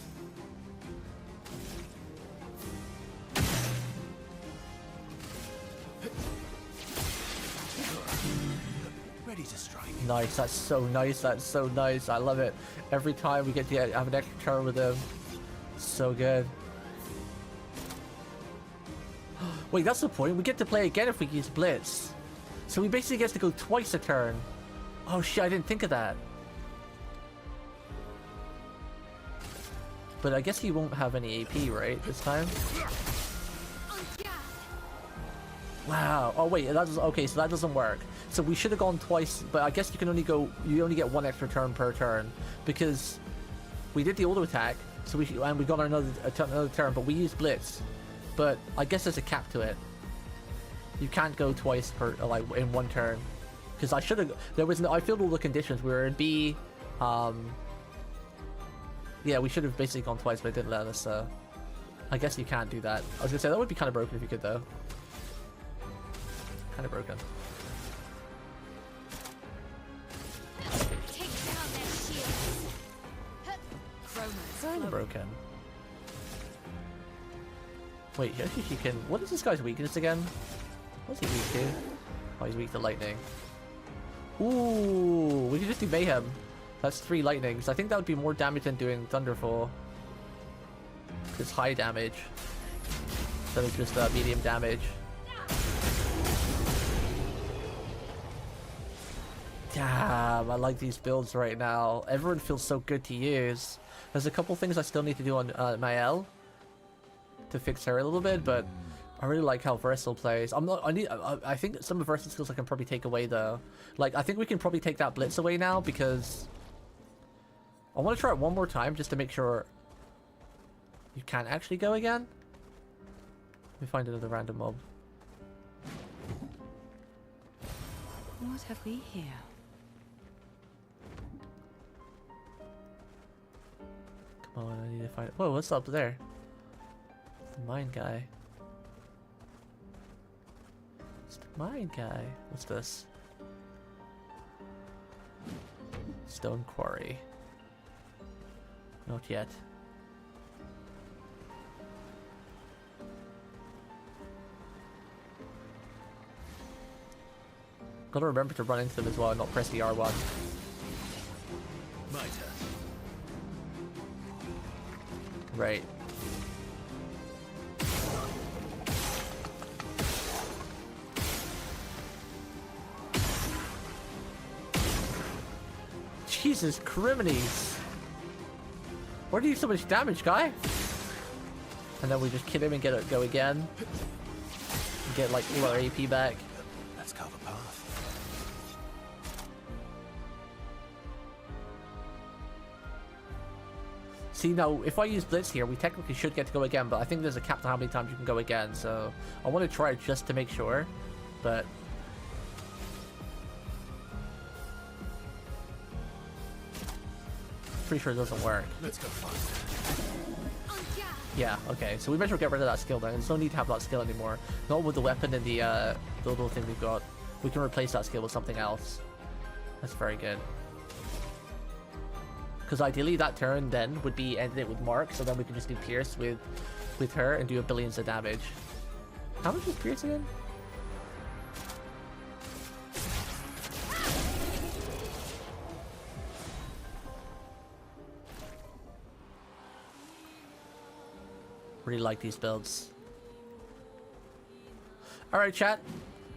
Ready to strike. Nice, that's so nice, that's so nice. I love it. Every time we get to have an extra turn with him. So good. Wait, that's the point. We get to play again if we use Blitz. So we basically get to go twice a turn. Oh shit, I didn't think of that. But I guess he won't have any AP, right, this time? Wow. Oh wait, that does, okay, so that doesn't work. So we should have gone twice, but I guess you can only go, you only get 1 extra turn per turn, because we did the auto attack, so we got another turn, but we used Blitz. But I guess there's a cap to it. You can't go twice per, like, in 1 turn. Because I should have, there was no, I filled all the conditions. We were in B, yeah, we should have basically gone twice, but it didn't let us, so I guess you can't do that. I was gonna say, that would be kind of broken if you could, though. Kind of broken. Take down their shields. Kind of broken. Wait, actually she can... What is this guy's weakness again? What's he weak to? Oh, he's weak to lightning. Ooh, we can just do Mayhem. That's 3 lightnings. I think that would be more damage than doing Thunderfall. It's high damage. Instead of just medium damage. Damn, I like these builds right now. Everyone feels so good to use. There's a couple things I still need to do on Mael to fix her a little bit, but I really like how Verso plays. I think some of Verso's skills I can probably take away though. Like, I think we can probably take that Blitz away now because I want to try it one more time just to make sure you can actually go again. Let me find another random mob. What have we here? Come on, I need to find... Whoa, what's up there? The mine guy. It's the mine guy. What's this? Stone quarry. Not yet. Gotta remember to run into them as well and not press the R1. My turn. Right. Jesus criminies! Why do you do so much damage, guy? And then we just kill him and get it go again. And get like all our AP back. Let's carve a path. See, now, if I use Blitz here, we technically should get to go again, but I think there's a cap to how many times you can go again, so I want to try it just to make sure, but... Pretty sure it doesn't work. Let's go faster. Yeah, okay, so we better get rid of that skill then. There's no need to have that skill anymore. Not with the weapon and the little thing we've got. We can replace that skill with something else. That's very good. Because ideally that turn then would be ended it with Mark, so then we can just do Pierce with her and do billions of damage. How much is Pierce again? Really like these builds. Alright, chat.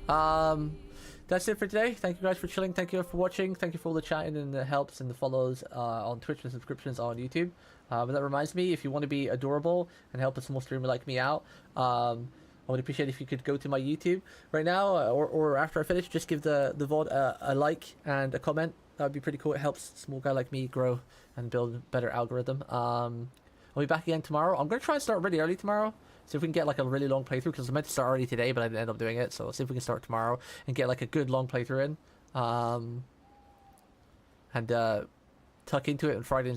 That's it for today. Thank you guys for chilling. Thank you for watching. Thank you for all the chatting and the helps and the follows on Twitch and subscriptions on YouTube. But that reminds me, if you want to be adorable and help a small streamer like me out, I would appreciate if you could go to my YouTube right now or after I finish. Just give the VOD a like and a comment. That would be pretty cool. It helps a small guy like me grow and build a better algorithm. I'll be back again tomorrow. I'm going to try and start really early tomorrow. See if we can get like a really long playthrough, because I meant to start already today, but I didn't end up doing it. So see if we can start tomorrow and get like a good long playthrough in. And tuck into it on Friday,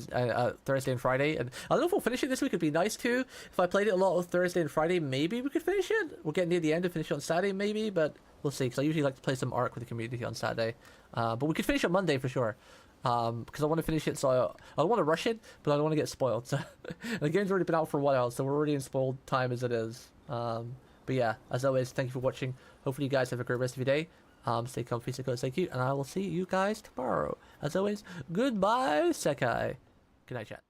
Thursday and Friday. And I don't know if we'll finish it this week. It'd be nice to. If I played it a lot of Thursday and Friday, maybe we could finish it. We'll get near the end and finish it on Saturday maybe, but we'll see. Because I usually like to play some Ark with the community on Saturday. But we could finish it Monday for sure. Because I want to finish it, so I don't want to rush it, but I don't want to get spoiled. So the game's already been out for a while, so we're already in spoiled time as it is. But yeah, as always, thank you for watching. Hopefully you guys have a great rest of your day. Stay comfy, stay close, stay cute, and I will see you guys tomorrow. As always, goodbye, Sekai. Good night, chat.